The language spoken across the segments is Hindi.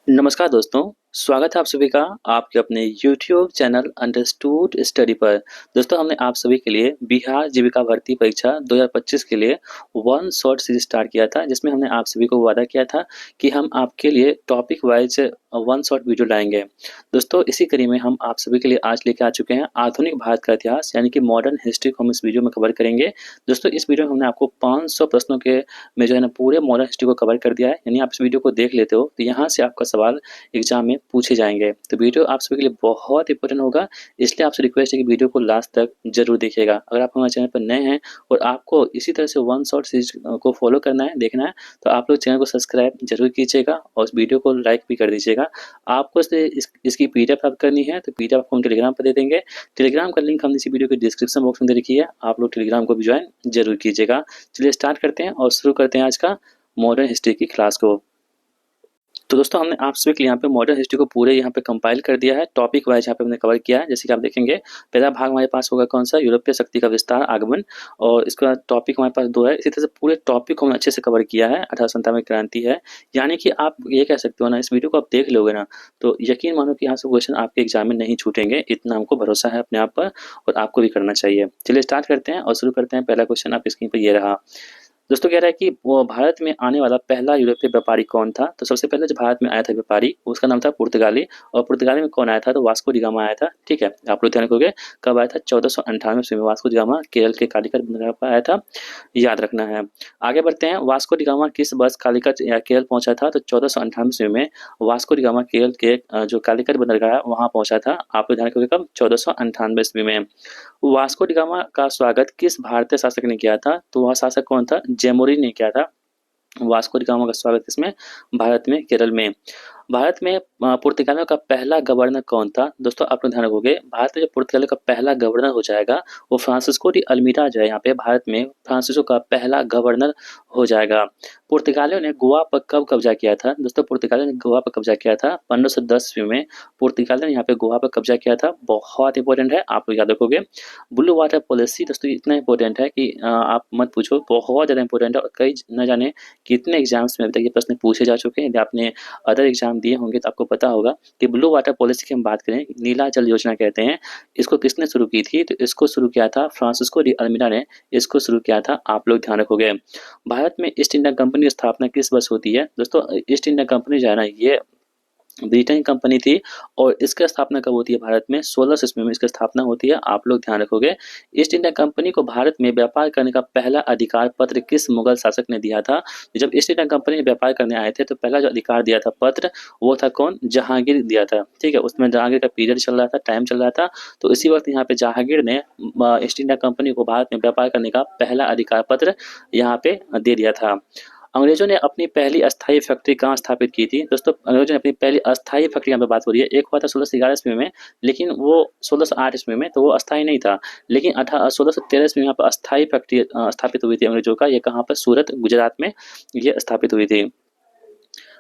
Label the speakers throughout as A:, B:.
A: नमस्कार दोस्तों, स्वागत है आप सभी का आपके अपने यूट्यूब चैनल अंडरस्टूड स्टडी पर। दोस्तों हमने आप सभी के लिए बिहार जीविका भर्ती परीक्षा 2025 के लिए वन शॉट सीरीज स्टार्ट किया था, जिसमें हमने आप सभी को वादा किया था कि हम आपके लिए topic wise one shot video लाएंगे। दोस्तों इसी कड़ी में हम आप सभी के लिए आज लेके आ चुके हैं आधुनिक भारत का इतिहास यानी कि मॉडर्न हिस्ट्री को हम इस वीडियो में कवर करेंगे। दोस्तों इस वीडियो में हमने आपको 500 प्रश्नों के में जो है ना पूरे मॉडर्न हिस्ट्री को कवर कर दिया है। यानी आप इस वीडियो को देख लेते हो तो यहाँ से आपका सवाल एग्जाम में पूछे जाएंगे। तो वीडियो आप सभी के लिए बहुत इंपॉर्टेंट होगा, इसलिए आपसे रिक्वेस्ट है कि वीडियो को लास्ट तक जरूर देखिएगा। अगर आप हमारे चैनल पर नए हैं और आपको इसी तरह से वन शॉट सीरीज को फॉलो करना है, देखना है, तो आप लोग चैनल को सब्सक्राइब जरूर कीजिएगा और उस वीडियो को लाइक भी कर दीजिएगा। आपको इसकी पीडीएफ प्राप्त करनी है तो पीडीएफ आपको हम टेलीग्राम पर दे देंगे। टेलीग्राम का लिंक हमने इसी वीडियो के डिस्क्रिप्शन बॉक्स में दे रखी है, आप लोग टेलीग्राम को भी ज्वाइन जरूर कीजिएगा। चलिए स्टार्ट करते हैं और शुरू करते हैं आज का मॉडर्न हिस्ट्री की क्लास को। तो दोस्तों हमने आप सभी के लिए यहाँ पे मॉडर्न हिस्ट्री को पूरे यहाँ पे कंपाइल कर दिया है, टॉपिक वाइज यहाँ पे हमने कवर किया है। जैसे कि आप देखेंगे पहला भाग हमारे पास होगा कौन सा, यूरोपीय शक्ति का विस्तार आगमन, और इसका टॉपिक हमारे पास 2 है। इसी तरह से पूरे टॉपिक को हमने अच्छे से कवर किया है। 1897 क्रांति है, यानी कि आप ये कह सकते हो ना, इस वीडियो को आप देख लोगे ना तो यकीन मानो कि यहाँ से क्वेश्चन आपके एग्जाम में नहीं छूटेंगे, इतना हमको भरोसा है अपने आप पर और आपको भी करना चाहिए। चलिए स्टार्ट करते हैं और शुरू करते हैं। पहला क्वेश्चन आपकी स्क्रीन पर ये रहा। दोस्तों कह रहा है कि वो भारत में आने वाला पहला यूरोपीय व्यापारी कौन था। तो सबसे पहले जो भारत में आया था व्यापारी, उसका नाम था पुर्तगाली। और पुर्तगाली में कौन आया था, तो वास्को डी गामा आया था। ठीक है, आप लोग ध्यान रखोगे कब आया था, 1498 ईस्वी में वास्को डी गामा केरल के कालीकट बंदरगाह पर आया था, याद रखना है। आगे बढ़ते हैं, वास्को डी गामा किस वर्ष कालीकट या केरल पहुंचा था। तो 1498 ईस्वी में वास्को डी गामा केरल के जो कालीकट बंदरगाह है वहां पहुंचा था। आप लोग ध्यान रखोगे कब, 1498 ईस्वी में। वास्को डी गामा का स्वागत किस भारतीय शासक ने किया था। तो वह शासक कौन था, जेमोरी ने किया था वास्को डी गामा का स्वागत इसमें, भारत में, केरल में। भारत में पुर्तगालियों का पहला गवर्नर कौन था। दोस्तों आप लोग ध्यान रखोगे, भारत में जो पुर्तगालियों का पहला गवर्नर हो जाएगा वो फ्रांसिस्को डी अल्मीडा जो है, यहाँ पे भारत में फ्रांसिस्को का पहला गवर्नर हो जाएगा। पुर्तगालियों ने गोवा पर कब कब्जा किया था। दोस्तों पुर्तगालियों ने गोवा पर कब्जा किया था 1510 ईस्वी में। पुर्तगालियों ने यहाँ पे गोवा पर कब्जा किया था, बहुत इंपॉर्टेंट है, आप लोग याद रखोगे। ब्लू वाटर पॉलिसी दोस्तों इतना इंपॉर्टेंट है कि आप मत पूछो, बहुत ज़्यादा इंपॉर्टेंट है और कई न जाने कितने एग्जाम्स में अभी तक ये प्रश्न पूछे जा चुके हैं। यदि आपने अदर एग्जाम दिए होंगे तो आपको पता होगा कि ब्लू वाटर पॉलिसी की हम बात करें, नीला जल योजना कहते हैं, इसको किसने शुरू की थी। तो इसको शुरू किया था फ्रांसिस्को डी अल्मीडा ने, इसको शुरू किया था, आप लोग ध्यान रखोगे। भारत में ईस्ट इंडिया कंपनी की स्थापना किस वर्ष होती है। दोस्तों ईस्ट इंडिया कंपनी जो है ना, ये ब्रिटेन की कंपनी थी और इसकी स्थापना कब होती है, भारत में 1600 ईस्वी में इसकी स्थापना होती है, आप लोग ध्यान रखोगे। ईस्ट इंडिया कंपनी को भारत में व्यापार करने का पहला अधिकार पत्र किस मुगल शासक ने दिया था। जब ईस्ट इंडिया कंपनी में व्यापार करने आए थे तो पहला जो अधिकार दिया था पत्र, वो था कौन, जहांगीर दिया था। ठीक है, उसमें जहांगीर का पीरियड चल रहा था, टाइम चल रहा था, तो इसी वक्त यहाँ पे जहांगीर ने ईस्ट इंडिया कंपनी को भारत में व्यापार करने का पहला अधिकार पत्र यहाँ पे दे दिया था। अंग्रेजों ने अपनी पहली अस्थायी फैक्ट्री कहाँ स्थापित की थी। दोस्तों अंग्रेजों ने अपनी पहली अस्थायी फैक्ट्री यहाँ पे बात हो रही है, एक हुआ था 1611 ईस्वी में, लेकिन वो 1608 ईस्वी में, तो वो अस्थायी नहीं था। लेकिन 1613 ईस्वी में यहाँ पर अस्थायी फैक्ट्री स्थापित हुई थी अंग्रेजों का, ये कहाँ पर, सूरत गुजरात में ये स्थापित हुई थी।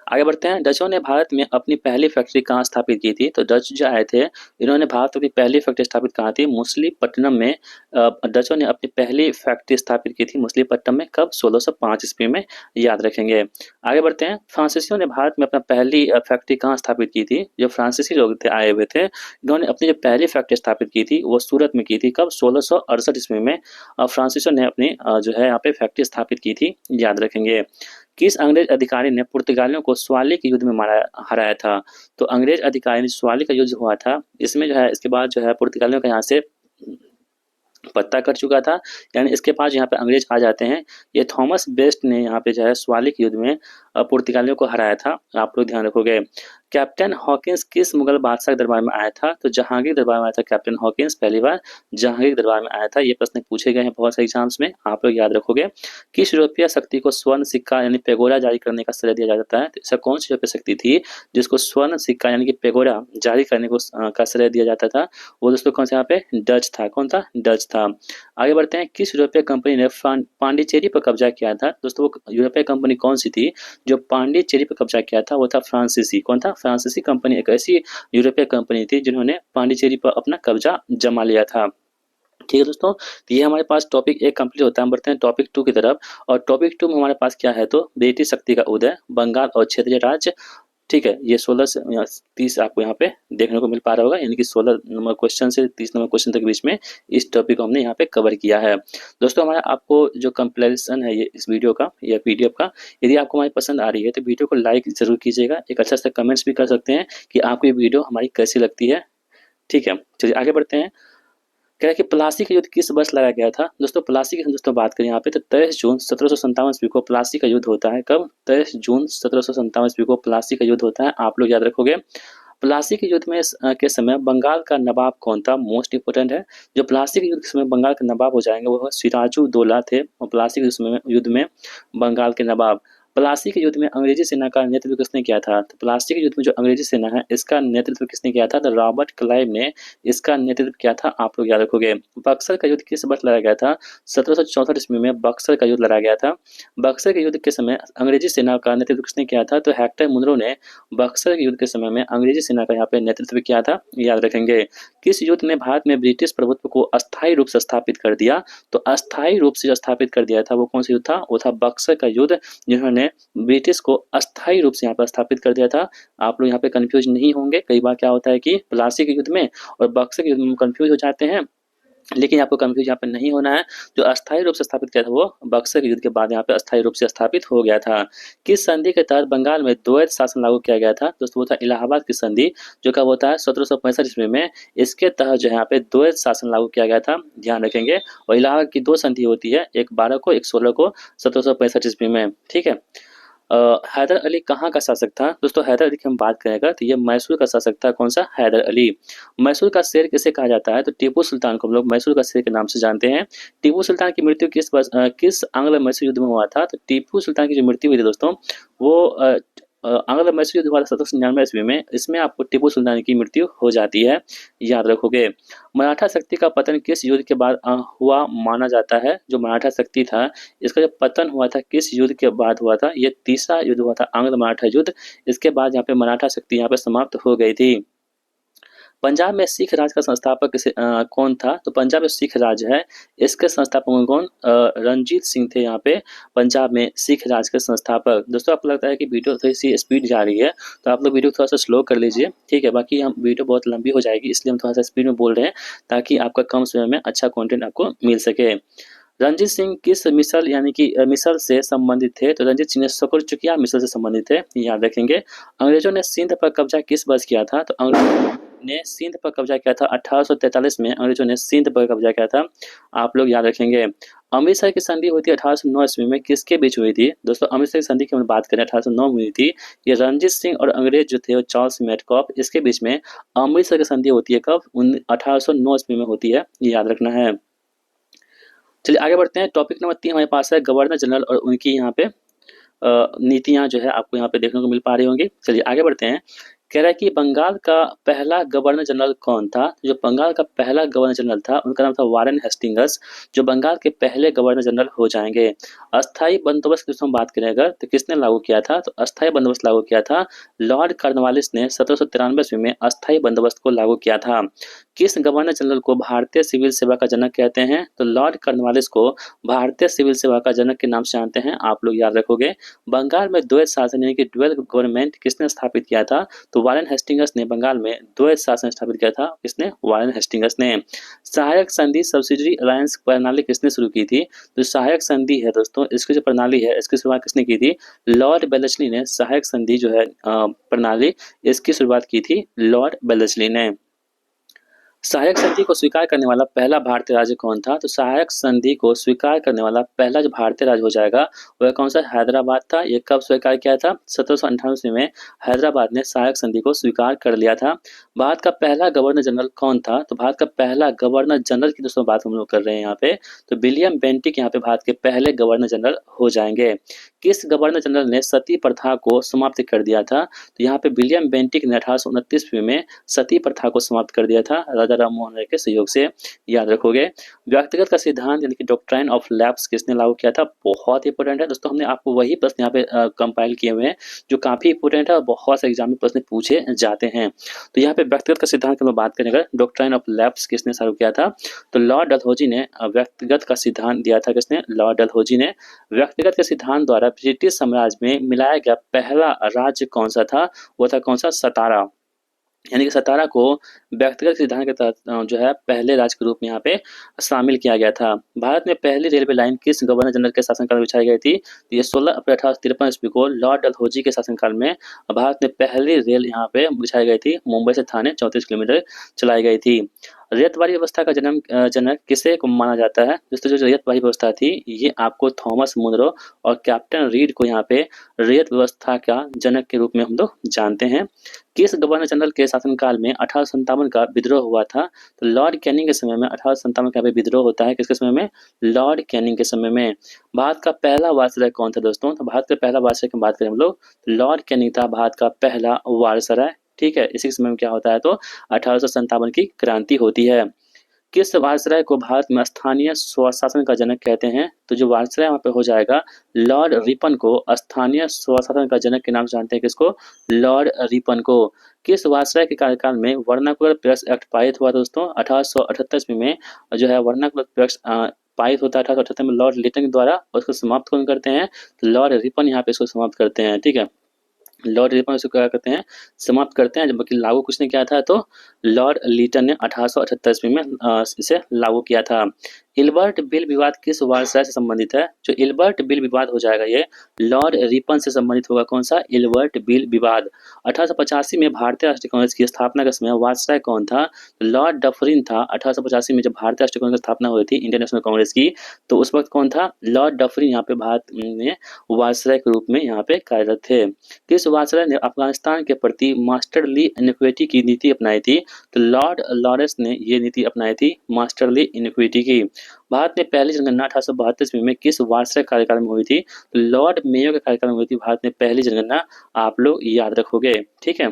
A: आगे बढ़ते हैं, डचों ने भारत में अपनी पहली फैक्ट्री कहाँ स्थापित की थी। तो डच जो आए थे इन्होंने भारत में अपनी पहली फैक्ट्री स्थापित कहाँ थी, मुसलीपट्टनम में। डचों ने अपनी पहली फैक्ट्री स्थापित की थी मुसलीपट्टनम में, कब, 1605 ईस्वी में, याद रखेंगे। आगे बढ़ते हैं, फ्रांसीसियों ने भारत में अपना पहली फैक्ट्री कहाँ स्थापित की थी। जो फ्रांसीसी लोग थे आए हुए थे, इन्होंने अपनी जो पहली फैक्ट्री स्थापित की थी वो सूरत में की थी, कब, 1668 ईस्वी में। फ्रांसीसियों ने अपनी जो है यहाँ पे फैक्ट्री स्थापित की थी, याद रखेंगे। किस अंग्रेज अधिकारी ने पुर्तगालियों को स्वाली के युद्ध में हराया था। तो अंग्रेज अधिकारी ने स्वाली का युद्ध हुआ था, इसमें जो है इसके बाद जो है पुर्तगालियों का यहाँ से पत्ता कर चुका था, यानी इसके पास यहाँ पे अंग्रेज आ जाते हैं। ये थॉमस बेस्ट ने यहाँ पे जो है स्वाली के युद्ध में पुर्तगालियों को हराया था, आप लोग ध्यान रखोगे। कैप्टन हॉकिंस किस मुगल बादशाह के दरबार में आया था। तो जहांगीर दरबार में आया था कैप्टन हॉकिंस, पहली बार जहांगीर दरबार में आया था। ये प्रश्न पूछे गए हैं बहुत से एग्जाम्स में, आप लोग याद रखोगे। किस यूरोपीय शक्ति को स्वर्ण सिक्का यानी पेगोडा जारी करने का श्रेय दिया जाता है। तो ऐसा कौन सी यूरोपीय शक्ति थी जिसको स्वर्ण सिक्का यानी कि पेगोडा जारी करने को का श्रेय दिया जाता था। वो दोस्तों कौन सा यहाँ पे, डच था। कौन था, डच था। आगे बढ़ते हैं, किस यूरोपीय कंपनी ने पांडिचेरी पर कब्जा किया था। दोस्तों वो यूरोपीय कंपनी कौन सी थी जो पांडिचेरी पर कब्जा किया था, वो था फ्रांसीसी। कौन था, फ्रांसीसी कंपनी एक ऐसी यूरोपीय कंपनी थी जिन्होंने पांडिचेरी पर अपना कब्जा जमा लिया था। ठीक है दोस्तों, तो ये हमारे पास टॉपिक 1 कंप्लीट होता है। हम बढ़ते हैं टॉपिक 2 की तरफ, और टॉपिक 2 में हमारे पास क्या है, तो ब्रिटिश शक्ति का उदय, बंगाल और क्षेत्रीय राज्य, ठीक है, ये 16 से 30 आपको यहाँ पे देखने को मिल पा रहा होगा, यानी कि 16 नंबर क्वेश्चन से 30 नंबर क्वेश्चन तक के बीच में इस टॉपिक को हमने यहाँ पे कवर किया है। दोस्तों हमारा आपको जो कंपैरिजन है ये इस वीडियो का या पीडीएफ का, यदि आपको हमारी पसंद आ रही है तो वीडियो को लाइक ज़रूर कीजिएगा। एक अच्छा सा कमेंट्स भी कर सकते हैं कि आपको ये वीडियो हमारी कैसी लगती है। ठीक है, चलिए आगे बढ़ते हैं। कह रहा है कि प्लासी का युद्ध किस वर्ष लड़ा गया था। दोस्तों प्लासी की हम दोस्तों बात करें यहाँ पे तो 23 जून 1757 ईस्वी को प्लासी का युद्ध होता है। कब? 23 जून 1757 ईस्वी को प्लासी का युद्ध होता है। आप लोग याद रखोगे। प्लासी के युद्ध में के समय बंगाल का नवाब कौन था? मोस्ट इंपोर्टेंट है। जो प्लासी के युद्ध के समय बंगाल के नवाब हो जाएंगे वो सिराजुद्दौला थे, और प्लासी के समय युद्ध में बंगाल के नवाब। प्लासी के युद्ध में अंग्रेजी सेना का नेतृत्व किसने किया था? तो प्लासी के युद्ध में जो अंग्रेजी सेना है इसका नेतृत्व किसने किया था? तो रॉबर्ट क्लाइव ने इसका नेतृत्व किया था। आप लोग याद रखोगे। बक्सर का युद्ध किस वर्ष लड़ा गया था? 1764 ईस्वी में बक्सर का युद्ध लड़ा गया था। बक्सर के युद्ध के समय अंग्रेजी सेना का नेतृत्व किसने किया था? तो हेक्टर मुनरो ने बक्सर के युद्ध के समय में अंग्रेजी सेना का यहाँ पे नेतृत्व किया था। याद रखेंगे। किस युद्ध ने भारत में ब्रिटिश प्रभुत्व को अस्थायी रूप से स्थापित कर दिया? तो अस्थायी रूप से जो स्थापित कर दिया था वो कौन सा युद्ध था? वो था बक्सर का युद्ध, जिन्होंने ब्रिटिश को अस्थायी रूप से यहाँ पर स्थापित कर दिया था। आप लोग यहाँ पे कंफ्यूज नहीं होंगे। कई बार क्या होता है कि प्लासी के युद्ध में और बक्सर के युद्ध में कंफ्यूज हो जाते हैं, लेकिन आपको कंफ्यूज यहाँ पे नहीं होना है। जो अस्थायी रूप से स्थापित किया था वो बक्सर के युद्ध के बाद यहाँ पे अस्थायी रूप से स्थापित हो गया था। किस संधि के तहत बंगाल में द्वैत शासन लागू किया गया था? दोस्तों वो था इलाहाबाद की संधि, जो कब होता है? 1765 ईस्वी में। इसके तहत जो है यहाँ पे द्वैत शासन लागू किया गया था, ध्यान रखेंगे। और इलाहाबाद की 2 संधि होती है, एक 12 को, एक 16 को, 1765 ईस्वी में। ठीक है। हैदर अली कहाँ का शासक था? दोस्तों हैदर अली की हम बात करेंगे तो ये मैसूर का शासक था। कौन सा? हैदर अली। मैसूर का शेर किसे कहा जाता है? तो टीपू सुल्तान को हम लोग मैसूर का शेर के नाम से जानते हैं। टीपू सुल्तान की मृत्यु किस आंग्ल मैसूर युद्ध में हुआ था? तो टीपू सुल्तान की जो मृत्यु हुई थी दोस्तों वो आंग्ल मैसूर युद्ध हुआ था 1799 ईस्वी में। इसमें आपको टीपू सुल्तान की मृत्यु हो जाती है, याद रखोगे। मराठा शक्ति का पतन किस युद्ध के बाद हुआ माना जाता है? जो मराठा शक्ति था इसका जो पतन हुआ था किस युद्ध के बाद हुआ था? ये तीसरा युद्ध हुआ था, आंग्ल मराठा युद्ध। इसके बाद यहाँ पे मराठा शक्ति यहाँ पे समाप्त हो गई थी। पंजाब में सिख राज का संस्थापक कौन था? तो पंजाब में सिख राज है, इसके संस्थापक में कौन? रणजीत सिंह थे यहाँ पे पंजाब में सिख राज के संस्थापक। दोस्तों आपको लगता है कि वीडियो थोड़ी सी स्पीड जा रही है तो आप लोग वीडियो थोड़ा सा स्लो कर लीजिए। ठीक है, बाकी हम वीडियो बहुत लंबी हो जाएगी इसलिए हम थोड़ा सा स्पीड में बोल रहे हैं ताकि आपका कम समय में अच्छा कंटेंट आपको मिल सके। रणजीत सिंह किस मिसल यानी कि मिसल से संबंधित थे? तो रणजीत सिंह ने शकरचुकिया मिसल से संबंधित थे, याद रखेंगे। अंग्रेजों ने सिंध पर कब्जा किस वर्ष किया था? तो अंग्रेजों ने सिंध पर कब्जा किया था 1843 में। अंग्रेजों ने सिंध पर कब्जा किया था, आप लोग याद रखेंगे। अमृतसर की संधि हुई थी 1809 ईस्वी में, किसके बीच हुई थी? दोस्तों अमृतसर की संधि की हम बात करें 1809 में हुई थी। ये रणजीत सिंह और अंग्रेज जो थे वो चार्ल्स मेटकॉफ, इसके बीच में अमृतसर की संधि होती है। कब? 1809 ईस्वी में होती है, ये याद रखना है। चलिए आगे बढ़ते हैं। टॉपिक नंबर 3 हमारे पास है गवर्नर जनरल और उनकी यहाँ पे नीतियां जो है आपको यहाँ पे देखने को मिल पा रही होंगी। चलिए आगे बढ़ते हैं। कह रहा है कि बंगाल का पहला गवर्नर जनरल कौन था? जो बंगाल का पहला गवर्नर जनरल था उनका नाम था वारेन हेस्टिंग्स, जो बंगाल के पहले गवर्नर जनरल हो जाएंगे। अस्थायी बंदोबस्त की हम बात करें अगर तो किसने लागू किया था? तो अस्थायी बंदोबस्त लागू किया था लॉर्ड कॉर्नवालिस ने 1793 ईस्वी में अस्थायी बंदोबस्त को लागू किया था। किस गवर्नर जनरल को भारतीय सिविल सेवा का जनक कहते हैं? तो लॉर्ड कॉर्नवालिस को भारतीय सिविल सेवा का जनक के नाम से जानते हैं, आप लोग याद रखोगे। बंगाल में द्वैत शासन यानी कि ड्यूअल गवर्नमेंट किसने स्थापित किया था? तो वारेन हेस्टिंग्स ने बंगाल में द्वैत शासन स्थापित किया था। किसने? वारेन हेस्टिंग्स ने। सहायक संधि सब्सिडरी अलायंस प्रणाली किसने शुरू की थी? तो सहायक संधि है दोस्तों, इसकी जो प्रणाली है इसकी शुरुआत किसने की थी? लॉर्ड वेलेस्ली ने सहायक संधि जो है प्रणाली इसकी शुरुआत की थी लॉर्ड वेलेस्ली ने। सहायक संधि को स्वीकार करने वाला पहला भारतीय राज्य कौन था? तो सहायक संधि को स्वीकार करने वाला पहला जो भारतीय राज्य हो जाएगा वह कौन सा? हैदराबाद था। ये कब स्वीकार किया था? 1798 में हैदराबाद ने सहायक संधि को स्वीकार कर लिया था। भारत का पहला गवर्नर जनरल कौन था? तो भारत का पहला गवर्नर जनरल की दोस्तों बात हम लोग कर रहे हैं यहाँ पे, तो विलियम बेंटिक यहाँ पे भारत के पहले गवर्नर जनरल हो जाएंगे। किस गवर्नर जनरल ने सती प्रथा को समाप्त कर दिया था? तो यहाँ पे विलियम बेंटिक ने 1829 ईस्वी में सती प्रथा को समाप्त कर दिया था राजा राम मोहन राय के सहयोग से, याद रखोगे। व्यक्तिगत का सिद्धांत यानी कि डॉक्ट्राइन ऑफ लैप्स किसने लागू किया था? बहुत इंपॉर्टेंट है दोस्तों, हमने आपको वही प्रश्न यहाँ पे कंपाइल किए हुए हैं जो काफी इंपॉर्टेंट है और बहुत से एग्जाम में प्रश्न पूछे जाते हैं। तो यहाँ पे व्यक्तिगत का सिद्धांत की हम बात करेंगे, डॉक्ट्राइन ऑफ लैप्स किसने लागू किया था? तो लॉर्ड डलहौजी ने व्यक्तिगत का सिद्धांत दिया था। किसने? लॉर्ड डलहौजी ने। व्यक्तिगत के सिद्धांत द्वारा द्वारा ब्रिटिश साम्राज्य में मिलाया गया पहला राज्य कौन सा था? वो था कौन सा? सतारा। यानी कि सतारा को व्यक्तिगत सिद्धांत के तहत जो है पहले राज्य के रूप में यहाँ पे शामिल किया गया था। भारत में पहली रेलवे लाइन किस गवर्नर जनरल के शासनकाल में बिछाई गई थी? तो ये 16 अप्रैल 1853 ईस्वी को लॉर्ड डलहौजी के शासनकाल में भारत में पहली रेल यहाँ पे बिछाई गई थी। मुंबई से थाने 34 किलोमीटर चलाई गई थी। रेतवारी व्यवस्था का जनक किसे को माना जाता है? दोस्तों जो रेतवारी व्यवस्था थी ये आपको थॉमस मुनरो और कैप्टन रीड को यहाँ पे रेत व्यवस्था का जनक के रूप में हम लोग जानते हैं। किस गवर्नर जनरल के शासनकाल में 1857 का विद्रोह हुआ था? तो लॉर्ड कैनिंग के समय में 1857 का विद्रोह होता है। किसके समय में? लॉर्ड कैनिंग के समय में। भारत का पहला वायसराय कौन था दोस्तों? तो भारत के पहला वायसराय की बात करें हम लोग, लॉर्ड कैनिंग था भारत का पहला वायसराय। ठीक है, इसी समय में क्या होता है? तो 1857 की क्रांति होती है। किस वायसराय को भारत में स्थानीय स्वशासन का जनक कहते हैं? तो जो वायसराय वहाँ पे हो जाएगा लॉर्ड रिपन को स्थानीय स्वशासन का जनक के नाम से जानते हैं। किसको? लॉर्ड रिपन को। किस वायसराय के कार्यकाल में वर्नाकुलर प्रेस एक्ट पारित हुआ दोस्तों? 1878 ईस्वी में जो है वर्नाकुलर प्रेस पारित होता है 1878 में लॉर्ड लिटन के द्वारा। उसको समाप्त कौन करते हैं? तो लॉर्ड रिपन यहाँ पे इसको समाप्त करते हैं। ठीक है, लॉर्ड रिपन इसको क्या करते हैं? समाप्त करते हैं। जबकि लागू किसने किया था? तो लॉर्ड लीटन ने 1878 ईस्वी में इसे लागू किया था। इल्बर्ट बिल विवाद किस वायसराय से संबंधित है? जो इल्बर्ट बिल विवाद हो जाएगा ये लॉर्ड रिपन से संबंधित होगा। कौन सा? इल्बर्ट बिल विवाद। 1885 में भारतीय राष्ट्रीय कांग्रेस की स्थापना के समय वायसराय कौन था? तो लॉर्ड डफरिन था। 1885 में जब भारतीय राष्ट्रीय कांग्रेस की स्थापना हुई थी इंडियन नेशनल कांग्रेस की, तो उस वक्त कौन था? लॉर्ड डफरिन यहाँ पे भारत में वायसराय के रूप में यहाँ पे कार्यरत थे। किस वायसराय ने अफगानिस्तान के प्रति मास्टरली इनइक्विटी की नीति अपनाई थी? तो लॉर्ड लॉरेंस ने ये नीति अपनाई थी मास्टरली इनइक्विटी की। भारत में पहली जनगणना 1872 ईस्वी में किस वायसराय कार्यकाल में हुई थी? तो लॉर्ड मेयो के कार्यकाल में हुई थी भारत में पहली जनगणना। आप लोग याद रखोगे। ठीक है,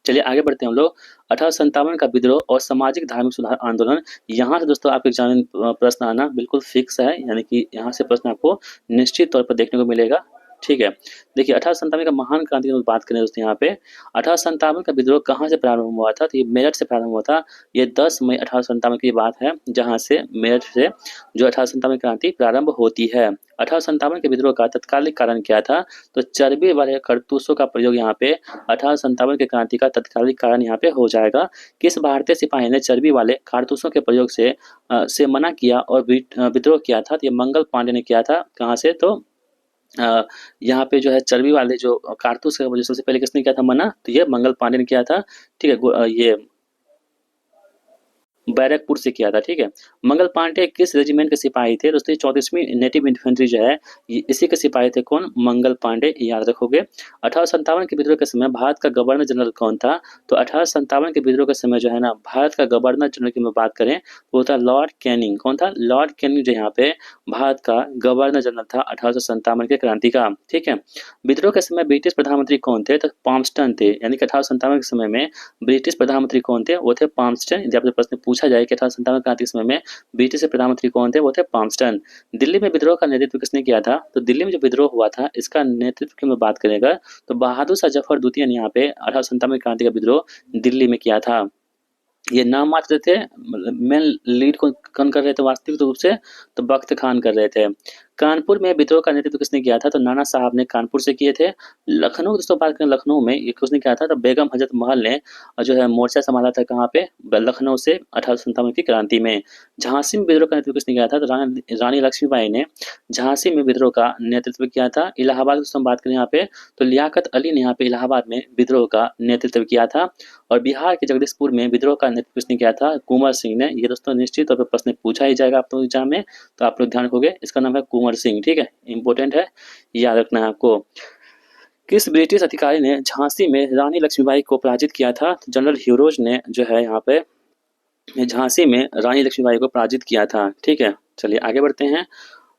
A: चलिए आगे बढ़ते हैं हम लोग। 1857 का विद्रोह और सामाजिक धार्मिक सुधार आंदोलन। यहाँ से दोस्तों आपके एग्जाम में प्रश्न आना बिल्कुल फिक्स है, यानी कि यहाँ से प्रश्न आपको निश्चित तौर पर देखने को मिलेगा। ठीक है, देखिए 1857 का महान क्रांति की बात करें दोस्तों यहाँ पे 1857 का विद्रोह कहाँ से प्रारंभ हुआ था? तो ये मेरठ से प्रारंभ हुआ था। ये 10 मई 1857 की बात है, जहाँ से मेरठ से जो 1857 क्रांति प्रारंभ होती है। 1857 के विद्रोह का तत्कालिक कारण क्या था? तो चर्बी वाले कारतूसों का प्रयोग यहाँ पे 1857 के क्रांति का तत्कालिक कारण यहाँ पे हो जाएगा। किस भारतीय सिपाही ने चर्बी वाले कारतूसों के प्रयोग से मना किया और विद्रोह किया था? तो ये मंगल पांडे ने किया था। कहाँ से? तो यहाँ पे जो है चर्बी वाले जो कारतूस का वजह सबसे पहले किसने किया था मना? तो ये मंगल पांडे ने किया था। ठीक है, ये बैरकपुर से किया था। ठीक है, मंगल पांडे किस रेजिमेंट के सिपाही थे? दोस्तों 34वीं नेटिव इन्फेंट्री जो है इसी के सिपाही थे। कौन? मंगल पांडे, याद रखोगे। 1857 के विद्रोह के समय भारत का गवर्नर जनरल कौन था? तो 1857 के विद्रोह के समय जो है ना भारत का गवर्नर जनरल की बात करें तो वो था लॉर्ड कैनिंग। कौन था? लॉर्ड कैनिंग जो यहाँ पे भारत का गवर्नर जनरल था 1857 के क्रांति का। ठीक है, विद्रोह के समय ब्रिटिश प्रधानमंत्री कौन थे? तो पाम्पस्टन थे। यानी कि 1857 के समय में ब्रिटिश प्रधानमंत्री कौन थे? वो थे पाम्पस्टन। यदि आपसे प्रश्न पूछा जाए कि 1857 क्रांति के समय में ब्रिटिश प्रधानमंत्री कौन थे? वो थे पाम्पस्टन। दिल्ली में विद्रोह का नेतृत्व किसने किया था? तो दिल्ली में जो विद्रोह हुआ था इसका नेतृत्व की मैं बात करेगा तो बहादुर शाह जफर द्वितीय ने यहाँ पे 1857 क्रांति का विद्रोह दिल्ली में किया था। ये नाम मात्र थे, मेन लीड कौन कर रहे थे वास्तविक रूप से? तो बख्त खान कर रहे थे। कानपुर में विद्रोह का नेतृत्व किसने किया था? तो नाना साहब ने कानपुर से किए थे। लखनऊ दोस्तों बात करें लखनऊ में ये किसने किया था? तो बेगम हजरत महल ने जो है मोर्चा संभाला था। कहाँ पे? लखनऊ से 1857 की क्रांति में। झांसी में विद्रोह का नेतृत्व किसने किया था? तो रानी लक्ष्मीबाई ने झांसी में विद्रोह का नेतृत्व किया था। इलाहाबाद दोस्तों बात करें यहाँ पे तो लियाकत अली ने यहाँ पे इलाहाबाद में विद्रोह का नेतृत्व किया था। और बिहार के जगदीशपुर में विद्रोह का नेतृत्व किसने किया था? कुंवर सिंह ने। ये दोस्तों निश्चित तौर पर प्रश्न पूछा ही जाएगा आप लोग एग्जाम में, तो आप लोग ध्यान रखोगे। इसका नाम है कुंवर सिंह। ठीक है, इंपॉर्टेंट है, याद रखना है आपको। किस ब्रिटिश अधिकारी ने झांसी में रानी लक्ष्मीबाई को पराजित किया था? तो जनरल ह्यूरोज ने जो है यहाँ पे झांसी में रानी लक्ष्मीबाई को पराजित किया था। ठीक है, चलिए आगे बढ़ते हैं।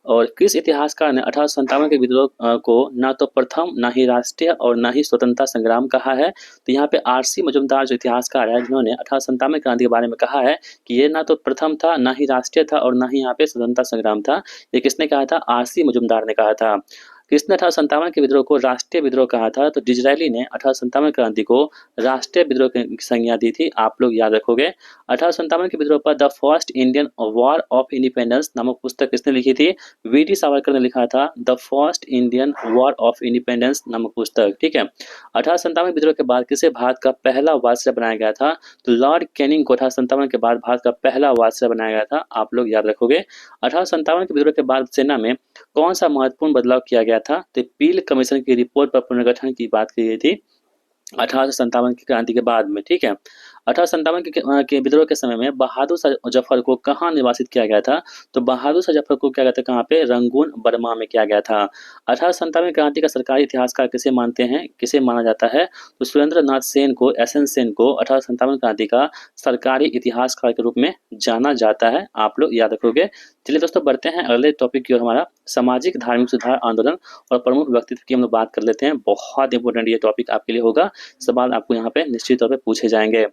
A: और किस इतिहासकार ने 1857 के विद्रोह को ना तो प्रथम, ना ही राष्ट्रीय और ना ही स्वतंत्रता संग्राम कहा है? तो यहाँ पे आरसी मजूमदार जो इतिहासकार है जिन्होंने 1857 क्रांति के बारे में कहा है कि ये ना तो प्रथम था, ना ही राष्ट्रीय था और ना ही यहाँ पे स्वतंत्रता संग्राम था। ये किसने कहा था? आरसी मजूमदार ने कहा था। किसने 1857 के विद्रोह को राष्ट्रीय विद्रोह कहा था? तो डिज़रायली ने 1857 क्रांति को राष्ट्रीय विद्रोह की संज्ञा दी थी, आप लोग याद रखोगे। 1857 के विद्रोह पर the first Indian war of independence नामक पुस्तक किसने लिखी थी? वी.डी. सावरकर ने लिखा था the first Indian war of independence नामक पुस्तक, ठीक है। 1857 विद्रोह के बाद किसे भारत का पहला वायसराय बनाया गया था? तो लॉर्ड कैनिंग को 1857 के बाद भारत का पहला वायसराय बनाया गया था, आप लोग याद रखोगे। 1857 के विद्रोह के बाद सेना में कौन सा महत्वपूर्ण बदलाव किया गया था? तो पील कमीशन की रिपोर्ट पर पुनर्गठन की बात की गई थी 1857 की क्रांति के बाद में, ठीक है। 1857 के विद्रोह के समय में बहादुर शाह जफर को कहाँ निर्वासित किया गया था? तो बहादुर शाह जफर को किया गया था कहाँ पे? रंगून, बर्मा में किया गया था। 1857 क्रांति का सरकारी इतिहासकार किसे मानते हैं, किसे माना जाता है? तो सुरेंद्र नाथ सेन को, एस.एन. सेन को 1857 क्रांति का सरकारी इतिहासकार के रूप में जाना जाता है, आप लोग याद रखोगे। चलिए दोस्तों बढ़ते हैं अगले टॉपिक की ओर, हमारा सामाजिक धार्मिक सुधार आंदोलन और प्रमुख व्यक्तित्व की हम लोग बात कर लेते हैं। बहुत इंपॉर्टेंट ये टॉपिक आपके लिए होगा, सवाल आपको यहाँ पे निश्चित तौर पे पूछे जाएंगे।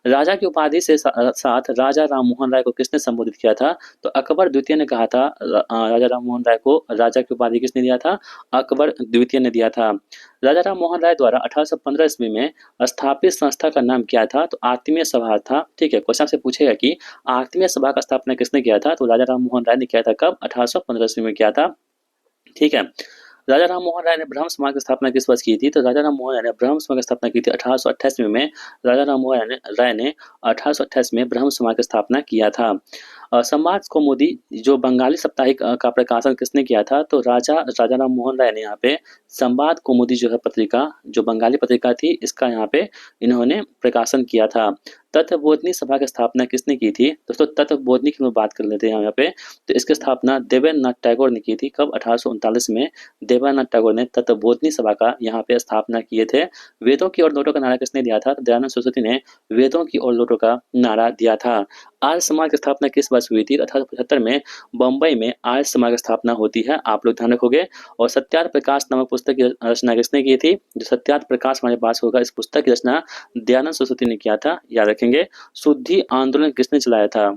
A: राजा की उपाधि से साथ राजा राममोहन राय को किसने संबोधित किया था? तो अकबर द्वितीय ने कहा था। राजा राममोहन राय को राजा की उपाधि किसने दिया था? अकबर द्वितीय ने दिया था। राजा राममोहन राय द्वारा 1815 ईस्वी में स्थापित संस्था का नाम क्या था? तो आत्मीय सभा था, ठीक है। क्वेश्चन से पूछेगा कि आत्मीय सभा का स्थापना किसने किया था? तो राजा राममोहन राय ने किया था। कब? 1815 ईस्वी में किया था, ठीक है। राजा राममोहन राय ने ब्रह्म समाज की स्थापना किस वर्ष की थी? तो राजा राममोहन राय ने ब्रह्म समाज की स्थापना की थी 1828 में। राजा राममोहन राय ने 1828 में ब्रह्म समाज की स्थापना किया था। समाज कौमुदी जो बंगाली साप्ताहिक का प्रकाशन किसने किया था? तो राजा राममोहन राय ने यहाँ पे संवाद कौमुदी जो है पत्रिका, जो बंगाली पत्रिका थी, इसका यहाँ पे इन्होंने प्रकाशन किया था। तत्वबोधिनी सभा की स्थापना किसने की थी? दोस्तों तत्वबोधिनी की हम बात कर लेते हैं यहाँ पे। तो इसकी स्थापना देवेंद्रनाथ टैगोर ने की थी। कब? 1839 में देवेंद्रनाथ टैगोर ने तत्वबोधिनी सभा का यहाँ पे स्थापना किए थे। वेदों की ओर लौटो का नारा किसने दिया था? तो दयानंद सरस्वती ने वेदों की ओर लौटो का नारा दिया था। आर्य समाज की स्थापना किस वर्ष हुई थी? 1875 में बम्बई में आर्य समाज की स्थापना होती है, आप लोग ध्यान रखोगे। और सत्यार्थ प्रकाश नामक पुस्तक की रचना किसने की थी? जो सत्यार्थ प्रकाश हमारे पास होगा, इस पुस्तक की रचना दयानंद सरस्वती ने किया था, याद रखेंगे। शुद्धि आंदोलन किसने चलाया था?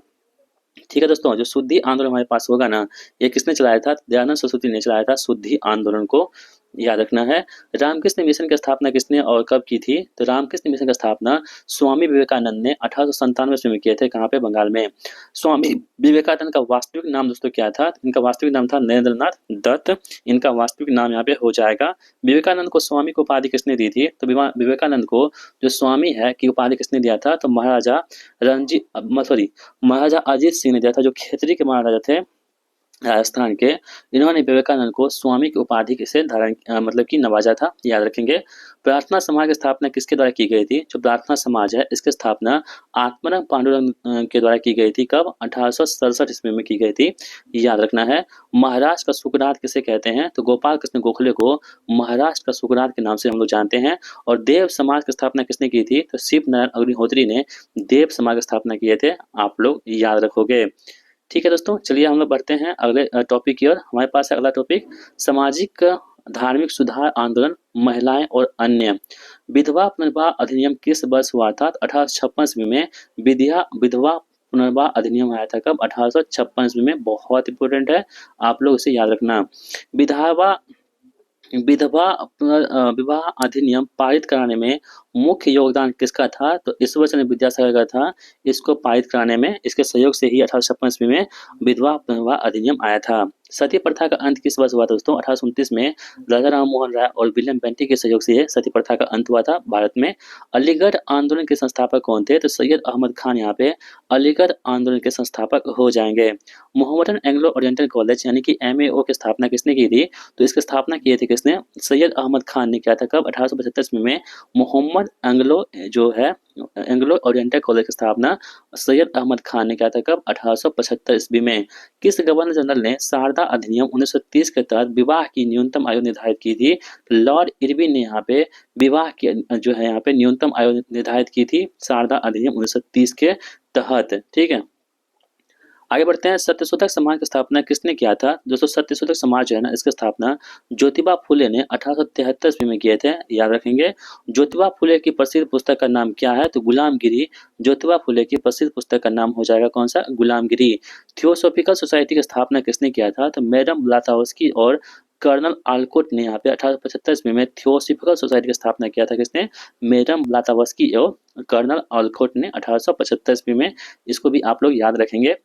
A: ठीक है दोस्तों, जो शुद्धि आंदोलन हमारे पास होगा ना, ये किसने चलाया था? दयानंद सरस्वती ने चलाया था शुद्धि आंदोलन को, याद रखना है। रामकृष्ण मिशन की स्थापना किसने और कब की थी? तो रामकृष्ण मिशन की स्थापना स्वामी विवेकानंद ने 1897 में किए थे। कहाँ पे? बंगाल में। स्वामी विवेकानंद का वास्तविक नाम दोस्तों क्या था? इनका वास्तविक नाम था नरेंद्र नाथ दत्त, इनका वास्तविक नाम यहाँ पे हो जाएगा। विवेकानंद को स्वामी को उपाधि किसने दी थी? तो विवेकानंद को जो स्वामी है की उपाधि किसने दिया था? तो महाराजा अजीत सिंह ने दिया था, जो खेतरी के महाराजा थे राजस्थान के। इन्होंने विवेकानंद को स्वामी की उपाधि से धारण मतलब कि नवाजा था, याद रखेंगे। प्रार्थना समाज की स्थापना किसके द्वारा की गई थी? जो प्रार्थना समाज है इसकी स्थापना आत्माराम पांडुरंग के द्वारा की गई थी। कब? 1867 ईस्वी में की गई थी, याद रखना है। महाराष्ट्र का सुकरात किसे कहते हैं? तो गोपाल कृष्ण गोखले को महाराष्ट्र का सुकरात के नाम से हम लोग जानते हैं। और देव समाज की स्थापना किसने की थी? तो शिव नारायण अग्निहोत्री ने देव समाज की स्थापना किए थे, आप लोग याद रखोगे। ठीक है दोस्तों, चलिए हम लोग बढ़ते हैं अगले टॉपिक की ओर। हमारे पास है अगला टॉपिक सामाजिक धार्मिक सुधार आंदोलन, महिलाएं और अन्य। विधवा पुनर्विवाह अधिनियम किस वर्ष हुआ था? 1856 ईस्वी में विधवा पुनर्विवाह अधिनियम आया था। कब? 1856 ईस्वी में, बहुत इंपॉर्टेंट है, आप लोग इसे याद रखना। विधवा विधवा विवाह अधिनियम पारित कराने में मुख्य योगदान किसका था? तो ईश्वरचंद्र विद्यासागर का था इसको पारित कराने में। इसके सहयोग से ही 1856 ईस्वी में विधवा विवाह अधिनियम आया था। सती प्रथा का अंत किस वर्ष हुआ दोस्तों? 1829 में राजा राममोहन राय और विलियम बेंटिक के सहयोग से सती प्रथा का अंत हुआ था भारत में। अलीगढ़ आंदोलन के संस्थापक कौन थे? तो सैयद अहमद खान यहाँ पे अलीगढ़ आंदोलन के संस्थापक हो जाएंगे। मोहम्मदन एंग्लो ओरिएंटल कॉलेज यानी कि MAO की स्थापना किसने की थी? तो इसकी स्थापना की थी किसने? सैयद अहमद खान ने किया था। कब? 1875 में मोहम्मद एंग्लो ओरिएंटल कॉलेज की स्थापना सैयद अहमद खान ने किया था। कब? 1875 ईस्वी में। किस गवर्नर जनरल ने शारदा अधिनियम 1930 के तहत विवाह की न्यूनतम आयु निर्धारित की थी? लॉर्ड इरविन ने यहाँ पे विवाह की जो है यहाँ पे न्यूनतम आयु निर्धारित की थी शारदा अधिनियम 1930 के तहत, ठीक है। आगे बढ़ते हैं। सत्यशोधक समाज की स्थापना किसने किया था? दोस्तों सत्यशोधक समाज जो है ना, इसकी स्थापना ज्योतिबा फुले ने 1873 ईस्वी में किए थे, याद रखेंगे। ज्योतिबा फुले की प्रसिद्ध पुस्तक का नाम क्या है? तो गुलामगिरी। ज्योतिबा फुले की प्रसिद्ध पुस्तक का नाम हो जाएगा कौन सा? गुलामगिरी। थियोसॉफिकल सोसाइटी की स्थापना किसने किया था? तो मैडम ब्लाटावस्की और कर्नल आलकोट ने यहाँ पे 1875 ईस्वी में थियोसॉफिकल सोसाइटी की स्थापना किया था। किसने? मेडम ब्लातावस्की एवं कर्नल आलकोट ने 1875 ईस्वी में। इसको भी आप लोग याद रखेंगे।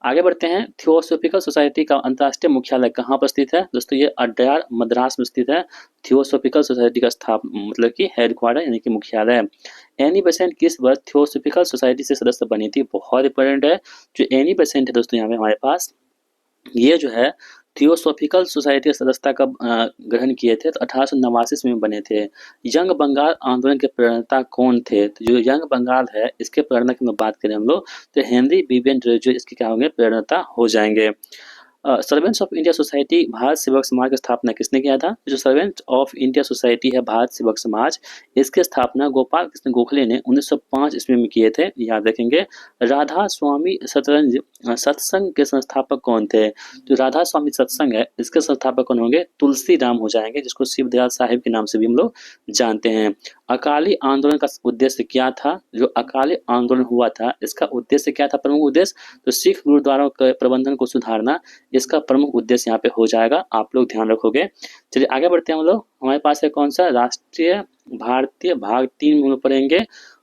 A: आगे बढ़ते हैं। थियोसॉफिकल सोसाइटी का अंतर्राष्ट्रीय मुख्यालय कहाँ पर स्थित है? दोस्तों ये अड्यार मद्रास में स्थित है। थियोसॉफिकल सोसाइटी का मतलब कि हेडक्वार्टर यानी कि मुख्यालय। एनी बेसेंट किस वर्ष थियोसॉफिकल सोसाइटी से सदस्य बनी थी? बहुत इंपॉर्टेंट है। जो एनी बेसेंट है दोस्तों यहाँ पे हमारे पास, ये जो है थियोसॉफिकल सोसाइटी सदस्यता कब ग्रहण किए थे? तो 1889 में बने थे। यंग बंगाल आंदोलन के प्रणेता कौन थे? तो जो यंग बंगाल है इसके प्रेरणा की बात करें हम लोग तो हेनरी विवियन जो इसके क्या होंगे? प्रणेता हो जाएंगे। Servants of India society Bharat सेवक समाज की स्थापना किसने किया था? जो सर्वेंट ऑफ इंडिया सोसाइटी है भारत सेवक समाज, इसकी स्थापना गोपाल कृष्ण गोखले ने 1905 ईस्वी में किए थे। याद रखेंगे। राधा स्वामी सत्संग के संस्थापक कौन थे? जो राधा स्वामी सत्संग है इसके संस्थापक कौन होंगे? तुलसी राम हो जाएंगे, जिसको शिवदयाल साहिब के नाम से भी हम लोग जानते हैं। अकाली आंदोलन का उद्देश्य क्या था? जो अकाली आंदोलन हुआ था इसका उद्देश्य क्या था? प्रमुख उद्देश्य तो सिख गुरुद्वारों के प्रबंधन को सुधारना इसका प्रमुख उद्देश्य यहाँ पे हो जाएगा। आप लोग ध्यान रखोगे। चलिए आगे बढ़ते हैं हम लोग। हमारे पास है कौन सा? राष्ट्रीय भारतीय भाग 3 में हम लोग पढ़ेंगे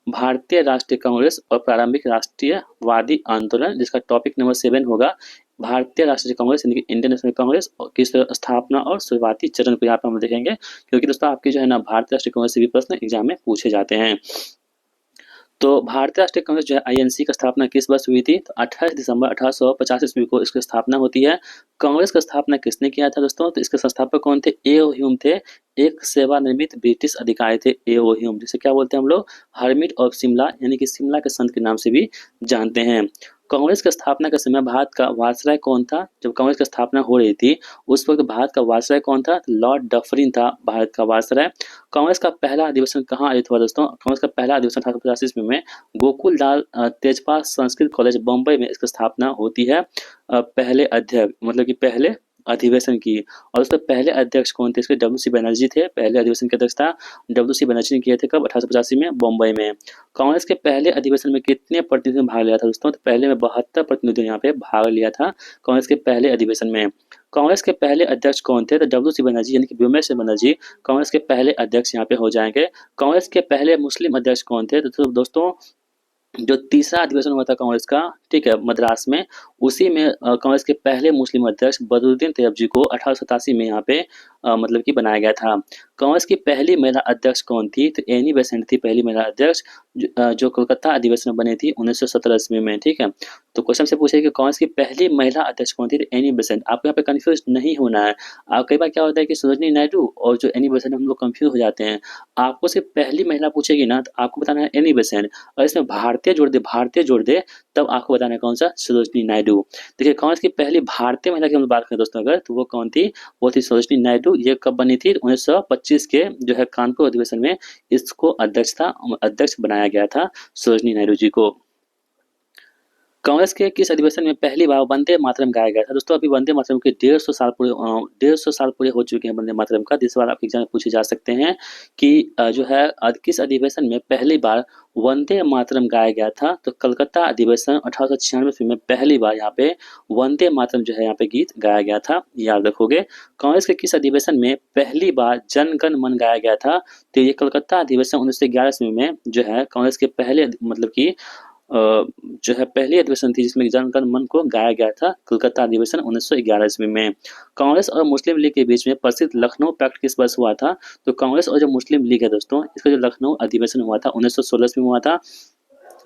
A: भारतीय राष्ट्रीय कांग्रेस और प्रारंभिक राष्ट्रीयवादी आंदोलन, जिसका टॉपिक नंबर 7 होगा भारतीय राष्ट्रीय कांग्रेस यानी कि इंडियन नेशनल कांग्रेस की स्थापना और शुरुआती चरण को यहाँ पे हम देखेंगे, क्योंकि दोस्तों आपकी जो है ना भारतीय राष्ट्रीय कांग्रेस से भी प्रश्न एग्जाम में पूछे जाते हैं। तो भारतीय राष्ट्रीय कांग्रेस जो है आईएनसी का स्थापना किस वर्ष हुई थी? तो 28 दिसंबर 1885 ईस्वी को इसकी स्थापना होती है। कांग्रेस का स्थापना किसने किया था दोस्तों? तो इसके संस्थापक कौन थे? ए.ओ. ह्यूम थे। एक सेवानिवृत्त ब्रिटिश अधिकारी थे ए.ओ. ह्यूम, जिसे क्या बोलते हैं हम लोग? हर्मिट ऑफ शिमला यानी कि शिमला के संत के नाम से भी जानते हैं। कांग्रेस की स्थापना के समय भारत का वायसराय कौन था? जब कांग्रेस की स्थापना हो रही थी उस वक्त भारत का वायसराय कौन था? लॉर्ड डफरिन था भारत का वायसराय। कांग्रेस का पहला अधिवेशन कहाँ आयोजित हुआ दोस्तों? कांग्रेस का पहला अधिवेशन 1885 ईस्वी में गोकुल लाल तेजपाल संस्कृत कॉलेज बम्बई में इसकी स्थापना होती है। पहले अध्यक्ष मतलब कि पहले अधिवेशन की, और उसके पहले अध्यक्ष कौन थे? इसके डब्ल्यू.सी. बनर्जी थे। पहले अधिवेशन के अध्यक्ष था डब्ल्यू.सी. बनर्जी ने किए थे। कब? 1885 में बम्बई में। कांग्रेस के पहले अधिवेशन में कितने प्रतिनिधियों ने भाग लिया था दोस्तों? तो पहले में 72 प्रतिनिधियों ने यहाँ पे भाग लिया था कांग्रेस के पहले अधिवेशन में। कांग्रेस के पहले अध्यक्ष कौन थे? तो डब्ल्यू.सी. बनर्जी यानी कि व्योमेश बनर्जी कांग्रेस के पहले अध्यक्ष यहाँ पे हो जाएंगे। कांग्रेस के पहले मुस्लिम अध्यक्ष कौन थे? तो दोस्तों जो तीसरा अधिवेशन हुआ था कांग्रेस का, ठीक है, मद्रास में, उसी में कांग्रेस के पहले मुस्लिम अध्यक्ष बदरुद्दीन तैयब को 1887 में यहाँ पे मतलब कि बनाया गया था। कांग्रेस की पहली महिला अध्यक्ष कौन थी? तो एनी बेसेंट थी पहली महिला अध्यक्ष, जो कोलकाता अधिवेशन में बनी थी 1917 ईस्वी में। ठीक है, तो क्वेश्चन से पूछे कि कांग्रेस की पहली महिला अध्यक्ष कौन थी? तो एनी बेसेंट। आपको यहाँ पे कंफ्यूज नहीं होना है। कई बार क्या होता है कि सरोजनी नायडू और जो एनी बेसेंट हम लोग कंफ्यूज हो जाते हैं। आपको सिर्फ पहली महिला पूछेगी ना तो आपको बताना है एनी बेसेंट, और इसमें भारतीय जोड़ दे तब आपको बताना है कौन सा? सरोजनी नायडू। देखिए कांग्रेस की पहली भारतीय महिला की हम बात करें दोस्तों अगर, तो वो कौन थी? वो थी सरोजनी नायडू। ये कब बनी थी? 1925 के जो है कानपुर अधिवेशन में इसको अध्यक्ष बनाया गया था सरोजनी नायडू जी को। कांग्रेस के किस अधिवेशन में पहली बार वंदे मातरम गाया गया था? दोस्तों अभी वंदे मातरम के 150 साल पूरे हो चुके हैं वंदे मातरम का। इस बार आपके एग्जाम में पूछे जा सकते हैं कि जो है किस अधिवेशन में पहली बार वंदे मातरम गाया गया था? तो कलकत्ता अधिवेशन 1896 में पहली बार यहाँ पे वंदे मातरम जो है यहाँ पे गीत गाया गया था, याद रखोगे। कांग्रेस के किस अधिवेशन में पहली बार जन गण मन गाया गया था? तो ये कलकत्ता अधिवेशन 1911 ईस्वी में जो है कांग्रेस के पहले मतलब की जो है पहली अधिवेशन थी जिसमें जन गण मन को गाया गया था, कलकत्ता अधिवेशन 1911 ईस्वी में। कांग्रेस और मुस्लिम लीग के बीच में प्रसिद्ध लखनऊ पैक्ट किस वर्ष हुआ था? तो कांग्रेस और जो मुस्लिम लीग है दोस्तों, इसका जो लखनऊ अधिवेशन हुआ था 1916 ईस्वी में हुआ था,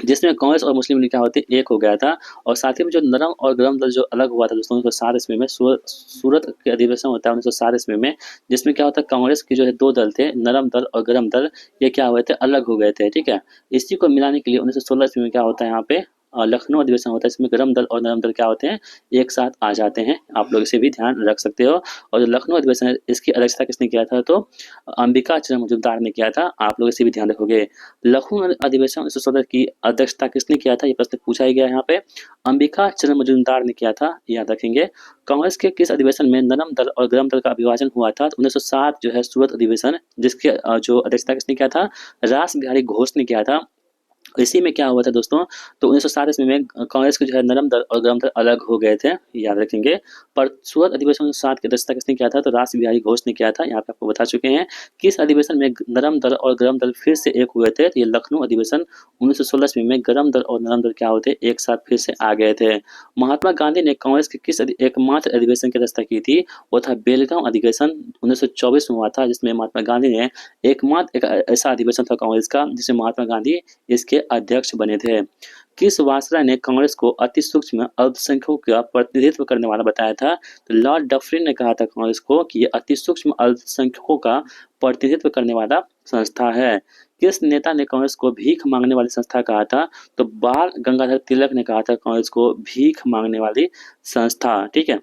A: जिसमें कांग्रेस और मुस्लिम लीग क्या होते एक हो गया था। और साथ ही में जो नरम और गरम दल जो अलग हुआ था दोस्तों 1960 ईस्वी में, सूरत के अधिवेशन होता है 1960 ईस्वी में, जिसमें क्या होता है कांग्रेस के जो है 2 दल थे, नरम दल और गरम दल, ये क्या हुए थे? अलग हो गए थे। ठीक है, इसी को मिलाने के लिए 1916 ईस्वी में क्या होता है यहाँ पे लखनऊ अधिवेशन होता है, इसमें गरम दल और नरम दल क्या होते हैं? एक साथ आ जाते हैं। आप लोग इसे भी ध्यान रख सकते हो। और जो लखनऊ अधिवेशन है इसकी अध्यक्षता किसने किया था? तो अंबिका चरण मजूमदार ने किया था। आप लोग इसे भी ध्यान रखोगे। लखनऊ अधिवेशन 1916 की अध्यक्षता किसने किया था? ये प्रश्न पूछा ही गया यहाँ पे। अंबिका चरण मजूमदार ने किया था, याद रखेंगे। कांग्रेस के किस अधिवेशन में नरम दल और गरम दल का विभाजन हुआ था? 1960 जो है सूरत अधिवेशन, जिसके जो अध्यक्षता किसने किया था? रास बिहारी घोष ने किया था। इसी में क्या हुआ था दोस्तों, तो 1960 ईस्वी में कांग्रेस के जो है नरम दल और गरम दल अलग हो गए थे, याद रखेंगे। पर सूरत अधिवेशन 1960 की अध्यक्षता किसने किया था, तो रास बिहारी घोष ने किया था, यहाँ पे आपको बता चुके हैं। किस अधिवेशन में नरम दल और गरम दल फिर से एक हुए थे, तो ये लखनऊ अधिवेशन 1916 ईस्वी में गरम दल और नरम दल क्या होते एक साथ फिर से आ गए थे। महात्मा गांधी ने कांग्रेस के किस एकमात्र अधिवेशन की अध्यक्षता की थी, वो था बेलगांव अधिवेशन 1924 में हुआ था, जिसमें महात्मा गांधी ने एकमात्र एक ऐसा अधिवेशन था कांग्रेस का जिसमें महात्मा गांधी इसके अध्यक्ष बने थे। किस वासरा ने कांग्रेस को अति सूक्ष्म अल्पसंख्यकों का प्रतिनिधित्व करने वाला बताया था, तो लॉर्ड डफरिन ने कहा था कांग्रेस को कि ये अति सूक्ष्म अल्पसंख्यकों का प्रतिनिधित्व करने वाला संस्था है। किस नेता ने कांग्रेस को भीख मांगने वाली संस्था कहा था, तो बाल गंगाधर तिलक ने कहा था कांग्रेस को भीख मांगने वाली संस्था। ठीक है।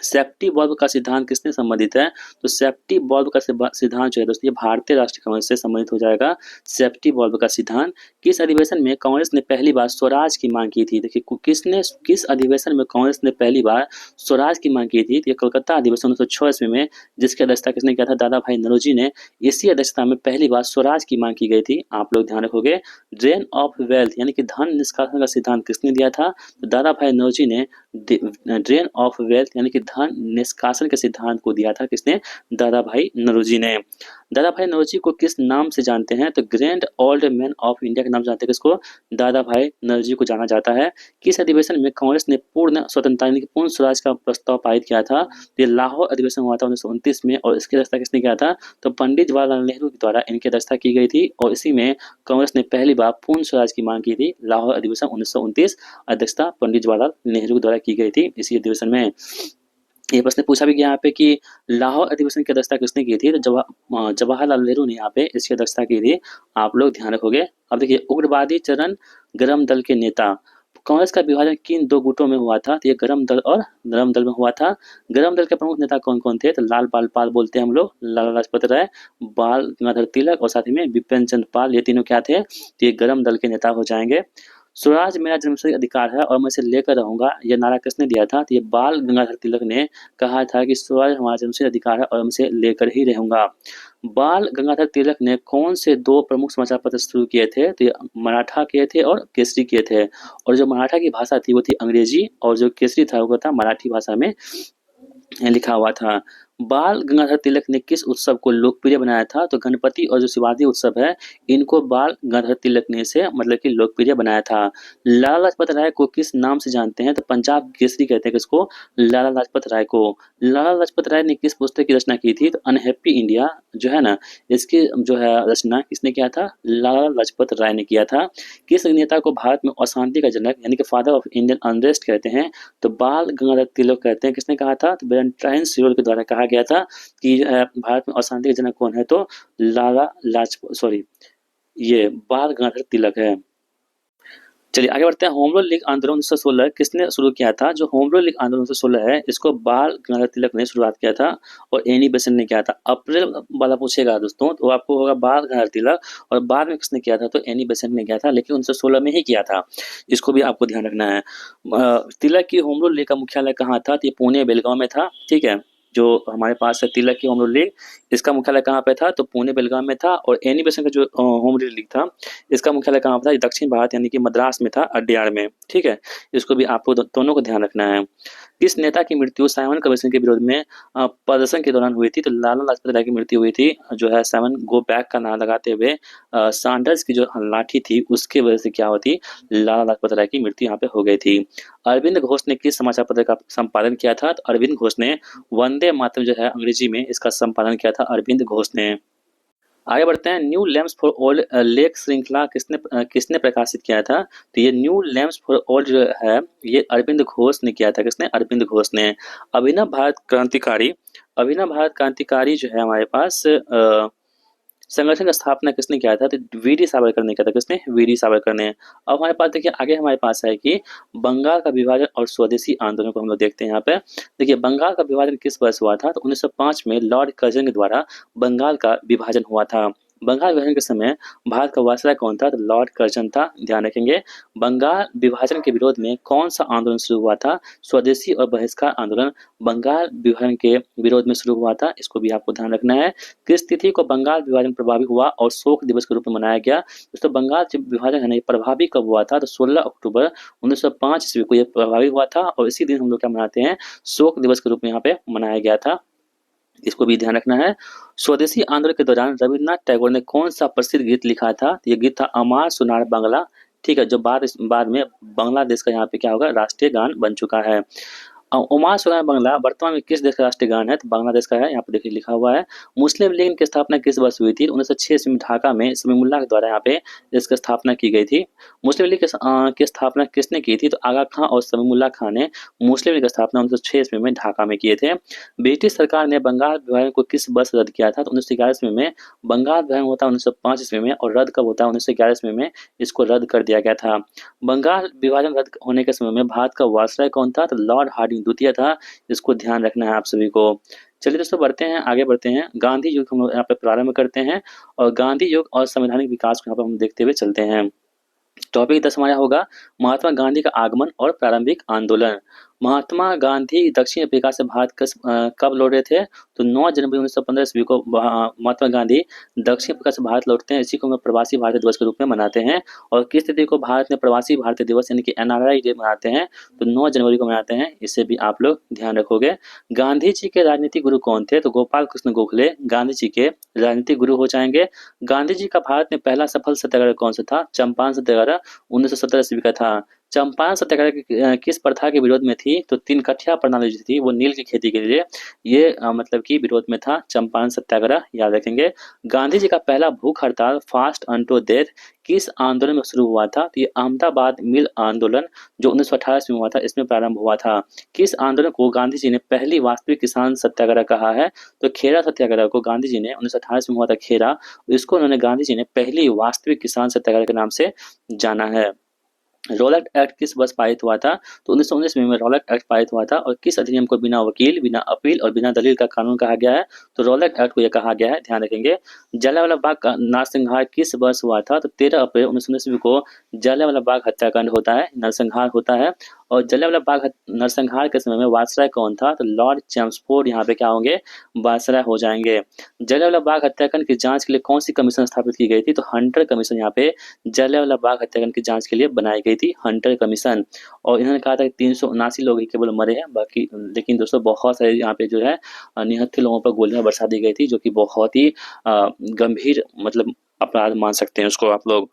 A: सेफ्टी बल्ब का सिद्धांत किसने संबंधित है, तो सेफ्टी बल्ब का सिद्धांत जो है दोस्तों ये भारतीय राष्ट्रीय कांग्रेस से संबंधित हो जाएगा। सेफ्टी बल्ब का सिद्धांत। किस अधिवेशन में कांग्रेस ने पहली बार स्वराज की मांग की थी, देखिए किस अधिवेशन में कांग्रेस ने पहली बार स्वराज की मांग की थी, तो ये कलकत्ता अधिवेशन 1906 ईस्वी में, जिसकी अध्यक्षता किसने किया था, दादा भाई नौरोजी ने। इसी अध्यक्षता में पहली बार स्वराज की मांग की गई थी, आप लोग ध्यान रखोगे। ड्रेन ऑफ वेल्थ यानी कि धन निष्कासन का सिद्धांत किसने दिया था, तो दादा भाई नौरोजी ने। ड्रेन ऑफ वेल्थ यानी कि धन निष्कासन के सिद्धांत को दिया था किसने, दादा भाई नौरोजी ने। दादा भाई नौरोजी को किस नाम से जानते हैं, तो grand old man of India के नाम से जानते हैं किसको, दादा भाई नौरोजी को जाना जाता है। किस अधिवेशन में कांग्रेस ने पूर्ण स्वतंत्रता यानी कि पूर्ण स्वराज का प्रस्ताव पारित किया था, तो ये लाहौर अधिवेशन हुआ था 1929 में, और इसकी अध्यक्षता किसने किया था, तो पंडित जवाहरलाल नेहरू के द्वारा इनकी अध्यक्षता की गई थी, और इसी में कांग्रेस ने पहली बार पूर्ण स्वराज की मांग की थी। लाहौर अधिवेशन 1929, अध्यक्षता पंडित जवाहरलाल नेहरू के द्वारा की गई थी इसी अधिवेशन में। ये प्रश्न पूछा भी गया यहाँ पे कि लाहौर अधिवेशन की अध्यक्षता किसने की थी, तो जवाहरलाल नेहरू ने यहाँ पे इसकी अध्यक्षता की थी, आप लोग ध्यान रखोगे। अब देखिए उग्रवादी चरण गरम दल के नेता, कांग्रेस का विभाजन किन दो गुटों में हुआ था, तो ये गरम दल और नरम दल में हुआ था। गरम दल के प्रमुख नेता कौन कौन थे, तो लाल बाल पाल बोलते हैं हम लोग, लाला लाजपत राय, बाल गंगाधर तिलक और साथ ही में बिपिन चंद्र पाल, ये तीनों क्या थे, तो ये गरम दल के नेता हो जाएंगे। स्वराज मेरा जन्मसिद्ध अधिकार है और मैं इसे लेकर रहूंगा, यह नारा किसने दिया था, तो ये बाल गंगाधर तिलक ने कहा था कि स्वराज हमारा जन्मसिद्ध अधिकार है और मैं इसे लेकर ही रहूंगा। बाल गंगाधर तिलक ने कौन से दो प्रमुख समाचार पत्र शुरू किए थे, तो ये मराठा किए थे और केसरी किए थे, और जो मराठा की भाषा थी वो थी अंग्रेजी, और जो केसरी था वो था मराठी भाषा में लिखा हुआ था। बाल गंगाधर तिलक ने किस उत्सव को लोकप्रिय बनाया था, तो गणपति और जो शिवाजी उत्सव है इनको बाल गंगाधर तिलक ने इसे मतलब कि लोकप्रिय बनाया था। लाला लाजपत राय को किस नाम से जानते हैं, तो पंजाब केसरी कहते हैं किसको, लाला लाजपत राय को। लाला लाजपत राय ने किस पुस्तक की रचना की थी, तो अनहैप्पी इंडिया जो है ना, इसकी जो है रचना किसने किया था, लाला लाजपत राय ने किया था। किस नेता को भारत में अशांति का जनक यानी कि फादर ऑफ इंडियन अनरेस्ट कहते हैं, तो बाल गंगाधर तिलक कहते हैं, किसने कहा था, तो वैलेंटाइन सिरोल के द्वारा कहा गया था कि भारत में अशांति के जनक कौन है, तो लाला लाजपत ये बाल गंगाधर तिलक है। चलिए आगे बढ़ते हैं। होम रूल लीग आंदोलन 1916 किसने शुरू किया था, जो होम रूल लीग आंदोलन 1916 है इसको बाल गंगाधर तिलक ने शुरुआत किया था और एनी बेसेंट ने किया था। अप्रैल वाला पूछेगा दोस्तों तो आपको होगा बाल गंगाधर तिलक, और बाद में किसने किया था, तो एनी बेसेंट ने किया था, लेकिन 1916 में ही किया था, इसको भी आपको ध्यान रखना है। तिलक की होम रूल लीग का मुख्यालय कहाँ था, तो ये पुणे बेलगांव में था। ठीक है, जो हमारे पास है तिलक की होम रूल लीग, इसका मुख्यालय कहाँ पे था, तो पुणे बेलगांव में था, और एनी बेसेंट का जो होम रूल लीग था इसका मुख्यालय कहाँ पे था, दक्षिण भारत यानी कि मद्रास में था, अड्यार में। ठीक है, इसको भी आपको दोनों को ध्यान रखना है। किस नेता की मृत्यु साइमन कमीशन के विरोध में प्रदर्शन के दौरान हुई थी, तो लाला लाजपत राय की मृत्यु हुई थी, जो है साइमन गो बैक का नारा लगाते हुए सैंडर्स की जो लाठी थी उसके वजह से क्या होती, लाला लाजपत राय की मृत्यु यहाँ पे हो गई थी। अरविंद घोष ने किस समाचार पत्र का संपादन किया था, तो अरविंद घोष ने वंदे मातरम जो है अंग्रेजी में इसका संपादन किया था अरविंद घोष ने। आगे बढ़ते हैं। न्यू लैम्प्स फॉर ओल्ड लेख श्रृंखला किसने प्रकाशित किया था, तो ये न्यू लैम्प्स फॉर ओल्ड जो है ये अरविंद घोष ने किया था, किसने, अरविंद घोष ने। अभिनव भारत क्रांतिकारी जो है हमारे पास संगठन का स्थापना किसने किया था, तो वीडी सावरकर ने किया था, किसने, वीडी सावरकर ने। अब हमारे पास देखिए आगे हमारे पास है कि बंगाल का विभाजन और स्वदेशी आंदोलन को हम लोग देखते हैं। यहाँ पे देखिए बंगाल का विभाजन किस वर्ष हुआ था, तो 1905 में लॉर्ड कर्जन के द्वारा बंगाल का विभाजन हुआ था। बंगाल विभाजन के समय भारत का वायसराय कौन था? तो लॉर्ड कर्जन था, ध्यान रखेंगे। बंगाल विभाजन के विरोध में कौन सा आंदोलन शुरू हुआ था? स्वदेशी और बहिष्कार आंदोलन बंगाल विभाजन के विरोध में शुरू हुआ था, इसको भी आपको ध्यान रखना है। किस तिथि को बंगाल विभाजन प्रभावी हुआ और शोक दिवस के रूप में मनाया गया? दोस्तों बंगाल जो विभाजन है ना, ये प्रभावी कब हुआ था? तो 16 अक्टूबर 1905 ईस्वी को ये प्रभावी हुआ था और इसी दिन हम लोग क्या मनाते हैं? शोक दिवस के रूप में यहाँ पे मनाया गया था, इसको भी ध्यान रखना है। स्वदेशी आंदोलन के दौरान रविन्द्रनाथ टैगोर ने कौन सा प्रसिद्ध गीत लिखा था? ये गीत था अमार सोनार बांग्ला, ठीक है, जो बाद में बांग्लादेश का यहाँ पे क्या होगा? राष्ट्रीय गान बन चुका है। उमार सोनार बांग्ला वर्तमान में किस देश का राष्ट्रीय गान है? तो बांग्लादेश का है, यहाँ पे देखिए लिखा हुआ है। मुस्लिम लीग की स्थापना किस वर्ष हुई थी? 1906 ईस्वी में ढाका में समीउल्लाह के द्वारा यहाँ पे इसकी स्थापना की गई थी। मुस्लिम लीग की स्थापना किसने की थी? तो आगा खां और समीउल्लाह खां ने मुस्लिम लीग की स्थापना 1906 ईस्वी में ढाका में किए थे। ब्रिटिश सरकार ने बंगाल विभाजन को किस वर्ष रद्द किया था? तो 1911 ईस्वी में। बंगाल विभाजन होता है 1905 ईस्वी में और रद्द कब होता है? 1911 ईस्वी में इसको रद्द कर दिया गया था। बंगाल विभाजन रद्द होने के समय में भारत का वायसराय कौन था? तो लॉर्ड हार्डिंग द्वितीय था, इसको ध्यान रखना है आप सभी को। चलिए दोस्तों बढ़ते हैं, आगे बढ़ते हैं। गांधी युग हम यहाँ पे प्रारंभ करते हैं और गांधी युग और संवैधानिक विकास को यहाँ पे हम देखते हुए चलते हैं। टॉपिक 10 हमारा होगा महात्मा गांधी का आगमन और प्रारंभिक आंदोलन। महात्मा गांधी दक्षिण अफ्रीका से भारत कब लौट रहे थे? तो 9 जनवरी 1915 ईस्वी को महात्मा गांधी दक्षिण अफ्रीका से भारत लौटते हैं, इसी को हम प्रवासी भारतीय दिवस के रूप में मनाते हैं। और किस तिथि को भारत में प्रवासी भारतीय दिवस यानी कि NRI डे मनाते हैं? तो 9 जनवरी को मनाते हैं, इसे भी आप लोग ध्यान रखोगे। गांधी जी के राजनीतिक गुरु कौन थे? तो गोपाल कृष्ण गोखले गांधी जी के राजनीतिक गुरु हो जाएंगे। गांधी जी का भारत में पहला सफल सत्याग्रह कौन सा था? चंपारण सत्याग्रह 1917 ईस्वी का था। चंपारण सत्याग्रह किस प्रथा के विरोध में थी? तो 3 कठिया प्रणाली जो थी वो नील की खेती के लिए ये मतलब कि विरोध में था चंपारण सत्याग्रह, याद रखेंगे। गांधी जी का पहला भूख हड़ताल फास्ट अनटू डेथ किस आंदोलन में शुरू हुआ था? तो ये अहमदाबाद मिल आंदोलन जो 1918 में हुआ था, इसमें प्रारंभ हुआ था। किस आंदोलन को गांधी जी ने पहली वास्तविक किसान सत्याग्रह कहा है? तो खेरा सत्याग्रह को गांधी जी ने 1918 में हुआ था खेरा, इसको उन्होंने गांधी जी ने पहली वास्तविक किसान सत्याग्रह के नाम से जाना है। रॉलेट एक्ट किस वर्ष पारित हुआ था? तो 1919 में रॉलेट एक्ट पारित हुआ था और किस अधिनियम को बिना वकील, बिना अपील और बिना दलील का कानून कहा गया है? तो रॉलेट एक्ट को यह कहा गया है, ध्यान रखेंगे। जलियांवाला बाग का नरसंहार किस वर्ष हुआ था? तो 13 अप्रैल 1919 को जलियांवाला बाग हत्याकांड होता है, नरसंहार होता है। और जलियांवाला बाग नरसंहार के समय में वायसराय कौन था? तो लॉर्ड चैम्सफोर्ड यहाँ पे क्या होंगे? वायसराय हो जाएंगे। जलियांवाला बाग हत्याकांड की जांच के लिए कौन सी कमीशन स्थापित की गई थी? तो हंटर कमीशन यहाँ पे जलियांवाला बाग हत्याकांड की जांच के लिए बनाई गई थी, हंटर कमीशन। और इन्होंने कहा था कि 379 लोग ही केवल मरे हैं, बाकी लेकिन दोस्तों बहुत सारे यहाँ पे जो है निहत्थे लोगों पर गोलियां बरसा दी गई थी, जो कि बहुत ही गंभीर मतलब अपराध मान सकते हैं उसको आप लोग।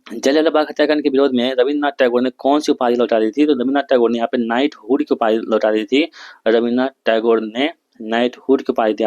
A: जलियांवाला बाग हत्याकांड के विरोध में रविन्द्रनाथ टैगोर ने कौन सी उपाधि लौटा दी थी? तो रविन्द्रनाथ टैगोर ने यहाँ पे नाइटहुड की उपाधि लौटा दी थी। रविन्द्रनाथ टैगोर ने नाइटहुड की उपाधि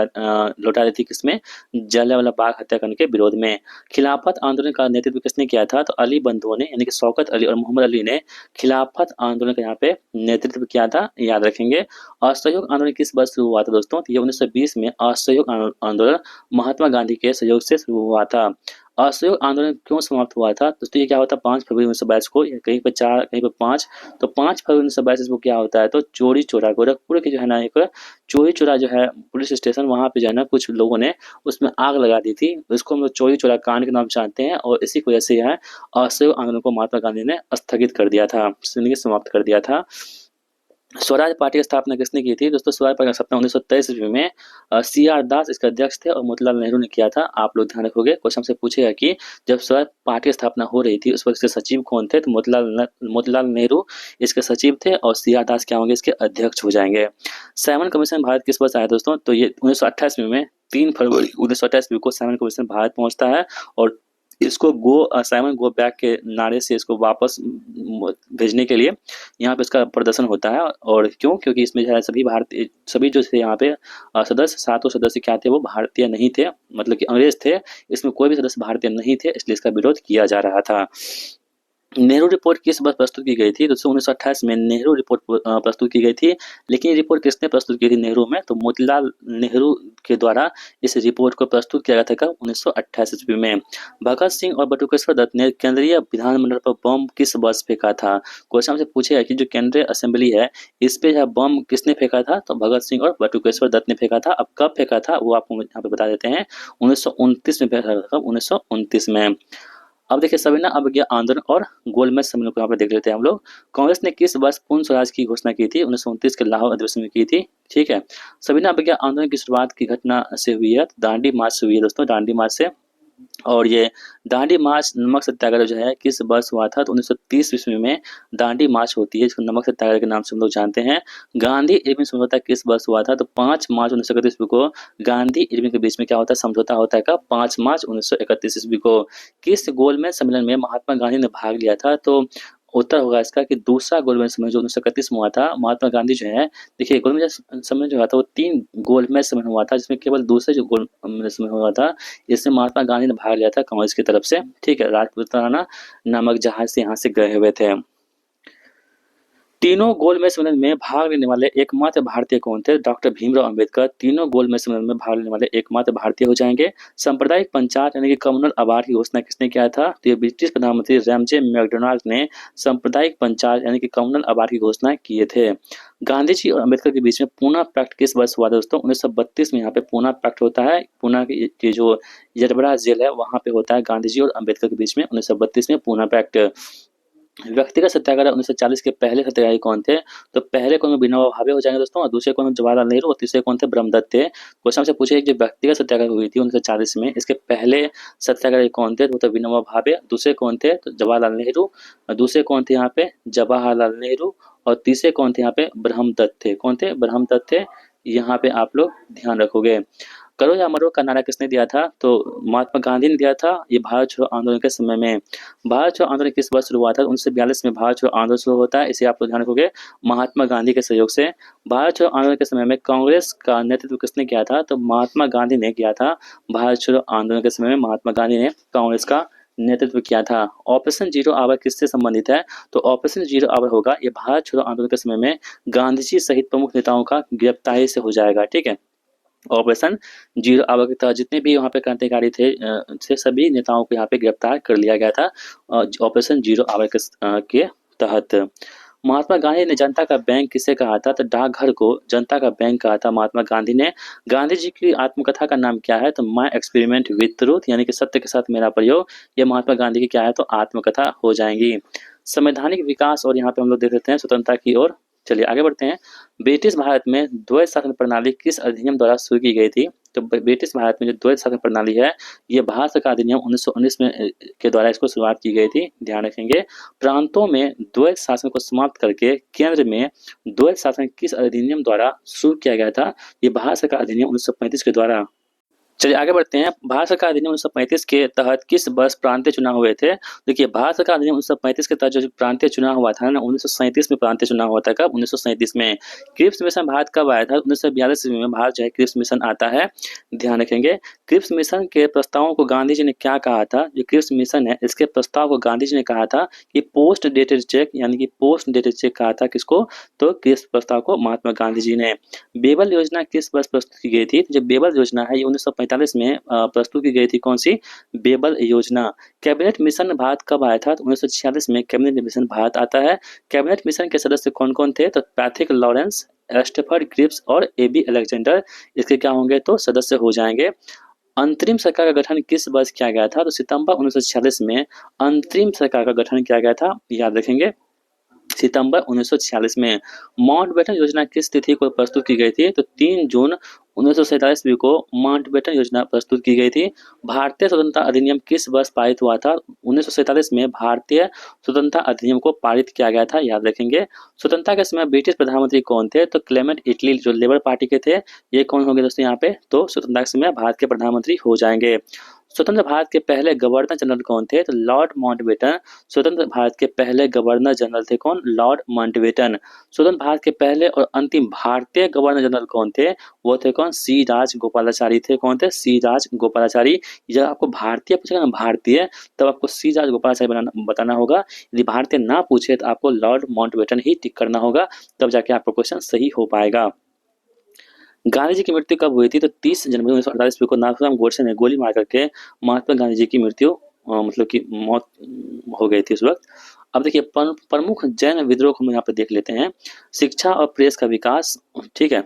A: लौटा दी थी, किसमें? जलियांवाला बाग हत्याकांड के विरोध में। खिलाफत आंदोलन का नेतृत्व किसने किया था? तो अली बंधुओं ने, यानी कि शौकत अली और मोहम्मद अली ने खिलाफत आंदोलन का यहाँ पे नेतृत्व किया था, याद रखेंगे। असहयोग आंदोलन किस वर्ष शुरू हुआ था दोस्तों? तो ये 1920 में असहयोग आंदोलन महात्मा गांधी के सहयोग से शुरू हुआ था। असहयोग आंदोलन क्यों समाप्त हुआ था? दोस्तों ये क्या होता है 5 फरवरी 1922 को, कहीं पर 4 कहीं पर 5, तो 5 फरवरी 1922 को क्या होता है? तो चोरी चोरा गोरखपुर के जो है ना एक चोरी चोरा जो है पुलिस स्टेशन, वहाँ पे जो है ना कुछ लोगों ने उसमें आग लगा दी थी, इसको हम लोग चोरी चोरा कांड के नाम जानते हैं। और इसी की वजह से यह असहयोग आंदोलन को महात्मा गांधी ने स्थगित कर दिया था, समाप्त कर दिया था। स्वराज पार्टी की स्थापना किसने की थी? दोस्तों स्वराज पार्टी की स्थापना 1923 ईस्वी में CR दास इसके अध्यक्ष थे और मोतीलाल नेहरू ने किया था। आप लोग ध्यान रखोगे, क्वेश्चन से पूछेगा कि जब स्वराज पार्टी की स्थापना हो रही थी उस वक्त इसके सचिव कौन थे? तो मोतीलाल नेहरू इसके सचिव थे और CR दास क्या होंगे? इसके अध्यक्ष हो जाएंगे। साइमन कमीशन भारत किस वर्ष आया दोस्तों? तो ये 1928 में 3 फरवरी 1928 को साइमन कमीशन भारत पहुंचता है और इसको साइमन गो बैक के नारे से इसको वापस भेजने के लिए यहाँ पे इसका प्रदर्शन होता है। और क्यों? क्योंकि इसमें जो है सभी जो थे यहाँ पे सदस्य, 7 सदस्य क्या थे? वो भारतीय नहीं थे, मतलब कि अंग्रेज थे। इसमें कोई भी सदस्य भारतीय नहीं थे, इसलिए इसका विरोध किया जा रहा था। नेहरू रिपोर्ट किस वर्ष प्रस्तुत की गई थी? दोस्तों 1928 में नेहरू रिपोर्ट प्रस्तुत की गई थी। लेकिन ये रिपोर्ट किसने प्रस्तुत की थी नेहरू में? तो मोतीलाल नेहरू के द्वारा इस रिपोर्ट को प्रस्तुत किया गया था कब? 1928 ईस्वी में। भगत सिंह और बटुकेश्वर दत्त ने केंद्रीय विधानमंडल पर बम किस वर्ष फेंका था? क्वेश्चन हमसे पूछेगा कि जो केंद्रीय असेंबली है इस पे यह बम किसने फेंका था? तो भगत सिंह और बटुकेश्वर दत्त ने फेंका था। अब कब फेंका था वो आपको यहाँ पे बता देते हैं। 1929 में फेंका था। 1929 में। अब देखिए सविनय अवज्ञा आंदोलन और गोलमेज सम्मेलन को यहाँ पे देख लेते हैं हम लोग। कांग्रेस ने किस वर्ष पूर्ण स्वराज की घोषणा की थी? 1929 के लाहौर अधिवेशन में की थी। ठीक है। सविनय अवज्ञा आंदोलन की शुरुआत की घटना से हुई है, दांडी मार्च से हुई है दोस्तों, दांडी मार्च से। और ये दांडी मार्च नमक सत्याग्रह जो है किस वर्ष हुआ था? तो 1930 ईस्वी में दांडी मार्च होती है, जिसको नमक सत्याग्रह के नाम से हम लोग जानते हैं। गांधी इरविन समझौता किस वर्ष हुआ था? तो 5 मार्च 1931 ईस्वी को गांधी इरविन के बीच में क्या होता है? समझौता होता है कब? 5 मार्च 1931 ईस्वी को। किस गोलमेज सम्मेलन में महात्मा गांधी ने भाग लिया था? तो उत्तर होगा इसका कि दूसरा गोलमेज सम्मेलन जो 1931 में हुआ था। महात्मा गांधी जो है, देखिए गोलमेज सम्मेलन जो हुआ था वो 3 गोलमेज सम्मेलन हुआ था, जिसमें केवल दूसरे जो गोलमेज सम्मेलन हुआ था इसमें महात्मा गांधी ने भाग लिया था कांग्रेस की तरफ से। ठीक है। राजपुताना नामक जहाज से यहाँ से गए हुए थे। तीनों गोलमेज सम्मेलन में भाग लेने वाले एकमात्र भारतीय कौन थे? डॉक्टर भीमराव अंबेडकर तीनों गोलमेज सम्मेलन में भाग लेने वाले एकमात्र भारतीय हो जाएंगे। सांप्रदायिक पंचायत यानी कि कम्युनल अवार्ड की घोषणा किसने किया था? तो ये ब्रिटिश प्रधानमंत्री रैमजे मैकडोनाल्ड ने सांप्रदायिक पंचायत यानी कि कम्युनल अवार्ड की घोषणा किए थे। गांधी जी और अम्बेडकर के बीच में पूना पैक्ट किस वर्ष हुआ था दोस्तों? 1932 में यहाँ पे पूना पैक्ट होता है। पूना की जो यरबरा जेल है वहां पे होता है गांधी जी और अम्बेडकर के बीच में 1932 में पूना पैक्ट। व्यक्तिगत सत्याग्रह 1940 के पहले सत्याग्रही कौन थे? तो पहले कौन में विनोबा भावे हो जाएंगे दोस्तों, और दूसरे कौन जवाहरलाल नेहरू, और तीसरे कौन थे? ब्रह्मदत्त थे। क्वेश्चन से पूछे जो व्यक्तिगत सत्याग्रह हुई थी 1940 में, इसके पहले सत्याग्रही कौन थे? तो विनोबा भावे। दूसरे कौन थे? तो जवाहरलाल नेहरू। और दूसरे कौन थे यहाँ पे? जवाहरलाल नेहरू। और तीसरे कौन थे यहाँ पे? ब्रह्मदत्त थे। कौन थे? ब्रह्मदत्त थे। यहाँ पे आप लोग ध्यान रखोगे। करो या मरो का नारा किसने दिया था? तो महात्मा गांधी ने दिया था। ये भारत छोड़ो आंदोलन के समय में। भारत छोड़ो आंदोलन किस वर्ष शुरू हुआ था? 1942 में भारत छोड़ो आंदोलन शुरू होता है। इसे आप लोग ध्यान रखोगे महात्मा गांधी के सहयोग से। भारत छोड़ो आंदोलन के समय में कांग्रेस का नेतृत्व किसने किया था? तो महात्मा गांधी ने किया था। भारत छोड़ो आंदोलन के समय में महात्मा गांधी ने कांग्रेस का नेतृत्व किया था। ऑपरेशन जीरो आवर किससे संबंधित है? तो ऑपरेशन जीरो आवर होगा ये भारत छोड़ो आंदोलन के समय में गांधी जी सहित प्रमुख नेताओं का गिरफ्तारी से हो जाएगा। ठीक है। ऑपरेशन जीरो आवर के तहत जितने भी वहाँ पे क्रांतिकारी थे से सभी नेताओं को यहाँ पे गिरफ्तार कर लिया गया था ऑपरेशन जीरो आवर के तहत। महात्मा गांधी ने जनता का बैंक किसे कहा था? तो डाकघर को जनता का बैंक कहा था महात्मा गांधी ने। गांधी जी की आत्मकथा का नाम क्या है? तो माई एक्सपेरिमेंट विद ट्रूथ यानी कि सत्य के साथ मेरा प्रयोग। ये महात्मा गांधी की क्या है? तो आत्मकथा हो जाएंगी। संवैधानिक विकास और यहाँ पे हम लोग देख लेते हैं स्वतंत्रता की ओर। चलिए आगे बढ़ते हैं। ब्रिटिश भारत में द्वैध शासन प्रणाली किस अधिनियम द्वारा शुरू की गई थी? तो ब्रिटिश भारत में जो द्वैध शासन प्रणाली है ये भारत सरकार अधिनियम 1919 में के द्वारा इसको शुरुआत की गई थी। ध्यान रखेंगे। प्रांतों में द्वैध शासन को समाप्त करके केंद्र में द्वैध शासन किस अधिनियम द्वारा शुरू किया गया था? ये भारत सरकार अधिनियम 1935 के द्वारा। चलिए आगे बढ़ते हैं। भारत सरकार अधिनियम 1935 के तहत किस वर्ष प्रांतीय चुनाव हुए थे? देखिए भारत सरकार अधिनियम 1935 के तहत जो प्रांतीय चुनाव हुआ था ना 1937 में प्रांतीय चुनाव हुआ था। कब? 1937 में। क्रिप्स मिशन भारत कब आया था? 1942 में भारत जो है क्रिप्स मिशन आता है। ध्यान रखेंगे। क्रिप्स मिशन के प्रस्तावों को गांधी जी ने क्या कहा था? जो क्रिप्स मिशन है इसके प्रस्ताव को गांधी जी ने कहा था कि पोस्ट डेटेड चेक यानी कि पोस्ट डेटेड चेक कहा था किसको? तो क्रिप्स प्रस्ताव को महात्मा गांधी जी ने। बेबल योजना किस वर्ष प्रस्तुत की गई थी? जो बेबल योजना है ये 1945 में प्रस्तुत की गई थी। कौन सी? बेबल योजना। कैबिनेट मिशन भारत कब आया था? तो 1946 में कैबिनेट मिशन भारत आता है। कैबिनेट मिशन के सदस्य कौन कौन थे? तो पैट्रिक लॉरेंस, स्टेफर्ड क्रिप्स और एबी अलेक्जेंडर इसके क्या होंगे? तो सदस्य हो जाएंगे। अंतरिम सरकार का गठन किस वर्ष किया गया था? तो सितंबर 1946 में अंतरिम सरकार का गठन किया गया था। याद रखेंगे सितंबर 1946 में। माउंटबेटन योजना किस तिथि को प्रस्तुत की गई थी? तो 3 जून 1947 को माउंटबेटन योजना प्रस्तुत की गई थी। भारतीय स्वतंत्रता अधिनियम किस वर्ष पारित हुआ था? 1947 में भारतीय स्वतंत्रता अधिनियम को पारित किया गया था। याद रखेंगे। स्वतंत्रता के समय ब्रिटिश प्रधानमंत्री कौन थे? तो क्लेमेंट इटली जो लेबर पार्टी के थे। ये कौन होंगे दोस्तों यहाँ पे? तो स्वतंत्रता के समय भारत के प्रधानमंत्री हो जाएंगे। स्वतंत्र भारत के पहले गवर्नर जनरल कौन थे? तो लॉर्ड माउंटबेटन स्वतंत्र भारत के पहले गवर्नर जनरल थे। कौन? Lord Mountbatten. स्वतंत्र भारत के पहले और अंतिम भारतीय गवर्नर जनरल कौन थे? वो थे कौन? सी राजगोपालाचारी थे। कौन थे? सी राजगोपालाचारी। जब आपको भारतीय पूछेगा ना, भारतीय, तब आपको सी राजगोपालाचारी बताना होगा। यदि भारतीय ना पूछे तो आपको लॉर्ड माउंटबेटन ही टिक करना होगा, तब जाके आपका क्वेश्चन सही हो पाएगा। गांधी जी की मृत्यु कब हुई थी? तो 30 जनवरी 1948 को नाथूराम गोडसे ने गोली मार करके महात्मा गांधी जी की मृत्यु मतलब कि मौत हो गई थी उस वक्त। अब देखिए प्रमुख जैन विद्रोह को हम यहाँ पे देख लेते हैं। शिक्षा और प्रेस का विकास, ठीक है।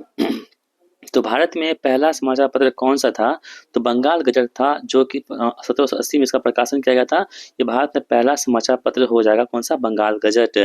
A: तो भारत में पहला समाचार पत्र कौन सा था? तो बंगाल गजट था, जो कि 1780 में इसका प्रकाशन किया गया था। ये भारत में पहला समाचार पत्र हो जाएगा। कौन सा? बंगाल गजट।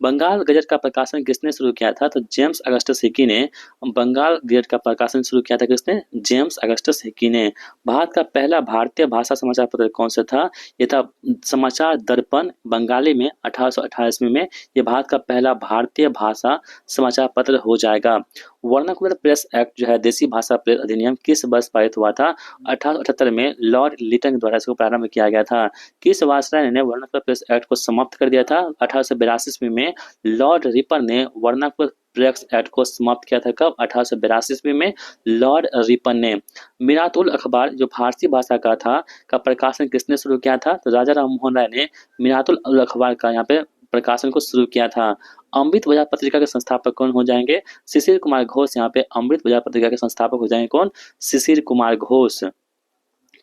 A: बंगाल गजट का प्रकाशन किसने शुरू किया था? तो जेम्स अगस्टस हिकी ने बंगाल गजट का प्रकाशन शुरू किया था। किसने? जेम्स अगस्टस हिकी ने। भारत का पहला भारतीय भाषा समाचार पत्र कौन सा था? ये था समाचार दर्पण, बंगाली में 1828 में। ये भारत का पहला भारतीय भाषा समाचार पत्र हो जाएगा। वर्नाकुलर प्रेस एक्ट जो है, देसी भाषा प्रेस अधिनियम, किस वर्ष पारित हुआ था? 1878 में लॉर्ड लिटन द्वारा इसको प्रारंभ किया गया था। किस वायसराय ने वर्नाकुलर प्रेस एक्ट को समाप्त कर दिया था? 1882 ईस्वी में लॉर्ड रिपन ने वर्नाकुलर प्रेस एक्ट को समाप्त किया था। कब? 1882 ईस्वी में लॉर्ड रिपन ने। मिरात उल अखबार जो फारसी भाषा का था, का प्रकाशन किसने शुरू किया था? तो राजा राम मोहन राय ने मिरात उल अखबार का यहाँ पे प्रकाशन को शुरू किया था। अमृत बाजार पत्रिका के संस्थापक कौन हो जाएंगे? शिशिर कुमार घोष। यहाँ पे अमृत बाजार पत्रिका के संस्थापक हो जाएंगे कौन? शिशिर कुमार घोष।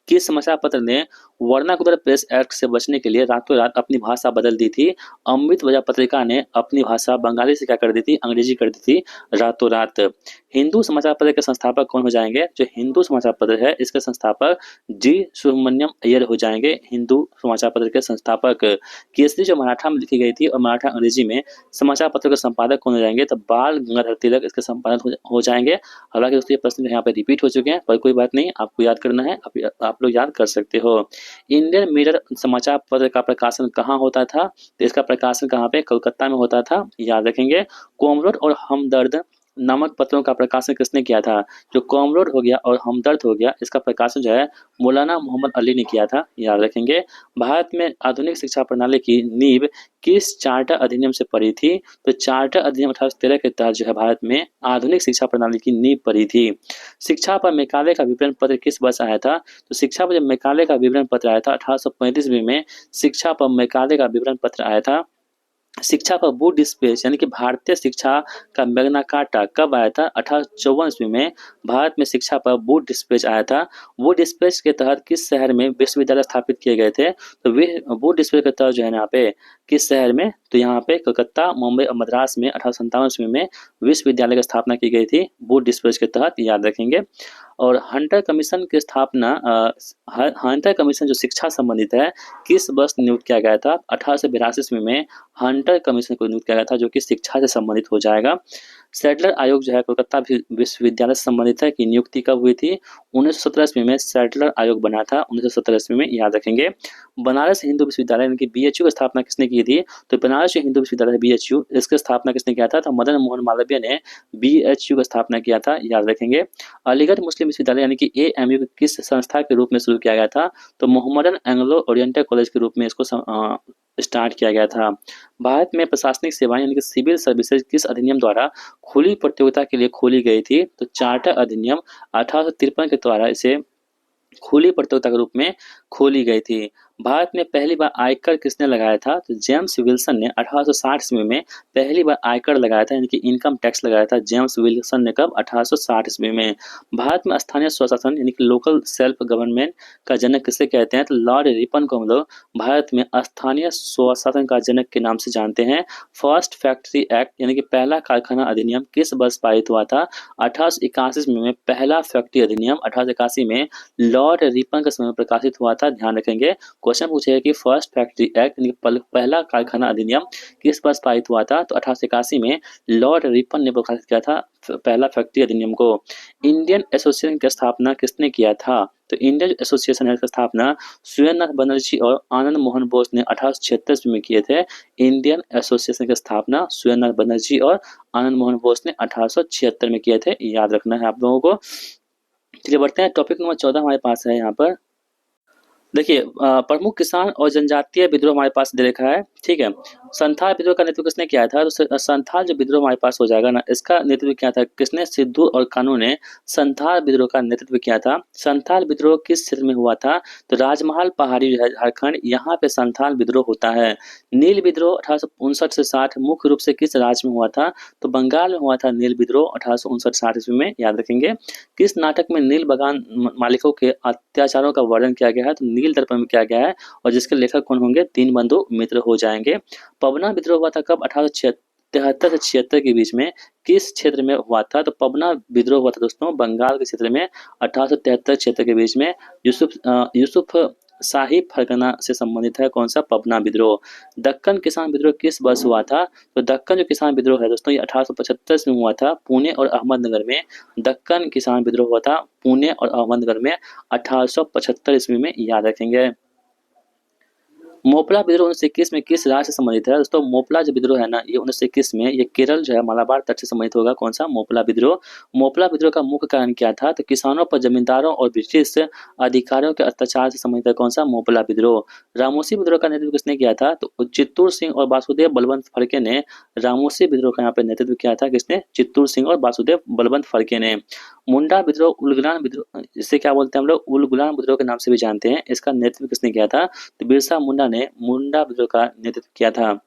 A: किस समाचार पत्र ने वर्नाकुलर प्रेस एक्ट से बचने के लिए रातों रात अपनी भाषा बदल दी थी? अमृत बाजार पत्रिका ने अपनी भाषा बंगाली से क्या कर दी थी? अंग्रेजी कर दी थी रातों रात। हिंदू समाचार पत्र के संस्थापक कौन हो जाएंगे? जो हिंदू समाचार पत्र है, इसके संस्थापक जी सुब्रमण्यम अय्यर हो जाएंगे, हिंदू समाचार पत्र के संस्थापक। केसरी जो मराठा में लिखी गई थी और मराठा अंग्रेजी में, समाचार पत्र के संपादक कौन हो जाएंगे? तो बाल गंगाधर तिलक इसके संपादक हो जाएंगे। हालांकि दोस्तों ये प्रश्न यहाँ पे रिपीट हो चुके हैं, पर कोई बात नहीं, आपको याद करना है, आप लोग याद कर सकते हो। इंडियन मिरर समाचार पत्र का प्रकाशन कहाँ होता था? तो इसका प्रकाशन कहाँ पे? कोलकाता में होता था, याद रखेंगे। कॉमरेड और हमदर्द नामक पत्रों का प्रकाशन किसने किया था? जो कॉमरेड हो गया और हमदर्द हो गया, इसका प्रकाशन जो है मौलाना मोहम्मद अली ने किया था, याद रखेंगे। भारत में आधुनिक शिक्षा प्रणाली की नींव किस चार्टर अधिनियम से पड़ी थी? तो चार्टर अधिनियम 1813 के तहत जो है भारत में आधुनिक शिक्षा प्रणाली की नींव पड़ी थी। शिक्षा पर मैकाले का विवरण पत्र किस वर्ष आया था? तो शिक्षा पर जब मैकाले का विवरण पत्र आया था 1835 में, शिक्षा पर मैकाले का विवरण पत्र आया था। शिक्षा पर वुड डिस्पेच यानी कि भारतीय शिक्षा का मैग्ना कार्टा कब आया था? 1854 ईस्वी में भारत में शिक्षा पर वुड डिस्पेच आया था। वुड डिस्पेच के तहत किस शहर में विश्वविद्यालय स्थापित किए गए थे? तो वुड डिस्पेच के तहत जो है यहाँ पे किस शहर में? तो यहाँ पे कलकत्ता, मुंबई और मद्रास में 1857 ईस्वी में विश्वविद्यालय की स्थापना की गई थी वुड डिस्पेच के तहत, याद रखेंगे। और हंटर कमीशन की स्थापना हंटर कमीशन जो शिक्षा संबंधित है, किस वर्ष नियुक्त किया गया था? 1882 ईस्वी में हंटर कमीशन को नियुक्त किया गया था, जो कि शिक्षा से संबंधित हो जाएगा। सैडलर आयोग जो है कोलकाता विश्वविद्यालय से संबंधित है, कि नियुक्ति कब हुई थी? 1917 ईस्वी में सैडलर आयोग बना था, 1917 ईस्वी में, याद रखेंगे। बनारस हिंदू विश्वविद्यालय यानी कि बीएचयू की स्थापना किसने की थी? तो बनारस हिंदू विश्वविद्यालय बीएचयू, इसकी स्थापना किसने किया था? तो मदन मोहन मालवीय ने बीएचयू की स्थापना किया था, याद रखेंगे। अलीगढ़ मुस्लिम विश्वविद्यालय यानी कि एएमयू किस संस्था के रूप में शुरू किया गया था? तो मोहम्मदन एंग्लो ओरिएंटल कॉलेज के रूप में इसको स्टार्ट किया गया था। भारत में प्रशासनिक सेवाएं यानी कि सिविल सर्विसेज किस अधिनियम द्वारा खुली प्रतियोगिता के लिए खोली गई थी? तो चार्टर अधिनियम 1853 के द्वारा इसे खुली प्रतियोगिता के रूप में खोली गई थी। भारत में पहली बार आयकर किसने लगाया था? तो जेम्स विल्सन ने 1860 ईस्वी में पहली बार आयकर लगाया था, यानी कि इनकम टैक्स लगाया था जेम्स विल्सन ने। कब? 1860 ईस्वी में। भारत में स्थानीय स्वशासन यानी कि लोकल सेल्फ गवर्नमेंट का जनक किसे कहते हैं? तो लॉर्ड रिपन को हम लोग भारत में स्थानीय स्वशासन का जनक के नाम से जानते हैं। फर्स्ट फैक्ट्री एक्ट यानी कि पहला कारखाना अधिनियम किस वर्ष पारित हुआ था? 1881 में पहला फैक्ट्री अधिनियम 1881 में लॉर्ड रिपन के समय प्रकाशित हुआ था, ध्यान रखेंगे। क्वेश्चन पूछेगा कि फर्स्ट फैक्ट्री एक्ट यानी पहला कारखाना अधिनियम किस वर्ष पारित हुआ था? तो 1881 में लॉर्ड रिपन ने प्रकाशित किया था पहला फैक्ट्री अधिनियम को। इंडियन एसोसिएशन की स्थापना किसने किया था? तो इंडियन एसोसिएशन की स्थापना सुरेंद्रनाथ बनर्जी और आनंद मोहन बोस ने 1876 में किए थे। इंडियन एसोसिएशन की स्थापना सुरेंद्रनाथ बनर्जी और आनंद मोहन बोस ने 1876 में किए थे, याद रखना है आप लोगों को। चलिए बढ़ते हैं, टॉपिक नंबर 14 हमारे पास है यहाँ पर। देखिए प्रमुख किसान और जनजातीय विद्रोह हमारे पास दे रखा है, ठीक है। संथाल विद्रोह का नेतृत्व किसने किया था? तो संथाल जो विद्रोह हमारे पास हो जाएगा ना, इसका नेतृत्व किया था किसने? सिद्धू और कान्हू ने संथाल विद्रोह का नेतृत्व किया था। संथाल विद्रोह किस क्षेत्र में हुआ था? तो राजमहल पहाड़ी जो है झारखंड, यहाँ पे संथाल विद्रोह होता है। नील विद्रोह 1859 से 60 मुख्य रूप से किस राज्य में हुआ था? तो बंगाल में हुआ था नील विद्रोह 1859-60 ईस्वी में, याद रखेंगे। किस नाटक में नील बगान मालिकों के अत्याचारों का वर्णन किया गया है? तो नील दर्पण में किया गया है, और जिसके लेखक कौन होंगे? दीनबंधु मित्र हो जाएंगे। पबना विद्रोह हुआ था कब? 1873 से 76 के बीच में। किस क्षेत्र में हुआ था? तो पबना विद्रोह हुआ था दोस्तों बंगाल के क्षेत्र में 1873-76 के बीच में। यूसुफ शाही फरगना से संबंधित है कौन सा? पबना विद्रोह। दक्कन किसान विद्रोह किस वर्ष हुआ था? तो दक्कन जो किसान विद्रोह है दोस्तों, ये 1875 में हुआ था, पुणे और अहमदनगर में। दक्कन किसान विद्रोह हुआ था पुणे और अहमदनगर में 1875 ईस्वी में, याद रखेंगे। मोपला विद्रोह 1921 में किस राज्य से संबंधित है? दोस्तों मोपला जो विद्रोह है ना, ये 1921 में ये केरल जो है मलाबार तट से संबंधित होगा। कौन सा? मोपला विद्रोह। मोपला विद्रोह का मुख्य कारण क्या था? तो किसानों पर जमींदारों और ब्रिटिश अधिकारियों के अत्याचार से संबंधित है। कौन सा? मोपला विद्रोह। रामोसी विद्रोह का नेतृत्व किसने किया था? तो चित्तूर सिंह और वासुदेव बलवंत फड़के ने रामोसी विद्रोह का यहाँ पे नेतृत्व किया था। किसने? चित्तूर सिंह और वासुदेव बलवंत फड़के ने। मुंडा विद्रोह उलगुलान विद्रोह, इसे क्या बोलते हैं हम लोग? उलगुलान विद्रोह के नाम से भी जानते हैं। इसका नेतृत्व किसने किया था? तो बिरसा मुंडा ने मुंडा विद्रोह का नेतृत्व किया था।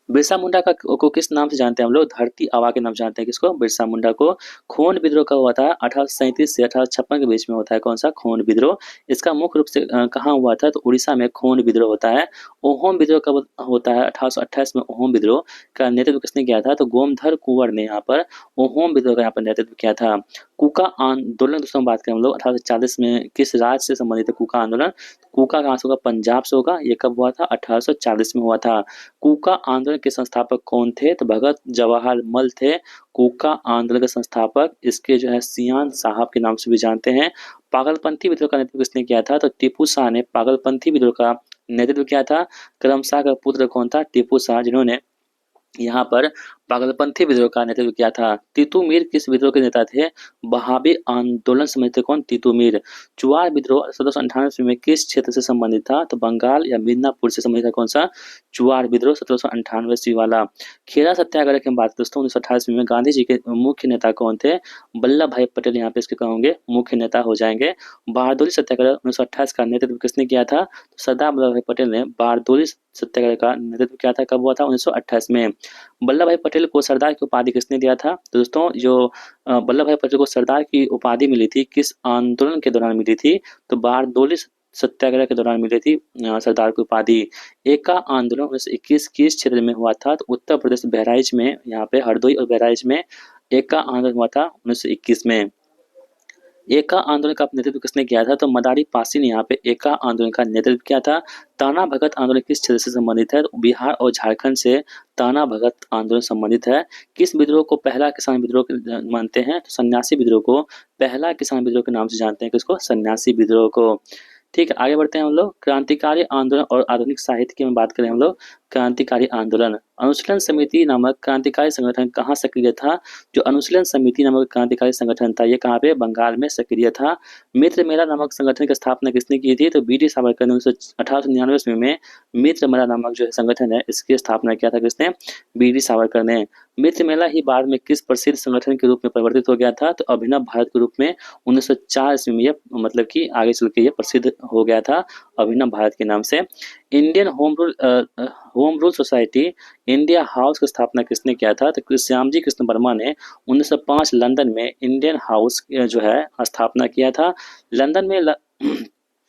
A: बिरसा मुंडा को किस नाम से जानते हैं हम लोग? धरती आबा के नाम से जानते हैं। किसको? बिरसा मुंडा को। खोन विद्रोह का हुआ था 1837 से 1856 के बीच में होता है। कौन सा? खोन विद्रोह। इसका मुख्य रूप से कहाँ हुआ था? तो उड़ीसा में खोन विद्रोह होता है। ओहोम विद्रोह कब होता है? 1828 में। ओहोम विद्रोह का नेतृत्व किसने किया था? तो गोमधर कुंवर ने यहाँ पर ओहोम विद्रोह का यहाँ पर नेतृत्व किया था। कुका आंदोलन दोस्तों बात करें हम लोग 1840 में, किस राज्य से संबंधित है कुका आंदोलन? कुका कहाँ से होगा? पंजाब से होगा। ये कब हुआ था? 1840 में हुआ था। कूका आंदोलन के संस्थापक कौन थे? तो भगत जवाहर मल थे कूका आंदोलन के संस्थापक। इसके जो है सियान साहब के नाम से भी जानते हैं। पागलपंथी विद्रोह का नेतृत्व किसने किया था? तो टीपू शाह ने पागलपंथी विद्रोह का नेतृत्व किया था। करमशाह का पुत्र कौन था? टीपू शाह, जिन्होंने यहाँ पर पागलपंथी विद्रोह का नेतृत्व किया था। तीतू मीर किस विद्रोह के नेता थे? बहावी आंदोलन समय थे। कौन? तीतू मीर। चुआर विद्रोह 1798 में किस क्षेत्र से संबंधित था? तो बंगाल या मिदनापुर से संबंधित था। कौन सा? चुआर विद्रोह 1798 वाला। खेड़ा सत्याग्रह की बात दोस्तों 1928 में गांधी जी के मुख्य नेता कौन थे? वल्लभ भाई पटेल यहाँ पे इसके कहोगे मुख्य नेता हो जाएंगे। बारदोली सत्याग्रह 1928 का नेतृत्व किसने किया था? तो सरदार वल्लभ भाई पटेल ने बारदोली सत्याग्रह का नेतृत्व किया था। कब हुआ था? 1928 में। वल्लभ भाई पटेल को सरदार की उपाधि किसने दिया था? तो दोस्तों जो वल्लभ भाई पटेल को सरदार की उपाधि मिली थी, किस आंदोलन के दौरान मिली थी? तो बारदोली सत्याग्रह के दौरान मिली थी सरदार की उपाधि। एका आंदोलन 1921 किस क्षेत्र में हुआ था? तो उत्तर प्रदेश बहराइच में, यहाँ पे हरदोई और बहराइच में एका आंदोलन हुआ था 1921 में। एका आंदोलन का नेतृत्व किसने किया था? तो मदारी पासी ने यहाँ पे एका आंदोलन का नेतृत्व किया था। ताना भगत आंदोलन किस क्षेत्र से संबंधित है? तो बिहार और झारखंड से ताना भगत आंदोलन संबंधित है। किस विद्रोह को पहला किसान विद्रोह मानते हैं? तो सन्यासी विद्रोह को पहला किसान विद्रोह के नाम से जानते हैं। किसको? सन्यासी विद्रोह को। ठीक है, आगे बढ़ते हैं हम लोग। क्रांतिकारी आंदोलन और आधुनिक साहित्य की बात करें हम लोग। क्रांतिकारी आंदोलन, अनुशीलन समिति नामक क्रांतिकारी संगठन कहाँ सक्रिय था? जो अनुशीलन समिति नामक क्रांतिकारी संगठन था, ये कहाँ पे? बंगाल में सक्रिय था। मित्र मेला नामक संगठन की स्थापना किसने की थी? तो बी.डी. सावरकर ने 1899 में मित्र मेला नामक जो संगठन है, इसकी स्थापना किया था। किसने? बी.डी. सावरकर ने। मित्र मेला ही बाद में किस प्रसिद्ध संगठन के रूप में परिवर्तित हो गया था? तो अभिनव भारत के रूप में 1904 ईस्वी में, ये मतलब कि आगे चल के ये प्रसिद्ध हो गया था अभिनव भारत के नाम से। Indian home rule society India house की स्थापना किसने किया था? तो श्यामजी कृष्ण वर्मा ने 1905 लंदन में इंडियन हाउस जो है स्थापना किया था। लंदन में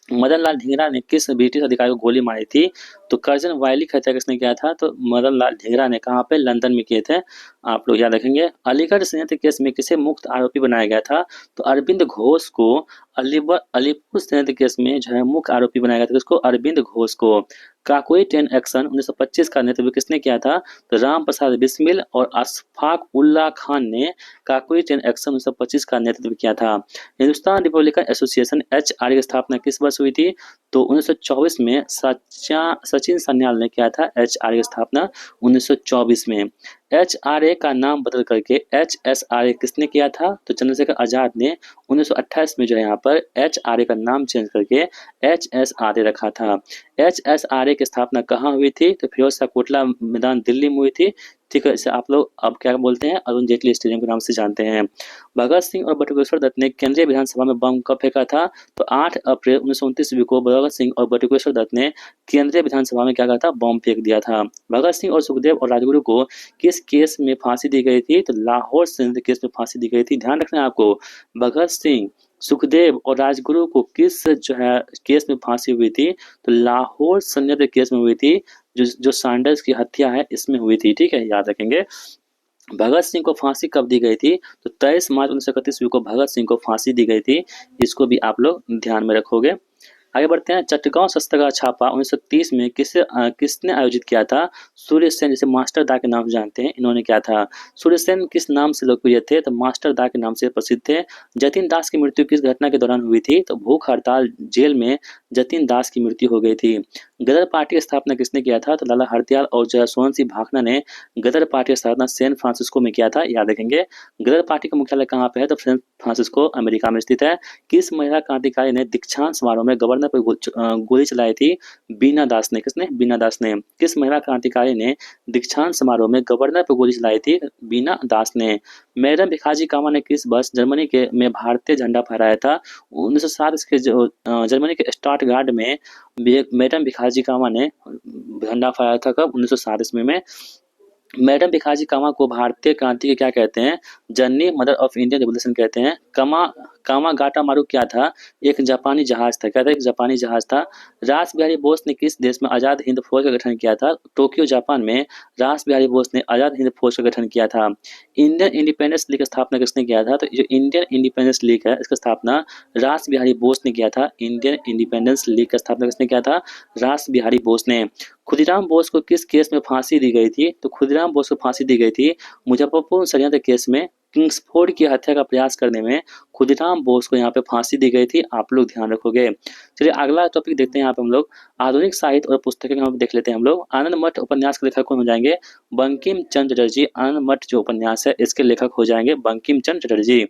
A: मदन लाल ढींगरा ने किस ब्रिटिश अधिकारी को गोली मारी थी? तो कर्जन वायली की हत्या किसने किया था? तो मदन लाल ढींगरा ने। कहाँ पे? लंदन में किए थे। आप लोग याद रखेंगे। अलीगढ़ संयंत्र केस में किसे मुक्त आरोपी बनाया गया था? तो अरविंद घोष को अलीपुर संयंत्र केस में जो है मुख्य आरोपी बनाया गया था। किसको? अरविंद घोष को। काकोई ट्रेन एक्शन 1925 का नेतृत्व किसने किया था? तो राम प्रसाद बिस्मिल और अशफाक उल्लाह खान ने काकोई ट्रेन एक्शन 1925 का नेतृत्व किया था। हिंदुस्तान रिपब्लिकन एसोसिएशन HRA की स्थापना किस वर्ष हुई थी? तो 1924 में सचिन सान्याल ने किया था एचआरए की स्थापना 1924 में। एचआरए का नाम बदल करके एचएसआरए किसने किया था? तो चंद्रशेखर आजाद ने 1928 में जो है यहाँ पर एचआरए का नाम चेंज करके एचएसआरए रखा था। एचएसआरए की स्थापना कहाँ हुई थी? तो फिरोज शाह कोटला मैदान दिल्ली में हुई थी। ठीक है, इसे आप लोग अब क्या बोलते हैं? अरुण जेटली स्टेडियम के नाम से जानते हैं। भगत सिंह और बटुकेश्वर दत्त ने केंद्रीय विधानसभा में बम कब फेंका था? तो 8 अप्रैल 1929 ईस्वी को भगत सिंह और बटुकेश्वर दत्त ने केंद्रीय विधानसभा में क्या कहा था? बम फेंक दिया था। भगत सिंह और सुखदेव और राजगुरु को किस केस में फांसी दी गई थी? तो लाहौर संयंत्र केस में फांसी दी गई थी। ध्यान रखना है आपको, भगत सिंह, सुखदेव और राजगुरु को किस जो है केस में फांसी हुई थी? तो लाहौर संयंत्र केस में हुई थी, जो सैंडर्स की हत्या है इसमें हुई थी। ठीक है, याद रखेंगे। भगत सिंह को फांसी कब दी गई थी? तो 23 मार्च 1931 को भगत सिंह को फांसी दी गई थी। इसको भी आप लोग ध्यान में रखोगे। आगे बढ़ते हैं। चटगांव शस्त्र का छापा 1930 में किसने आयोजित किया था? सूर्य सेन, जिसे मास्टर दा के नाम से जानते हैं, इन्होंने किया था। सूर्य सेन किस नाम से लोकप्रिय थे? तो मास्टर दा के नाम से प्रसिद्ध थे। जतिन दास की मृत्यु किस घटना के दौरान हुई थी? तो भूख हड़ताल, जेल में जतिन दास की मृत्यु हो गई थी। गदर पार्टी की स्थापना किसने किया था? तो लाला हरदयाल और जसवंत सिंह भाखड़ा ने गदर पार्टी की स्थापना सैन फ्रांसिस्को में किया था। याद रखेंगे। गदर पार्टी का मुख्यालय कहाँ पे है? तो सैन फ्रांसिस्को अमेरिका में स्थित है। किस महिला क्रांतिकारी ने दीक्षांत समारोह में गवर्नर पर गोली चलाई थी? बीना दास ने। किसने? बीना दास ने। किस महिला क्रांतिकारी ने दीक्षांत समारोह में गवर्नर पर गोली चलाई थी? बीना दास ने। मैडम भिखाजी कामा ने किस वर्ष जर्मनी के में भारतीय झंडा फहराया था? 1907 के जर्मनी के स्टटगार्ट में मैडम भिखाजी कामा ने झंडा फहराया था। कब? 1907 ईस्वी में। मैडम भिखाजी कामा को भारतीय क्रांति के क्या कहते हैं? जननी, मदर ऑफ इंडियन रिवोल्यूशन कहते हैं। कामागाटा मारू क्या था? एक जापानी जहाज था। क्या था? एक जापानी जहाज था। रास बिहारी बोस ने किस देश में आजाद हिंद फौज का गठन किया था? टोक्यो जापान में रास बिहारी बोस ने आजाद हिंद फौज का गठन किया था। इंडियन इंडिपेंडेंस लीग का स्थापना किसने किया था? तो जो इंडियन इंडिपेंडेंस लीग है इसका स्थापना रास बिहारी बोस ने किया था। इंडियन इंडिपेंडेंस लीग का स्थापना किसने किया था? रास बिहारी बोस ने। खुदीराम बोस को किस केस में फांसी दी गई थी? तो खुदीराम बोस को फांसी दी गई थी मुजफ्फरपुर षड्यंत्र केस में। किंग्सफोर्ड की हत्या का प्रयास करने में खुदीराम बोस को यहाँ पे फांसी दी गई थी। आप लोग ध्यान रखोगे। चलिए अगला टॉपिक देखते हैं। यहाँ पे हम लोग आधुनिक साहित्य और पुस्तकें हम देख लेते हैं। हम लोग आनंद मठ उपन्यास के लेखक कौन हो जाएंगे? बंकिम चंद्र चटर्जी। आनंद मठ जो उपन्यास है इसके लेखक हो जाएंगे बंकिम चंद्र चटर्जी।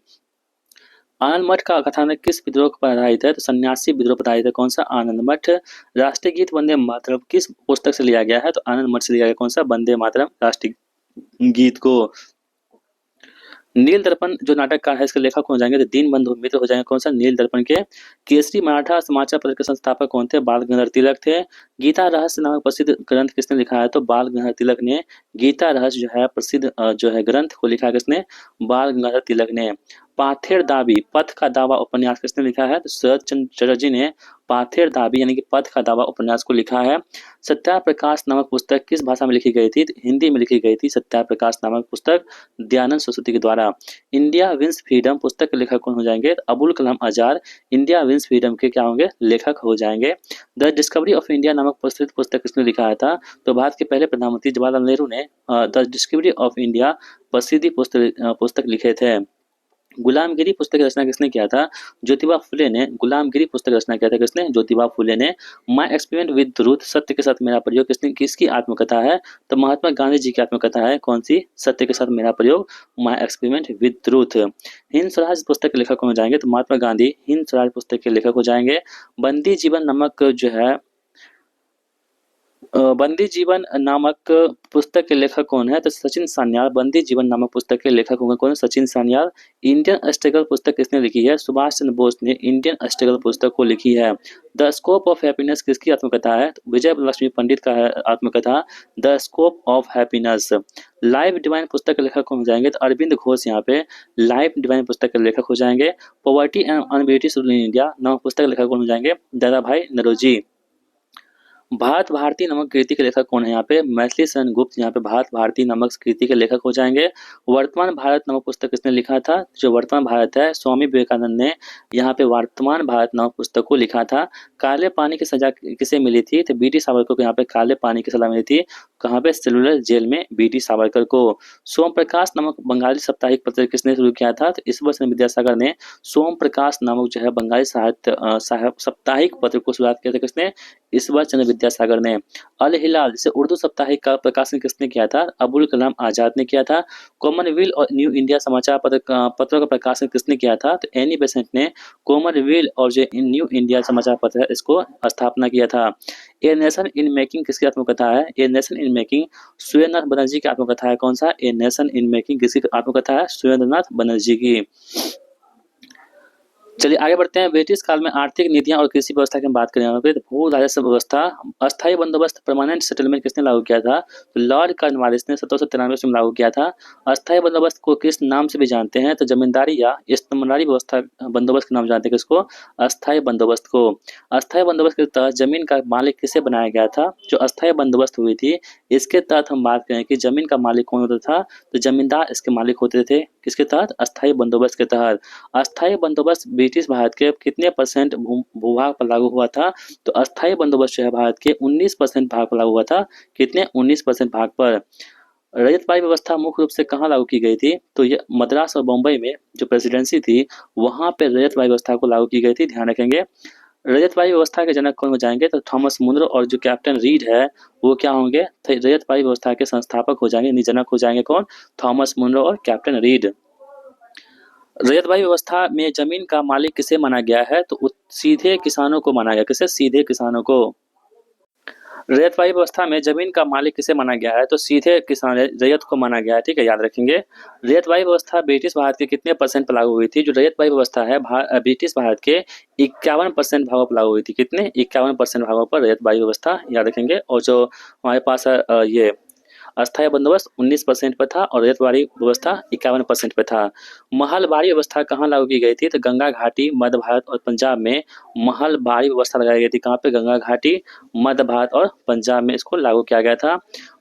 A: आनंद मठ का कथानक किस विद्रोह पर आधारित है? तो सन्यासी विद्रोह पर आधारित है। कौन सा? आनंद मठ। राष्ट्रीय गीत वंदे मातरम किस पुस्तक से लिया गया है? तो आनंद मठ से लिया गया। कौन सा? वंदे मातरम राष्ट्रीय गीत को। नील दर्पण जो नाटककार है इसके लेखक हो जाएंगे तो दीनबंधु मित्र हो जाएंगे। कौन सा? नील दर्पण के। केसरी मराठा समाचार पत्र के संस्थापक कौन थे? बाल गंगाधर तिलक थे। गीता रहस्य नामक प्रसिद्ध ग्रंथ किसने लिखा है? तो बाल गंगाधर तिलक ने। गीता रहस्य जो है प्रसिद्ध जो है ग्रंथ को लिखा किसने? बाल गंगाधर तिलक ने। पाथेर दाबी पथ का दावा उपन्यास किसने लिखा है? तो शरद चंद्र चटर्जी ने पाथेर दाबी यानी कि पथ का दावा उपन्यास को लिखा है। सत्याप्रकाश नामक पुस्तक किस भाषा में लिखी गई थी? तो हिंदी में लिखी गई थी सत्याप्रकाश नामक पुस्तक दयानंद सरस्वती के द्वारा। इंडिया विंस फ्रीडम पुस्तक के लेखक कौन हो जाएंगे? तो Abul Kalam Azad India wins freedom के क्या होंगे? लेखक हो जाएंगे। द डिस्कवरी ऑफ इंडिया नामक प्रसिद्ध पुस्तक किसने लिखा था? तो भारत के पहले प्रधानमंत्री जवाहरलाल नेहरू ने द डिस्कवरी ऑफ इंडिया प्रसिद्ध पुस्तक लिखे थे। गुलामगिरी पुस्तक की रचना किसने किया था? ज्योतिबा फुले ने गुलामगिरी पुस्तक की रचना किया था। किसने? ज्योतिबा फुले ने। माय एक्सपेरिमेंट विद ट्रूथ सत्य के साथ मेरा प्रयोग किसकी आत्मकथा है? तो महात्मा गांधी जी की आत्मकथा है। कौन सी? सत्य के साथ मेरा प्रयोग, my experiment with truth. Hind Swaraj पुस्तक के लेखक हो जाएंगे तो महात्मा गांधी हिंद स्वराज पुस्तक के लेखक हो जाएंगे। बंदी जीवन नामक जो है बंदी जीवन नामक पुस्तक के लेखक कौन है? तो सचिन सान्याल बंदी जीवन नामक पुस्तक के लेखक होंगे। कौन? सचिन सान्याल। इंडियन स्ट्रगल पुस्तक किसने लिखी है? सुभाष चंद्र बोस ने इंडियन स्ट्रगल पुस्तक को लिखी है। द स्कोप ऑफ हैप्पीनेस किसकी आत्मकथा है? तो विजय लक्ष्मी पंडित का है आत्मकथा the scope of happiness. Life divine पुस्तक के लेखक कौन हो जाएंगे? तो अरविंद घोष यहाँ पे लाइफ डिवाइन पुस्तक के लेखक हो जाएंगे। पॉवर्टी एंड अनबिलिटी इन इंडिया नामक पुस्तक के लेखक कौन हो जाएंगे? दादा भाई नौरोजी। भारत भारती नामक कृति के लेखक कौन है? यहाँ पे मैथिली शरण गुप्त यहाँ पे भारत भारती नामक कृति के लेखक हो जाएंगे। वर्तमान भारत नामक पुस्तक किसने लिखा था? जो वर्तमान भारत है, स्वामी विवेकानंद ने यहाँ पे वर्तमान भारत नामक पुस्तक को लिखा था। काले पानी की सजा किसे मिली थी? तो बी टी सावरकर को यहाँ पे काले पानी की सजा मिली थी। कहाँ पे? सेलुलर जेल में बी टी सावरकर को। सोम प्रकाश नामक बंगाली साप्ताहिक पत्र किसने शुरू किया था? तो ईश्वर चंद्र विद्यासागर ने सोम प्रकाश नामक जो है बंगाली साप्ताहिक पत्र को शुरुआत किया था। किसने? ईश्वर चंद्र विद्यासागर ने। अल हिलाल जैसे उर्दू साप्ताहिक का प्रकाशन किसने किया था? अबुल कलाम आजाद ने किया था। कॉमनवेल्थ और न्यू इंडिया समाचार पत्रों का प्रकाशन किसने किया था? तो एनी बेसेंट ने कॉमनवेल्थ और जो न्यू इंडिया समाचार पत्र है इसको स्थापना किया था। ए नेशन इन मेकिंग किसकी आत्मकथा है? A nation in making Surendranath Banerjee की आत्मकथा है। कौन सा? ए नेशन इन मेकिंग किसकी आत्मकथा है? सुरेंद्रनाथ बनर्जी की। चलिए आगे बढ़ते हैं। ब्रिटिश काल में आर्थिक नीतियां और कृषि व्यवस्था की हम बात करें यहाँ पे, तो भू राजस्व व्यवस्था अस्थायी बंदोबस्त परमानेंट सेटलमेंट किसने लागू किया था? तो लॉर्ड कॉर्नवालिस ने 1793 में लागू किया था। अस्थायी बंदोबस्त को किस नाम से भी जानते हैं? तो जमींदारी या स्तंभदारी व्यवस्था बंदोबस्त के नाम जानते हैं किसको? अस्थायी बंदोबस्त को। अस्थायी बंदोबस्त के तहत जमीन का मालिक किसे बनाया गया था? जो अस्थायी बंदोबस्त हुई थी इसके तहत हम बात करें कि जमीन का मालिक कौन होता था? तो जमींदार इसके मालिक होते थे। किसके तहत? अस्थायी बंदोबस्त के तहत। अस्थायी बंदोबस्त ब्रिटिश भारत के कितने परसेंट भूभाग पर लागू हुआ था? तो अस्थायी बंदोबस्त जो है भारत के 19% भाग पर लागू हुआ था। कितने? 19% भाग पर। रजतवाड़ी व्यवस्था मुख्य रूप से कहाँ लागू की गई थी? तो ये मद्रास और बम्बई में जो प्रेसिडेंसी थी वहां पे रजतवाड़ी व्यवस्था को लागू की गई थी। ध्यान रखेंगे। रजतवाड़ी व्यवस्था के जनक कौन हो जाएंगे? तो थॉमस मुनरो और जो कैप्टन रीड है वो क्या होंगे? तो रजतवाड़ी व्यवस्था के संस्थापक हो जाएंगे, जनक हो जाएंगे कौन? थॉमस मुनरो और कैप्टन रीड। रैयतवाड़ी व्यवस्था में जमीन का मालिक किसे माना गया है? तो सीधे किसानों को माना गया। किसे? सीधे किसानों को। रैयतवाड़ी व्यवस्था में जमीन का मालिक किसे माना गया है? तो सीधे किसान रैयत को माना गया है। ठीक है, याद रखेंगे। रैयतवाड़ी व्यवस्था ब्रिटिश भारत के कितने परसेंट पर लागू हुई थी? जो रैयतवाड़ी व्यवस्था है ब्रिटिश भारत के 51% भागों पर लागू हुई थी। कितने? 51% भागों पर रैयतवाड़ी व्यवस्था, याद रखेंगे। और जो हमारे पास है ये अस्थायी बंदोबस्त 19% पर था और रैयतवाड़ी व्यवस्था 51% पर था। महलबारी व्यवस्था कहाँ लागू की गई थी? तो गंगा घाटी, मध्य भारत और पंजाब में महलबारी व्यवस्था लगाई गई थी। कहाँ पे? गंगा घाटी, मध्य भारत और पंजाब में इसको लागू किया गया था।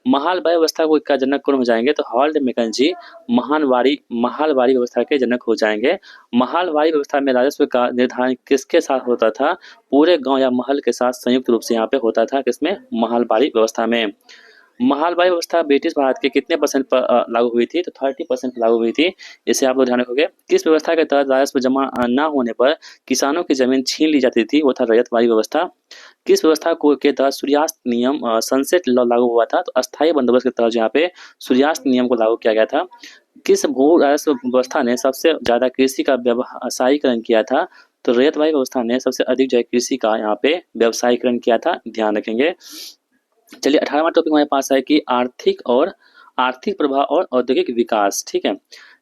A: महलबारी व्यवस्था को का जनक कौन हो जाएंगे? तो हॉल्ट मैकेंजी महलबारी व्यवस्था के जनक हो जाएंगे। महलबारी व्यवस्था में राजस्व का निर्धारण किसके साथ होता था? पूरे गांव या महल के साथ संयुक्त रूप से यहाँ पे होता था। किसमें? महलबारी व्यवस्था में। महलबारी व्यवस्था ब्रिटिश भारत के कितने परसेंट पर लागू हुई थी? तो 30% लागू हुई थी। इसे आप लोग ध्यान रखोगे। किस व्यवस्था के तहत राजस्व जमा न होने पर किसानों की जमीन छीन ली जाती थी? वो था रैयतवाड़ी व्यवस्था। किस व्यवस्था को के तहत सूर्यास्त नियम सनसेट लॉ लागू हुआ था? तो अस्थायी बंदोबस्त के तहत यहाँ पे सूर्यास्त नियम को लागू किया गया था। किस भू राजस्व व्यवस्था ने सबसे ज्यादा कृषि का व्यवसायीकरण किया था? तो रैयतवाड़ी व्यवस्था ने सबसे अधिक जो है कृषि का यहाँ पे व्यवसायीकरण किया था। ध्यान रखेंगे। चलिए 18वां टॉपिक हमारे पास है कि आर्थिक प्रभाव और औद्योगिक विकास। ठीक है।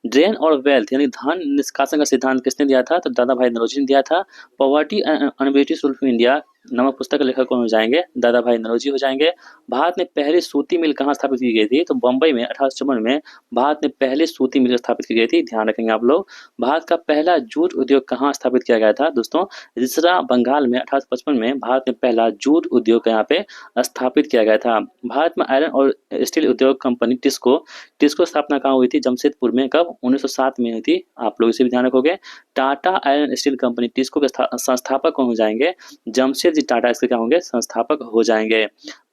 A: ड्रेन और वेल्थ यानी धन निष्कासन का सिद्धांत किसने दिया था? तो दादा भाई नौरोजी ने दिया था। Poverty and British rule of India नामक पुस्तक के लेखक कौन हो जाएंगे? दादा भाई नौरोजी हो जाएंगे। भारत में पहली सूती मिल कहाँ स्थापित की गई थी? तो बम्बई में 1854 में भारत में पहली सूती मिल स्थापित की गई थी। ध्यान रखेंगे आप लोग। भारत का पहला जूट उद्योग कहाँ स्थापित किया गया था? दोस्तों रिसरा बंगाल में 1855 में भारत में पहला जूट उद्योग यहाँ पे स्थापित किया गया था। भारत में आयरन और स्टील उद्योग कंपनी टिस्को स्थापना कहाँ हुई थी? जमशेदपुर में। कब? 1907 में हुई थी। आप लोग इसे भी ध्यान रखोगे। Tata iron steel company TISCO के संस्थापक कौन हो जाएंगे? जमशेद जी टाटा इसके क्या होंगे? संस्थापक हो जाएंगे।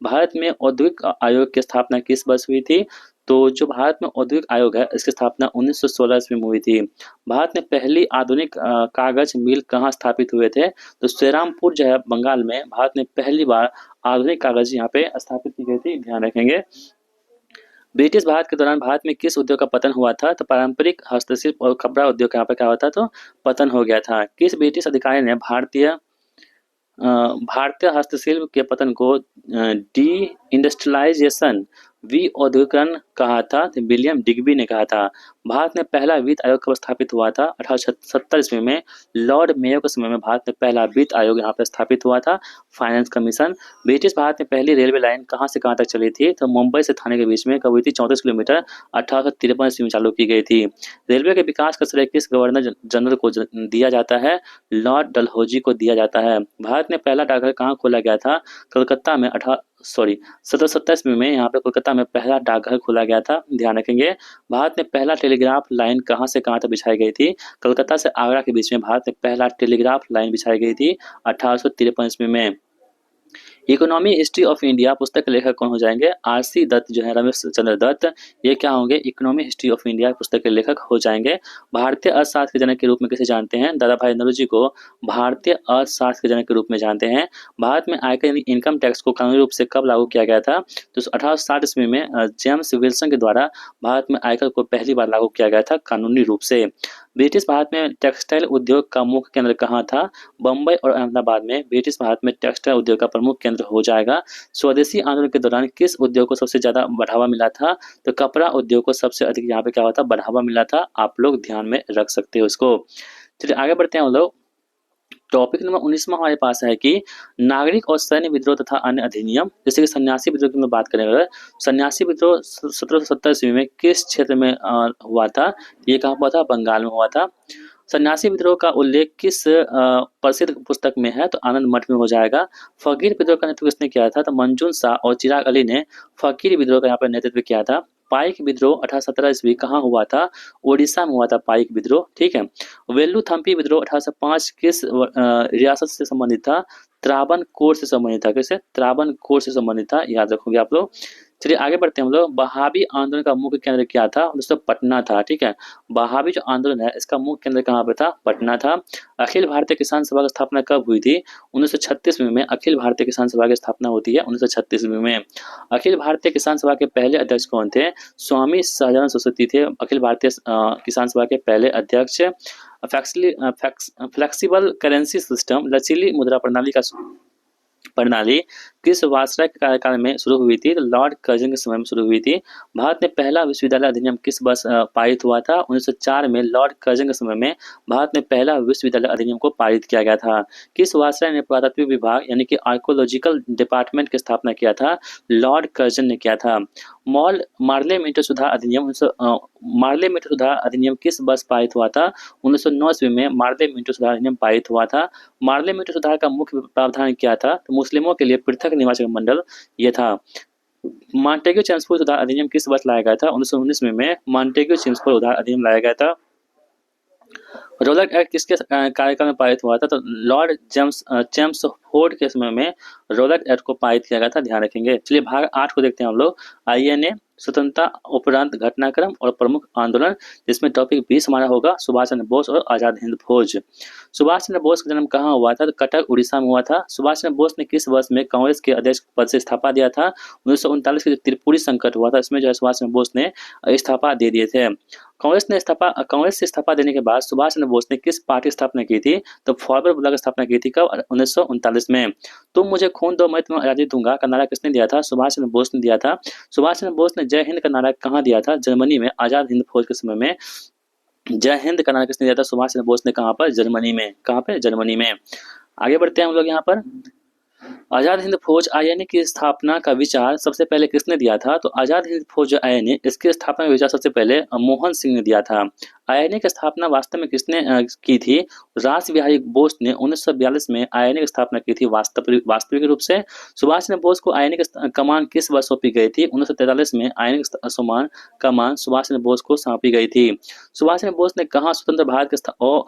A: भारत में औद्योगिक आयोग की स्थापना किस वर्ष हुई थी? तो जो भारत में औद्योगिक आयोग है इसकी स्थापना 1916 ईस्वी में हुई थी। भारत में पहली आधुनिक कागज मिल कहाँ स्थापित हुए थे? तो श्रीरामपुर जो है बंगाल में भारत में पहली बार आधुनिक कागज यहाँ पे स्थापित की गई थी। ध्यान रखेंगे। ब्रिटिश भारत के दौरान भारत में किस उद्योग का पतन हुआ था? तो पारंपरिक हस्तशिल्प और कपड़ा उद्योग का यहाँ पे क्या हुआ था? तो पतन हो गया था। किस ब्रिटिश अधिकारी ने भारतीय हस्तशिल्प के पतन को डी इंडस्ट्रियलाइजेशन विऔद्योगिकरण कहा था? तो विलियम डिग्बी ने कहा था। भारत में पहला वित्त आयोग कब स्थापित हुआ था? 1870 ईस्वी में लॉर्ड मेयो के समय में भारत में पहला वित्त आयोग यहाँ पे स्थापित हुआ था, फाइनेंस कमीशन। ब्रिटिश भारत में पहली रेलवे लाइन कहाँ से कहाँ तक चली थी? तो मुंबई से थाने के बीच में कब हुई थी? 34 किलोमीटर 1853 ईस्वी में चालू की गई थी। रेलवे के विकास का श्रेय किस गवर्नर जनरल को दिया जाता है? लॉर्ड डलहौजी को दिया जाता है। भारत में पहला डाकघर कहाँ खोला गया था? कलकत्ता में 1770 ईस्वी में यहाँ पे कोलकाता में पहला डाकघर खोला गया था, ध्यान रखेंगे। भारत में पहला टेलीग्राफ लाइन कहाँ से कहाँ तक बिछाई गई थी? कलकत्ता से आगरा के बीच में भारत में पहला टेलीग्राफ लाइन बिछाई गई थी 1853 ईस्वी में। इकोनॉमी हिस्ट्री ऑफ इंडिया पुस्तक के लेखक कौन हो जाएंगे? आर.सी. दत्त जो है, रमेश चंद्र दत्त, ये क्या होंगे? इकोनॉमी हिस्ट्री ऑफ इंडिया पुस्तक के लेखक हो जाएंगे। भारतीय अर्थशास्त्र के जनक के रूप में किसे जानते हैं? दादा भाई नौरोजी को भारतीय अर्थशास्त्र के जनक के रूप में जानते हैं। भारत में आयकर यानी इनकम टैक्स को कानूनी रूप से कब लागू किया गया था? तो 1860 ईस्वी में जेम्स विल्सन के द्वारा भारत में आयकर को पहली बार लागू किया गया था कानूनी रूप से। ब्रिटिश भारत में टेक्सटाइल उद्योग का मुख्य केंद्र कहाँ था? बम्बई और अहमदाबाद में ब्रिटिश भारत में टेक्सटाइल उद्योग का प्रमुख केंद्र हो जाएगा। स्वदेशी आंदोलन के दौरान किस उद्योग को सबसे ज्यादा बढ़ावा मिला था? तो कपड़ा उद्योग को सबसे अधिक यहाँ पे क्या हुआ था? बढ़ावा मिला था। आप लोग ध्यान में रख सकते हो इसको। चलिए आगे बढ़ते हैं हम लोग। टॉपिक नंबर 19वां हमारे पास है कि नागरिक और सैन्य विद्रोह तथा अन्य अधिनियम, जैसे कि सन्यासी विद्रोह की मैं बात करें अगर, सन्यासी विद्रोह 1770 ईस्वी में किस क्षेत्र में हुआ था? ये कहाँ हुआ था? बंगाल में हुआ था। सन्यासी विद्रोह का उल्लेख किस प्रसिद्ध पुस्तक में है? तो आनंद मठ में हो जाएगा। फकीर विद्रोह का नेतृत्व किसने किया था? तो मंजून शाह और चिराग अली ने फकीर विद्रोह का यहाँ पर नेतृत्व किया था। पाइक विद्रोह 1817 ईस्वी कहाँ हुआ था? ओडिशा में हुआ था पाइक विद्रोह, ठीक है। वेल्लुथम्पी विद्रोह 1805 किस रियासत से संबंधित था? त्रावणकोर से संबंधित था। कैसे? त्रावणकोर से संबंधित था, याद रखोगे आप लोग। चलिए आगे बढ़ते हैं हम लोग। बहावी आंदोलन का मुख्य केंद्र क्या था? दोस्तों पटना था, ठीक है। बहावी जो आंदोलन है इसका मुख्य केंद्र कहाँ पे था? पटना था। अखिल भारतीय किसान सभा की स्थापना कब हुई थी? 1936 में अखिल भारतीय किसान सभा की स्थापना होती है 1936 में। अखिल भारतीय किसान सभा के पहले अध्यक्ष कौन थे? स्वामी सहजानंद सरस्वती थे अखिल भारतीय किसान सभा के पहले अध्यक्ष। फ्लेक्सिबल करेंसी सिस्टम, लचीली मुद्रा प्रणाली किस वायसराय के कार्यकाल में शुरू हुई थी? तो लॉर्ड कर्जन के समय में शुरू हुई थी। भारत में पहला विश्वविद्यालय अधिनियम किस वर्ष पारित हुआ था? 1904 में लॉर्ड कर्जन के समय में भारत में पहला विश्वविद्यालय अधिनियम को पारित किया गया था। किस वायसराय ने पुरातत्व विभाग यानी कि आर्कोलॉजिकल डिपार्टमेंट की स्थापना किया था? लॉर्ड कर्जन ने किया था। मार्ले मीटर सुधार अधिनियम मार्ले मीटर सुधार अधिनियम किस वर्ष पारित हुआ था? 1909 ईस्वी में मार्ले मीटर सुधार अधिनियम पारित हुआ था। मार्ले मीटर सुधार का मुख्य प्रावधान क्या था? तो मुस्लिमों के लिए पृथक निर्वाचन मंडल ये था। मॉन्टेग्यू चेम्सफोर्ड सुधार अधिनियम किस वर्ष लाया गया था? 1919 में मॉन्टेग्यू चेम्सफोर्ड सुधार अधिनियम लाया गया था। रोलक एक्ट किसके कार्यकाल में पारित हुआ था? तो लॉर्ड चेम्सफोर्ड के समय में रोलक एक्ट को पारित किया गया था, ध्यान रखेंगे। चलिए भाग 8 को देखते हैं हम लोग। आईएनए, स्वतंत्रता उपरांत घटनाक्रम और प्रमुख आंदोलन, जिसमें टॉपिक 20 हमारा होगा सुभाष चंद्र बोस और आजाद हिंद फौज। सुभाष चंद्र बोस का जन्म कहाँ हुआ था? तो कटक उड़ीसा में हुआ था। सुभाष चंद्र बोस ने किस वर्ष में कांग्रेस के अध्यक्ष पद से इस्तीफा दिया था? 1939 के जो त्रिपुरी संकट हुआ था इसमें जो है सुभाष चंद्र बोस ने इस्तीफा दे दिए थे। कांग्रेस से इस्तीफा देने के बाद सुभाष चंद्र बोस ने किस पार्टी की स्थापना की थी? तो फॉरवर्ड ब्लॉक की स्थापना की थी। कब? 1939 में। तुम मुझे खून दो मैं तुम्हें आजादी दूंगा का नारा किसने दिया था? सुभाष चंद्र बोस ने दिया था। सुभाष चंद्र बोस ने जय हिंद का नारा कहाँ दिया था? जर्मनी में, आजाद हिंद फौज के समय में जय हिंद का नारा किसने दिया था? सुभाष चंद्र बोस ने। कहाँ पर? जर्मनी में। कहाँ पे? जर्मनी में। आगे बढ़ते हैं हम लोग यहाँ पर। आजाद हिंद फौज आईएनए की स्थापना का विचार सबसे पहले किसने दिया था? तो आजाद हिंद फौज आईएनए इसकी स्थापना का विचार सबसे पहले मोहन सिंह ने दिया था। आईएनए की स्थापना वास्तव में किसने की थी? रास बिहारी बोस ने 1942 में आईएनए की स्थापना की थी वास्तविक रूप से। सुभाष चंद्र बोस को आईएनए की कमान किस वर्ष सौंपी गई थी? 1943 में आईएनए की कमान सुभाष चंद्र बोस को सौंपी गई थी। सुभाष चंद्र बोस ने कहाँ स्वतंत्र भारत की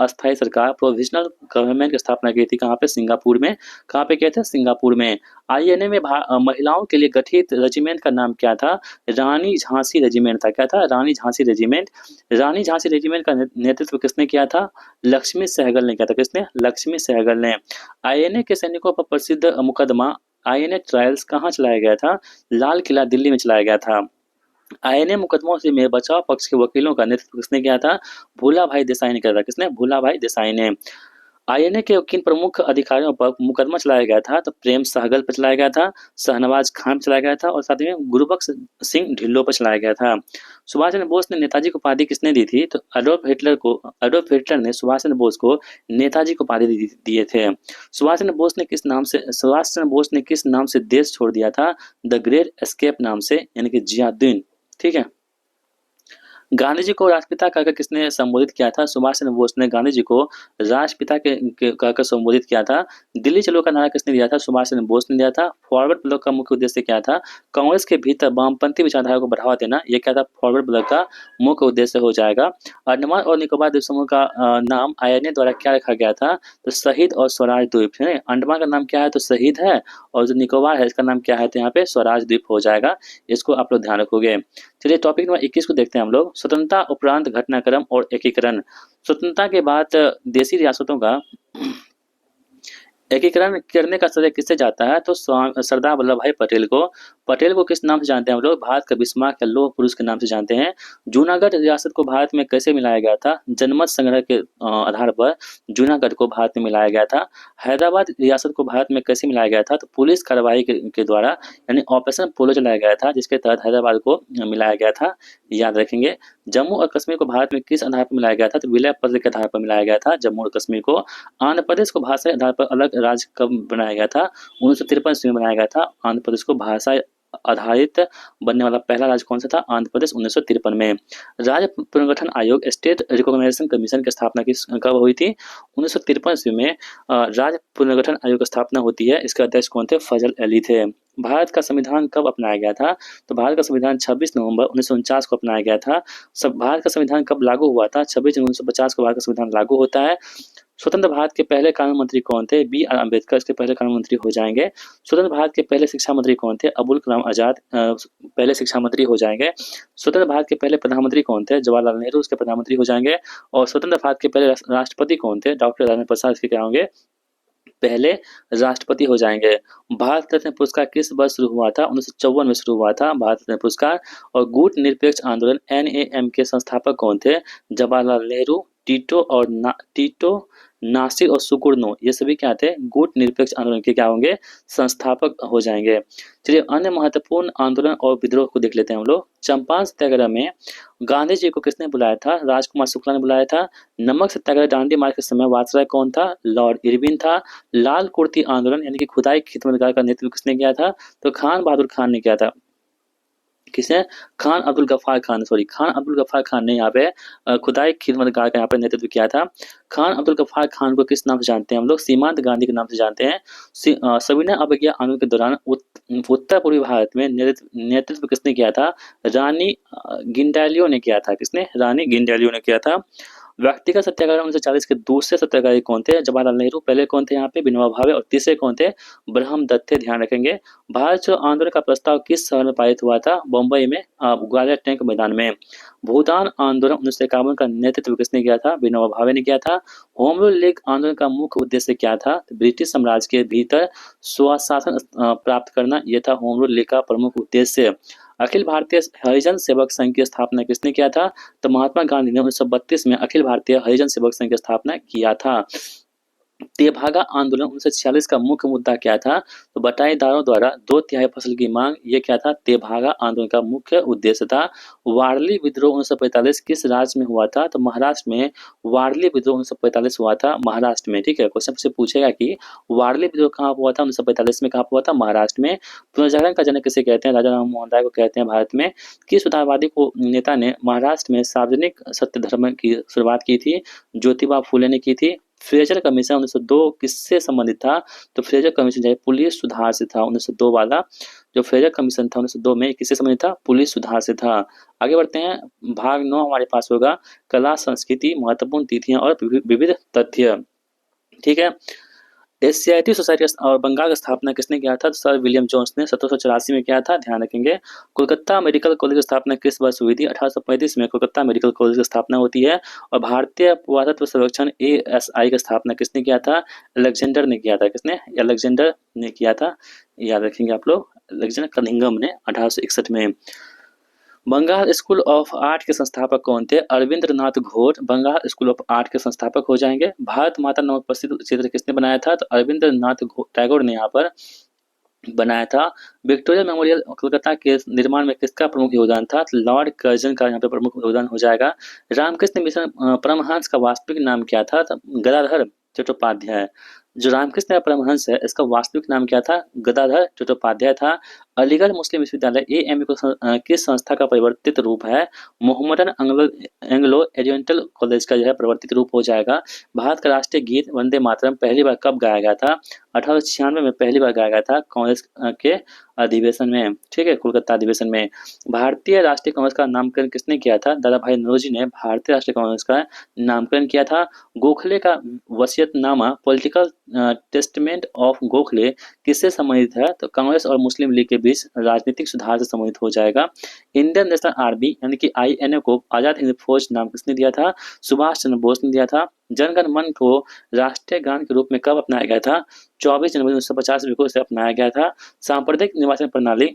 A: अस्थायी सरकार प्रोविजनल गवर्नमेंट की स्थापना की थी? कहाँ पे? सिंगापुर में। कहाँ पे किया था? सिंगापुर में। आईएनए में महिलाओं के लिए गठित रेजिमेंट का नाम क्या था? रानी झांसी रेजिमेंट था। क्या था? रानी झांसी रेजिमेंट। रानी झांसी रेजिमेंट का नेतृत्व किसने किया था? लक्ष्मी सहगल ने किया था। किसने? लक्ष्मी सहगल ने। आईएनए के सैनिकों पर प्रसिद्ध मुकदमा आईएनए ट्रायल्स कहाँ चलाया गया था? लाल किला दिल्ली में चलाया गया था। आईएनए मुकदमों से में बचाव पक्ष के वकीलों का नेतृत्व किसने किया था? भूला भाई देसाई ने किया था। किसने? भूला भाई देसाई ने। आईएनए के किन प्रमुख अधिकारियों पर मुकदमा चलाया गया था? तो प्रेम सहगल पर चलाया गया था, शहनवाज खान पर चलाया गया था और साथ ही में गुरबख्श सिंह ढिल्लों पर चलाया गया था। सुभाष चंद्र बोस ने नेताजी को उपाधि किसने दी थी? तो एडोल्फ हिटलर ने सुभाष चंद्र बोस को नेताजी को उपाधि दिए थे। सुभाष चंद्र बोस ने किस नाम से देश छोड़ दिया था? द ग्रेट एस्केप नाम से, यानी कि जियाउद्दीन। ठीक है। गांधी जी को राष्ट्रपिता कहकर किसने संबोधित किया था? सुभाष चंद्र बोस ने गांधी जी को राष्ट्रपिता के कहकर संबोधित किया था। दिल्ली चलो का नारा किसने दिया था? सुभाष चंद्र बोस ने दिया था। फॉरवर्ड ब्लॉक का मुख्य उद्देश्य क्या था? कांग्रेस के भीतर वामपंथी विचारधारा को बढ़ावा देना, यह क्या था? फॉरवर्ड ब्लॉक का मुख्य उद्देश्य हो जाएगा। अंडमान और निकोबार द्वीप समूह का नाम आईएनए द्वारा क्या रखा गया था? तो शहीद और स्वराज द्वीप है। अंडमान का नाम क्या है? तो शहीद है, और जो निकोबार है इसका नाम क्या है? तो यहाँ पे स्वराज द्वीप हो जाएगा। इसको आप लोग ध्यान रखोगे। चलिए टॉपिक नंबर 21 को देखते हैं हम लोग। स्वतंत्रता उपरांत घटनाक्रम और एकीकरण। स्वतंत्रता के बाद देशी रियासतों का एकीकरण करने का श्रेय किससे जाता है? तो सरदार वल्लभ भाई पटेल को। पटेल को किस नाम से जानते हैं हम लोग? भारत का बिस्मार्क या लौह पुरुष के नाम से जानते हैं। जूनागढ़ रियासत को भारत में कैसे मिलाया गया था? जनमत संग्रह के आधार पर जूनागढ़ को भारत में मिलाया गया था। हैदराबाद रियासत को भारत में कैसे मिलाया गया था? तो पुलिस कार्रवाई के द्वारा, यानी ऑपरेशन पोलो चलाया गया था, जिसके तहत हैदराबाद को मिलाया गया था, याद रखेंगे। जम्मू और कश्मीर को भारत में किस आधार पर मिलाया गया था? तो विलय पत्र के आधार पर मिलाया गया था जम्मू और कश्मीर को। आंध्र प्रदेश को भाषाई आधार पर अलग राज्य कब बनाया गया था? 1953 में बनाया गया था। आंध्र प्रदेश को भाषा आधारित बनने वाला पहला राज्य कौन सा था? आंध्र प्रदेश 1953 में। राज्य पुनर्गठन आयोग स्टेट रिकॉग्नाइजेशन कमीशन की स्थापना कब हुई थी? 1953 ईस्वी में राज्य पुनर्गठन आयोग की स्थापना होती है। इसके अध्यक्ष कौन थे? फजल अली थे। भारत का संविधान कब अपनाया गया था? तो भारत का संविधान 26 नवंबर 1949 को अपनाया गया था। भारत का संविधान कब लागू हुआ था? 26 जून 1950 को भारत का संविधान लागू होता है। स्वतंत्र भारत के पहले कानून मंत्री कौन थे? बी.आर. अम्बेडकर इसके पहले कानून मंत्री हो जाएंगे। स्वतंत्र भारत के पहले शिक्षा मंत्री कौन थे? अबुल कलाम आजाद पहले शिक्षा मंत्री हो जाएंगे। स्वतंत्र भारत के पहले प्रधानमंत्री कौन थे? जवाहरलाल नेहरू उसके प्रधानमंत्री हो जाएंगे। और स्वतंत्र भारत के पहले राष्ट्रपति कौन थे? डॉक्टर राजेंद्र प्रसाद इसके क्या होंगे? पहले राष्ट्रपति हो जाएंगे। भारत रत्न पुरस्कार किस वर्ष शुरू हुआ था? 1954 में शुरू हुआ था भारत रत्न पुरस्कार। और गुट निरपेक्ष आंदोलन एनएएम के संस्थापक कौन थे? जवाहरलाल नेहरू, टीटो, नासिर और सुकुरनो, ये सभी क्या थे? गुट निरपेक्ष आंदोलन के क्या होंगे? संस्थापक हो जाएंगे। चलिए अन्य महत्वपूर्ण आंदोलन और विद्रोह को देख लेते हैं हम लोग। चंपारण सत्याग्रह में गांधी जी को किसने बुलाया था? राजकुमार शुक्ला ने बुलाया था। नमक सत्याग्रह दांडी मार्च के समय वायसराय कौन था? लॉर्ड इरविन था। लाल कुर्ती आंदोलन यानी कि खुदाई खिदमतगार का नेतृत्व किसने किया था? तो खान बहादुर खान ने किया था। किसने? खान अब्दुल गफ्फार खान ने यहाँ पे खुदाई खिदमतगार का यहाँ पे नेतृत्व किया था। खान अब्दुल गफ्फार खान को किस नाम से जानते हैं हम लोग? सीमांत गांधी के नाम से जानते हैं। सविनय अवज्ञा आंदोलन के दौरान उत्तर पूर्वी भारत में नेतृत्व किसने किया था? रानी गिंडालियो ने किया था। किसने? रानी गिंडालियो ने किया था। व्यक्तिगत सत्याग्रह 1940 के दूसरे सत्याग्रही कौन थे? जवाहरलाल नेहरू पहले कौन थे यहाँ पे? विनोबा भावे। और तीसरे कौन थे? ब्रह्म दत्त थे, ध्यान रखेंगे। भारत छोड़ो आंदोलन का प्रस्ताव किस शहर में पारित हुआ था? बम्बई में, ग्वालियर टैंक मैदान में। भूदान आंदोलन 1951 का नेतृत्व किसने किया था? विनोबा भावे ने किया था। होम रूल लीग आंदोलन का मुख्य उद्देश्य क्या था? ब्रिटिश साम्राज्य के भीतर स्वशासन प्राप्त करना, यह था होम रूल लीग का प्रमुख उद्देश्य। अखिल भारतीय हरिजन सेवक संघ की स्थापना किसने किया था? तो महात्मा गांधी ने 1932 में अखिल भारतीय हरिजन सेवक संघ की स्थापना किया था। तेभागा आंदोलन 1946 का मुख्य मुद्दा क्या था? तो बटाईदारों द्वारा 2/3 फसल की मांग, ये क्या था? तेभागा आंदोलन का मुख्य उद्देश्य था। वारली विद्रोह 1945 किस राज्य में हुआ था? तो महाराष्ट्र में वारली विद्रोह 1945 हुआ था, महाराष्ट्र में। ठीक है, क्वेश्चन से पूछेगा कि वारली विद्रोह कहाँ हुआ था? 1945 में। कहाँ हुआ था? महाराष्ट्र में। पुनर्जागरण का जनक किसे कहते हैं? राजा राम मोहन राय को कहते हैं भारत में। किस सुधारवादी को नेता ने महाराष्ट्र में सार्वजनिक सत्य धर्म की शुरुआत की थी? ज्योतिबा फूले ने की थी। फ्रेजर कमीशन 1902 किससे संबंधित था? तो फ्रेजर कमीशन जो है पुलिस सुधार से था। 1902 वाला जो फ्रेजर कमीशन था 1902 में किससे संबंधित था? पुलिस सुधार से था। आगे बढ़ते हैं। भाग 9 हमारे पास होगा कला संस्कृति, महत्वपूर्ण तिथियां और विविध तथ्य। ठीक है। एशियाटिक सोसाइटी और बंगाल की स्थापना किसने किया था? सर विलियम जोन्स ने 1784 में किया था, ध्यान रखेंगे। कोलकाता मेडिकल कॉलेज की स्थापना किस वर्ष हुई थी? 1835 में कोलकाता मेडिकल कॉलेज की स्थापना होती है। और भारतीय पुरातत्व सर्वेक्षण ASI की स्थापना किसने किया था? अलेक्जेंडर ने किया था। किसने? अलेक्जेंडर ने किया था, याद रखेंगे आप लोग। अलेक्जेंडर कनिंघम ने 1861 में। बंगाल स्कूल ऑफ आर्ट के संस्थापक कौन थे? Arvindranath Ghosh Bengal school of art के संस्थापक हो जाएंगे। भारत माता नामक प्रसिद्ध चित्र किसने बनाया था? तो अरविंद्रनाथ टैगोर ने यहाँ पर बनाया था। विक्टोरिया मेमोरियल कोलकाता के निर्माण में किसका प्रमुख योगदान था? तो लॉर्ड कर्जन का यहाँ पे प्रमुख योगदान हो जाएगा। रामकृष्ण मिशन परमहंस का वास्तविक नाम क्या था? तो गदाधर चट्टोपाध्याय। जो रामकृष्ण परमहंस है इसका वास्तविक नाम क्या था? गदाधर चट्टोपाध्याय था। अलीगढ़ मुस्लिम विश्वविद्यालय एएमयू किस संस्था का परिवर्तित रूप है? मोहम्मदन एंग्लो ओरिएंटल कॉलेज का जो है परिवर्तित रूप हो जाएगा। भारत का राष्ट्रीय गीत वंदे मातरम पहली बार कब गाया गया था? 1896 में पहली बार गाया गया था कांग्रेस के अधिवेशन में, ठीक है, कोलकाता अधिवेशन में। भारतीय राष्ट्रीय कांग्रेस का नामकरण किसने किया था? दादा भाई नौरोजी ने भारतीय राष्ट्रीय कांग्रेस का नामकरण किया था। गोखले का वसीयतनामा पॉलिटिकल टेस्टमेंट ऑफ गोखले किससे संबंधित है? तो कांग्रेस और मुस्लिम लीग के बीच राजनीतिक सुधार से संबंधित हो जाएगा। इंडियन नेशनल आर्मी यानी कि आईएनए को आजाद हिंद फौज नाम किसने दिया था? सुभाष चंद्र बोस ने दिया था। जनगण मन को राष्ट्रीय गान के रूप में कब अपनाया गया था? 24 जनवरी 1950 को इसे अपनाया गया था। सांप्रदायिक निर्वाचन प्रणाली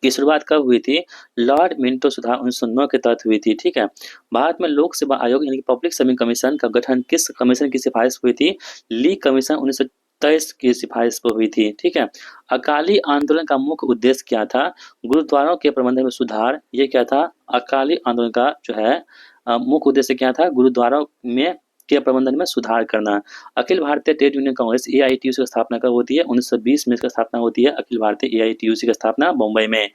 A: की शुरुआत कब हुई थी? लॉर्ड मिंटो सुधार 1909 के तहत हुई थी, ठीक है। भारत में लोक सेवा आयोग यानी कि पब्लिक सर्विस कमीशन का गठन किस कमीशन की सिफारिश हुई थी? ली कमीशन 1923 की सिफारिश पर हुई थी, ठीक है। अकाली आंदोलन का मुख्य उद्देश्य क्या था? गुरुद्वारों के प्रबंधन में सुधार। ये क्या था? अकाली आंदोलन का जो है मुख्य उद्देश्य क्या था? गुरुद्वारों में के प्रबंधन में सुधार करना। Akhil Bharatiya trade union Congress AITUC की स्थापना कब होती है? 1920 में इसकी स्थापना होती है। अखिल भारतीय एआईटीयूसी की स्थापना मुंबई में।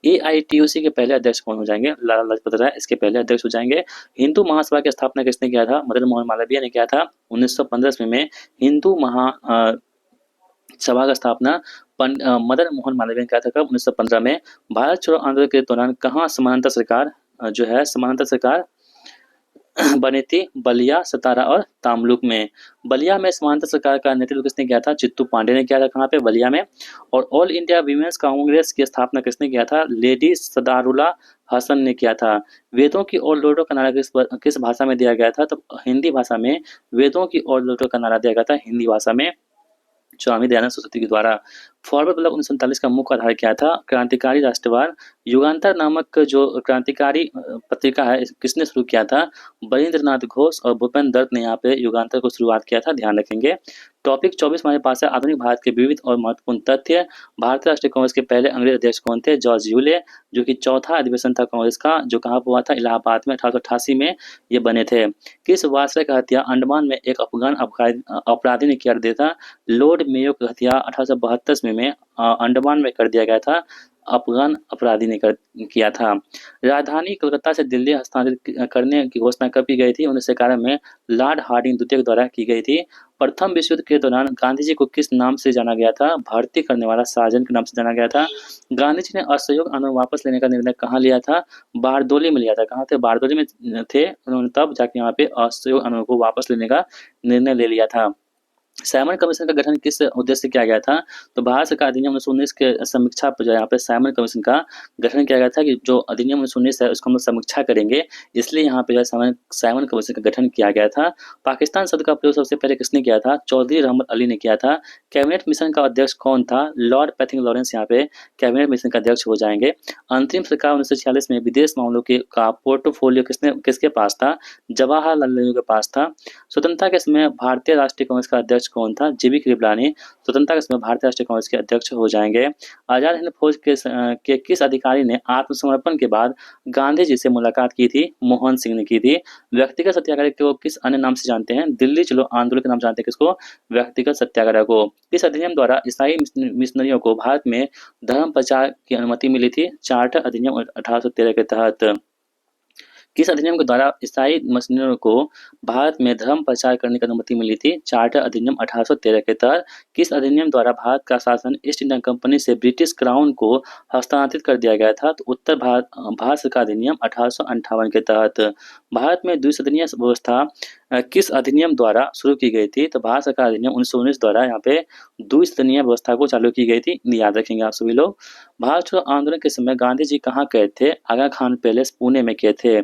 A: एआईटीयूसी के पहले अध्यक्ष कौन हो जाएंगे? लाला लाजपत राय इसके पहले अध्यक्ष हो जाएंगे। हिंदू महासभा की स्थापना किसने किया था? मदन मोहन मालवीय ने किया था 1915 में। हिंदू सभा का स्थापना मदन मोहन मालवीय ने किया था कब? 1915 में। भारत छोड़ो आंदोलन के दौरान कहाँ समानांतर सरकार जो है समानांतर सरकार बनी थी? बलिया, सतारा और तामलुक में। बलिया में समानांतर सरकार का नेतृत्व किसने किया था? चित्तू पांडे ने किया था। कहाँ पे? बलिया में। और ऑल इंडिया वीमेंस कांग्रेस की स्थापना किसने किया था? लेडी सदारुल्ला हसन ने किया था। वेदों की ओर लौटो का नारा किस भाषा में दिया गया था? तो हिंदी भाषा में वेदों की ओर लौटो का नारा दिया गया था हिंदी भाषा में स्वामी दयानंद सरस्वती के द्वारा। फॉरवर्ड ब्लॉक 1947 का मुख्य आधार क्या था? क्रांतिकारी राष्ट्रवाद। युगांतर नामक जो क्रांतिकारी पत्रिका है किसने शुरू किया था? बरिंद्रनाथ घोष और भूपेंद्र दत्त ने यहाँ पे युगांतर को शुरुआत किया था, ध्यान रखेंगे। टॉपिक 24 हमारे पास है आधुनिक भारत के विविध और महत्वपूर्ण तथ्य। भारतीय राष्ट्रीय कांग्रेस के पहले अंग्रेज अध्यक्ष कौन थे? जॉर्ज यूले, जो कि चौथा अधिवेशन था कांग्रेस का, जो कहाँ पर हुआ था? इलाहाबाद में 1888 में ये बने थे। किस वायसराय का हत्या अंडमान में एक अफगान अपराधी ने किया दिया था? लॉर्ड मेयो की हत्या 1872 में अंडमान में कर दिया गया था, अफगान अपराधी ने किया था। राजधानी कोलकाता से दिल्ली हस्तांतरित करने की घोषणा कब की गई थी? 1911 में लॉर्ड हार्डिंग द्वितीय द्वारा की गई थी। प्रथम विश्व युद्ध के दौरान गांधी जी को किस नाम से जाना गया था? भर्ती करने वाला सार्जेंट के नाम से जाना गया था। गांधी जी ने असहयोग आंदोलन वापस लेने का निर्णय कहाँ लिया था? बारदोली में लिया था। कहाँ थे? बारदोली में थे। उन्होंने तब जाके यहाँ पे असहयोग आंदोलन को वापस लेने का निर्णय ले लिया था। साइमन कमीशन का गठन किस उद्देश्य से किया गया था? तो भारत सरकार अधिनियम 1919 के समीक्षा पर जो यहाँ पे साइमन कमीशन का गठन किया गया था कि जो अधिनियम 1919 है उसको हम समीक्षा करेंगे, इसलिए यहाँ पे जो है साइमन कमीशन का गठन किया गया था। पाकिस्तान शब्द का प्रयोग सबसे पहले किसने किया था? चौधरी रहमत अली ने किया था। कैबिनेट मिशन का अध्यक्ष कौन था? लॉर्ड पैथिंग लॉरेंस यहाँ पे कैबिनेट मिशन का अध्यक्ष हो जाएंगे। अंतरिम सरकार 1946 में विदेश मामलों के का पोर्टफोलियो किसके पास था? जवाहरलाल नेहरू के पास था। स्वतंत्रता के समय भारतीय राष्ट्रीय कांग्रेस का अध्यक्ष कौन था? जीबी कृपलानी स्वतंत्रता के समय भारतीय राष्ट्रीय कांग्रेस के अध्यक्ष हो जाएंगे। आजाद हिंद फौज के किस अधिकारी ने आत्मसमर्पण के बाद गांधी जी से मुलाकात की थी? मोहन सिंह ने की थी। व्यक्तिगत सत्याग्रह को किस अन्य नाम से जानते हैं? दिल्ली चलो आंदोलन के नाम जानते हैं किसको? व्यक्तिगत सत्याग्रह को। किस अधिनियम द्वारा ईसाई मिशनरियों को भारत में धर्म प्रचार की अनुमति मिली थी? चार्टर अधिनियम 1813 के तहत। किस अधिनियम के द्वारा ईसाई मिशनरियों को भारत में धर्म प्रचार करने की अनुमति मिली थी? चार्टर अधिनियम 1813 के तहत। किस अधिनियम द्वारा भारत का शासन ईस्ट इंडिया कंपनी से ब्रिटिश क्राउन को हस्तांतरित कर दिया गया था? तो उत्तर भारत सरकार अधिनियम 1858 के तहत। भारत में द्विसदनीय व्यवस्था किस अधिनियम द्वारा शुरू की गई थी? तो भारत सरकार अधिनियम 1919 द्वारा यहाँ पे द्विसदनीय व्यवस्था को चालू की गई थी, याद रखेंगे आप सभी लोग। भारत छोड़ो आंदोलन के समय गांधी जी कहाँ गए थे? आगा खान पैलेस पुणे में गए थे।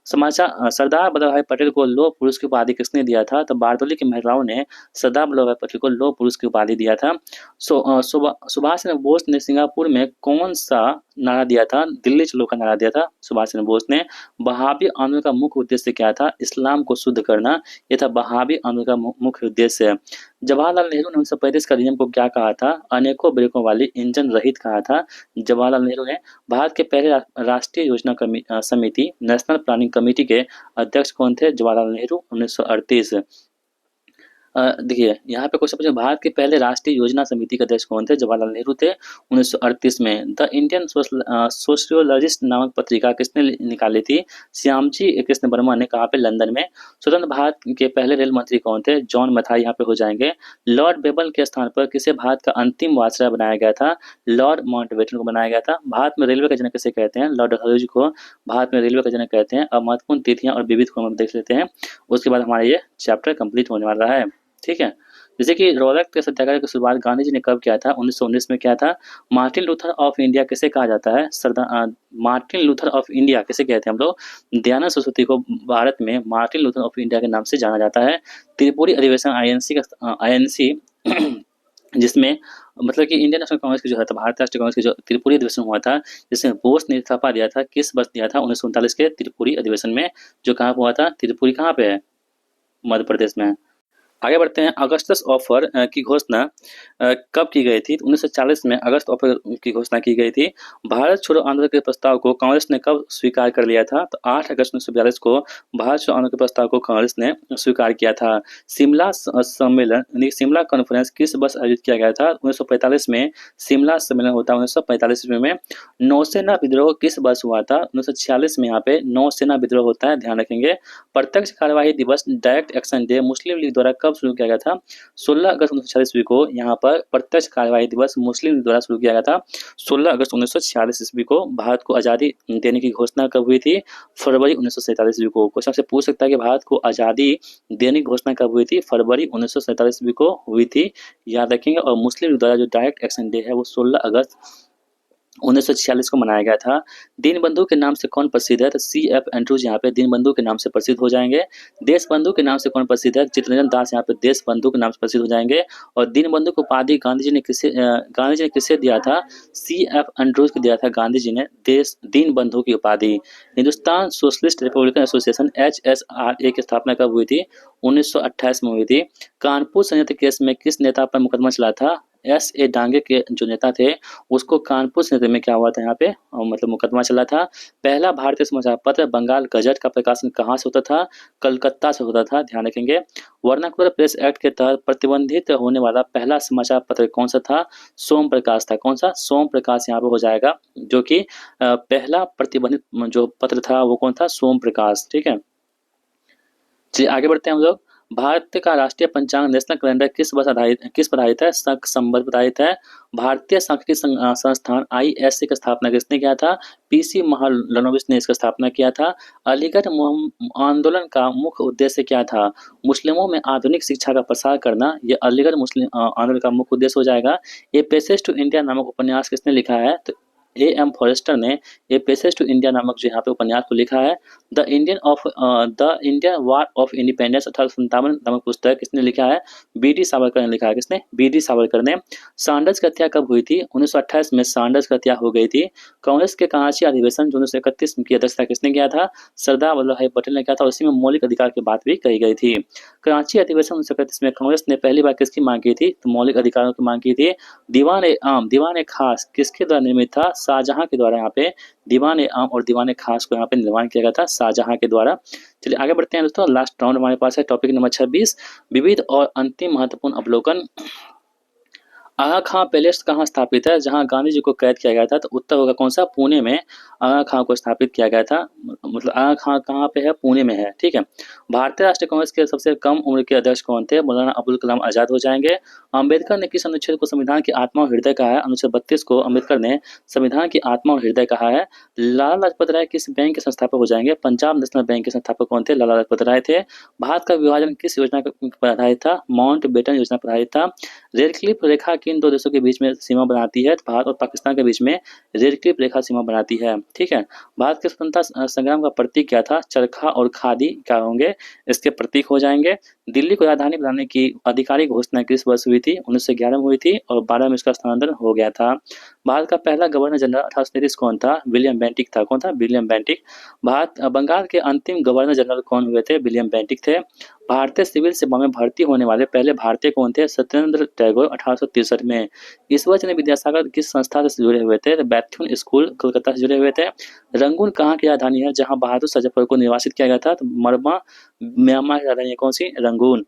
A: समाचार सरदार वल्लभ भाई पटेल को लौह पुरुष की उपाधि किसने दिया था? तो बारदोली के महिलाओं ने सरदार वल्लभ भाई पटेल को लौह पुरुष की उपाधि दिया था। सुभाष चंद्र बोस ने सिंगापुर में कौन सा नारा दिया था, दिल्ली चलो का नारा दिया था सुभाष चंद्र बोस ने। वहाबी आंदोलन का मुख्य उद्देश्य क्या था? इस्लाम को शुद्ध करना, ये था वहाबी आंदोलन का मुख्य उद्देश्य। जवाहरलाल नेहरू ने 1935 का अधिनियम को क्या कहा था? अनेकों ब्रेकों वाली इंजन रहित कहा था। जवाहरलाल नेहरू ने भारत के पहले राष्ट्रीय योजना समिति नेशनल प्लानिंग कमेटी के अध्यक्ष कौन थे? जवाहरलाल नेहरू, 1938। देखिए यहाँ पे क्वेश्चन पूछा, भारत के पहले राष्ट्रीय योजना समिति के अध्यक्ष कौन थे? जवाहरलाल नेहरू थे, 1938 में। द इंडियन सोशियोलॉजिस्ट नामक पत्रिका किसने निकाली थी? श्यामजी कृष्ण वर्मा ने। कहा पे? लंदन में। स्वतंत्र भारत के पहले रेल मंत्री कौन थे? जॉन मथाई यहाँ पे हो जाएंगे। लॉर्ड बेबल के स्थान पर किसे भारत का अंतिम वायसराय बनाया गया था? लॉर्ड माउंटबेटन को बनाया गया था। भारत में रेलवे का जनक किसे कहते हैं? लॉर्ड हल्हौजी को भारत में रेलवे का जनक कहते हैं। अब महत्वपूर्ण तिथियां और विविध को हम देख लेते हैं, उसके बाद हमारा ये चैप्टर कंप्लीट होने वाला है। ठीक है, जैसे कि रोलक के सत्याग्रह की शुरुआत गांधी जी ने कब किया था? 1919 में किया था। मार्टिन लूथर ऑफ इंडिया किसे कहा जाता है? मार्टिन लूथर ऑफ इंडिया किसे कहते हैं हम लोग? दयानंद सरस्वती को भारत में मार्टिन लूथर ऑफ इंडिया के नाम से जाना जाता है। त्रिपुरी अधिवेशन आईएनसी जिसमें मतलब कि इंडियन नेशनल कांग्रेस की जो है भारतीय राष्ट्रीय कांग्रेस की जो त्रिपुरी अधिवेशन हुआ था, जिसमें बोस ने इस्तीफा दिया था, किस वर्ष दिया था? 1939 के त्रिपुरी अधिवेशन में, जो कहाँ हुआ था? त्रिपुरी कहाँ पे है? मध्य प्रदेश में। आगे बढ़ते हैं। अगस्टस ऑफर की घोषणा कब की गई थी? 1940 में अगस्त ऑफर की घोषणा की गई थी। भारत छोड़ो आंदोलन के प्रस्ताव को कांग्रेस ने कब स्वीकार कर लिया था? तो 8 अगस्त 1942 को भारत छोड़ो आंदोलन के प्रस्ताव को कांग्रेस ने स्वीकार किया था। शिमला सम्मेलन यानी शिमला कॉन्फ्रेंस किस वर्ष आयोजित किया गया था? 1945 में शिमला सम्मेलन होता है 1945 में। नौसेना विद्रोह किस वर्ष हुआ था? 1946 में यहाँ पे नौसेना विद्रोह होता है, ध्यान रखेंगे। प्रत्यक्ष कार्यवाही दिवस डायरेक्ट एक्शन डे मुस्लिम लीग द्वारा कब शुरू किया गया था? 16 अगस्त 1946 ईस्वी को यहाँ पर प्रत्यक्ष कार्यवाही दिवस मुस्लिम लीग द्वारा शुरू किया गया था। 16 अगस्त 1946 ईस्वी को। भारत को आज़ादी देने की घोषणा कब हुई थी? फरवरी 1947 ईस्वी को। क्वेश्चन से पूछ सकता है कि भारत को आज़ादी देने की घोषणा कब हुई थी? फरवरी 1947 ईस्वी को हुई थी, याद रखेंगे। और मुस्लिम लीग द्वारा जो डायरेक्ट एक्शन डे है वो 16 अगस्त 1946 को मनाया गया था। दीनबंधु के नाम से कौन प्रसिद्ध है? तो CF एंड्रूज यहाँ पे दीनबंधु के नाम से प्रसिद्ध हो जाएंगे। देशबंधु के नाम से कौन प्रसिद्ध है? चित्तरंजन दास यहाँ पे देशबंधु के नाम से प्रसिद्ध हो जाएंगे। और दीनबंधु को उपाधि गांधी जी ने किसे दिया था? CF एंड्रूज को दिया था गांधी जी ने दीनबंधु की उपाधि। Hindustan socialist Republican association HSRA की स्थापना कब हुई थी? 1928 में हुई थी। कानपुर संयंत्र केस में किस नेता पर मुकदमा चला था? S.A. डांगे के जो नेता थे उसको कानपुर संयंत्र में क्या हुआ था? यहाँ पे मतलब मुकदमा चला था। पहला भारतीय समाचार पत्र बंगाल गजट का प्रकाशन कहाँ से होता था? कलकत्ता से होता था, ध्यान रखेंगे। वर्नाकुलर प्रेस एक्ट के तहत प्रतिबंधित होने वाला पहला समाचार पत्र कौन सा था? सोम प्रकाश था। कौन सा? सोम प्रकाश यहाँ पे हो जाएगा, जो कि पहला प्रतिबंधित जो पत्र था वो कौन था? सोम प्रकाश। ठीक है, चलिए आगे बढ़ते हैं हम लोग। भारत का राष्ट्रीय पंचांग नेशनल कैलेंडर किस पर आधारित है? शक संबंध पर आधारित है। भारतीय सांख्यिकी संस्थान ISA की स्थापना किसने किया था? PC महालनोबिस ने इसका स्थापना किया था। अलीगढ़ आंदोलन का मुख्य उद्देश्य क्या था? मुस्लिमों में आधुनिक शिक्षा का प्रसार करना, ये अलीगढ़ मुस्लिम आंदोलन का मुख्य उद्देश्य हो जाएगा। ए पैसेज टू इंडिया नामक उपन्यास किसने लिखा है? तो AM फॉरेस्टर ने ए पैसेज टू इंडिया नामक जो यहाँ पे उपन्यास को लिखा है। The Indian war of independence 1857 नामक पुस्तक किसने लिखा है? BD सावरकर ने लिखा है। किसने? BD सावरकर ने। सांडर्स की हत्या कब हुई थी? 1928 में सांडर्स की हत्या हो गई थी। कांग्रेस के कराची अधिवेशन 1931 की अध्यक्षता किसने किया था? सरदार वल्लभ भाई पटेल ने किया था। उसी में मौलिक अधिकार की बात भी कही गई थी। कराची अधिवेशन 1931 में कांग्रेस ने पहली बार किसकी मांग की थी? तो मौलिक अधिकारों की मांग की थी। दीवान खास किसके द्वारा निर्मित था? शाहजहां के द्वारा। यहाँ पे दीवान आम और दीवान खास को यहाँ पे निर्माण किया गया था शाहजहां के द्वारा। चलिए आगे बढ़ते हैं दोस्तों। लास्ट राउंड हमारे पास है, टॉपिक नंबर 26, विविध और अंतिम महत्वपूर्ण अवलोकन। आगा खां पैलेस कहाँ स्थापित है? जहाँ गांधी जी को कैद किया गया था। तो उत्तर होगा कौन सा? पुणे में आगा खां को स्थापित किया गया था। मतलब आगा खां कहाँ पे है? पुणे में है। ठीक है। भारतीय राष्ट्रीय कांग्रेस के सबसे कम उम्र के अध्यक्ष कौन थे? मौलाना अबुल कलाम आजाद हो जाएंगे। अम्बेडकर ने किस अनुच्छेद को संविधान की आत्मा और हृदय कहा है? अनुच्छेद 32 को अम्बेडकर ने संविधान की आत्मा और हृदय कहा है। लाला लाजपत राय किस बैंक के संस्थापक हो जाएंगे? पंजाब नेशनल बैंक के संस्थापक कौन थे? लाला लाजपत राय थे। भारत का विभाजन किस योजना पर आधारित था? माउंट बेटन योजना पर आधारित था। रेड क्लिफ रेखा किन दो देशों के बीच में सीमा बनाती है? भारत और पाकिस्तान के बीच में रेड क्लिफ रेखा सीमा बनाती है। ठीक है। भारत के स्वतंत्रता संग्राम का प्रतीक क्या था? चरखा और खादी क्या होंगे? इसके प्रतीक हो जाएंगे। दिल्ली को राजधानी बनाने की आधिकारिक घोषणा किस वर्ष हुई थी? 1911 में हुई थी और 12 में इसका स्थानांतरण हो गया था। भारत का पहला गवर्नर जनरल 1833 कौन था? विलियम बेंटिक था। कौन था? William Bentinck. बंगाल के अंतिम गवर्नर जनरल कौन हुए थे? विलियम बेंटिक थे। भारतीय सिविल सेवा में भर्ती होने वाले पहले भारतीय कौन थे? सत्येंद्र टैगोर 1863 में। ईश्वरचंद्र विद्यासागर किस संस्था से जुड़े हुए थे? बैथ्यून स्कूल कोलकाता से जुड़े हुए थे। रंगून कहाँ की राजधानी है जहाँ बहादुर शाहजफर को निर्वासित किया गया था? तो मरमा म्यांमार की राजधानी है कौन सी? रंगून।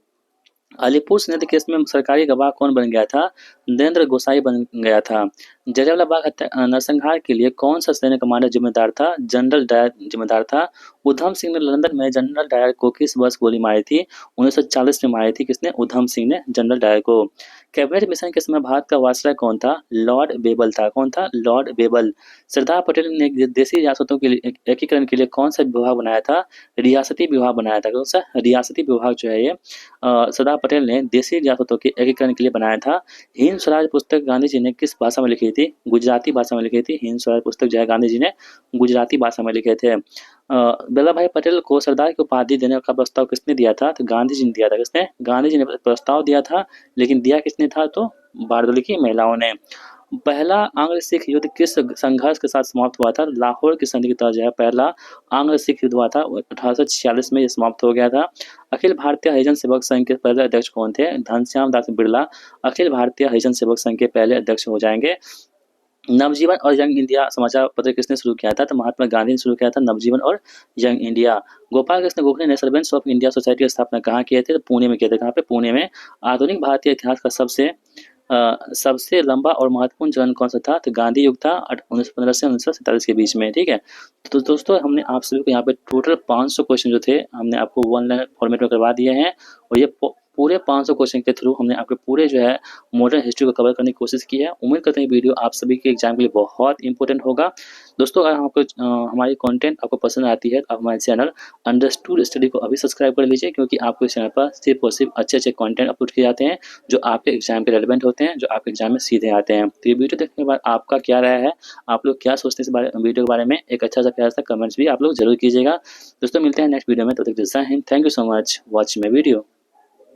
A: अलीपुर संयंत्र केस में सरकारी गवाह कौन बन गया था? नरेंद्र गोसाई बन गया था। जलियांवाला बाग नरसंहार के लिए कौन सा सैन्य कमांडर जिम्मेदार था? जनरल डायर जिम्मेदार था। उधम सिंह ने लंदन में जनरल डायर को किस वर्ष गोली मारी थी? 1940 में मारी थी। किसने? उधम सिंह ने जनरल डायर को। कैबिनेट मिशन के समय भारत का वायसराय कौन था? लॉर्ड बेबल था। कौन था? Lord label. सरदार पटेल ने देशी रियासतों के लिए एकीकरण के लिए कौन सा विभाग बनाया था? रियासती विभाग बनाया था। कौन सा? रियासती विभाग जो है ये सरदार पटेल ने देशी रियासतों के एकीकरण के लिए बनाया था। हिंद स्वराज पुस्तक गांधी जी ने किस भाषा में लिखी थी? गुजराती भाषा में लिखी थी। हिंद स्वराज पुस्तक जो है गांधी जी ने गुजराती भाषा में लिखे थे। वल्लभ भाई पटेल को सरदार की उपाधि देने का प्रस्ताव किसने दिया था? तो गांधी जी ने दिया था। किसने? गांधी जी ने प्रस्ताव दिया था, लेकिन दिया किसने था? तो बारडोली की महिलाओं ने। पहला आंग्ल सिख युद्ध किस संघर्ष के साथ समाप्त हुआ था? लाहौर की संधि के तहत जो है पहला आंग्ल सिख युद्ध हुआ था। 1846 में ये समाप्त हो गया था। अखिल भारतीय हरिजन सेवक संघ के पहले अध्यक्ष कौन थे? घनश्याम दास बिरला अखिल भारतीय हरिजन सेवक संघ के पहले अध्यक्ष हो जाएंगे। नवजीवन और यंग इंडिया समाचार पत्र किसने शुरू किया था? तो महात्मा गांधी ने शुरू किया था नवजीवन और यंग इंडिया। गोपाल कृष्ण गोखले ने सर्वेंट्स ऑफ इंडिया सोसाइटी की स्थापना कहाँ किए थे? तो पुणे में किए थे। कहाँ पे? पुणे में। आधुनिक भारतीय इतिहास का सबसे लंबा और महत्वपूर्ण चरण कौन सा था? तो गांधी युग था 1915 से 1947 के बीच में। ठीक है, तो दोस्तों हमने आप सभी को यहाँ पे टोटल 500 क्वेश्चन जो थे हमने आपको वन लाइन फॉर्मेट में करवा दिए हैं और ये पूरे 500 क्वेश्चन के थ्रू हमने आपके पूरे जो है मॉडर्न हिस्ट्री को कवर करने की कोशिश की है। उम्मीद करते हैं वीडियो आप सभी के एग्जाम के लिए बहुत इंपॉर्टेंट होगा। दोस्तों अगर आपको हमारी कंटेंट आपको पसंद आती है तो आप हमारे चैनल अंडरस्टूड स्टडी को अभी सब्सक्राइब कर लीजिए, क्योंकि आपको इस चैनल पर सिर्फ और सिर्फ अच्छे कंटेंट अपलोड किए जाते हैं जो आपके एग्जाम के रेलिवेंट होते हैं, जो आपके एग्जाम में सीधे आते हैं। तो ये वीडियो देखने के बाद आपका क्या राय है, आप लोग क्या सोचते हैं इस वीडियो के बारे में? एक अच्छा सा प्यारा सा कमेंट्स भी आप लोग जरूर कीजिएगा। दोस्तों मिलते हैं नेक्स्ट वीडियो में, तो तक जय Hind. Thank you so much watching my video.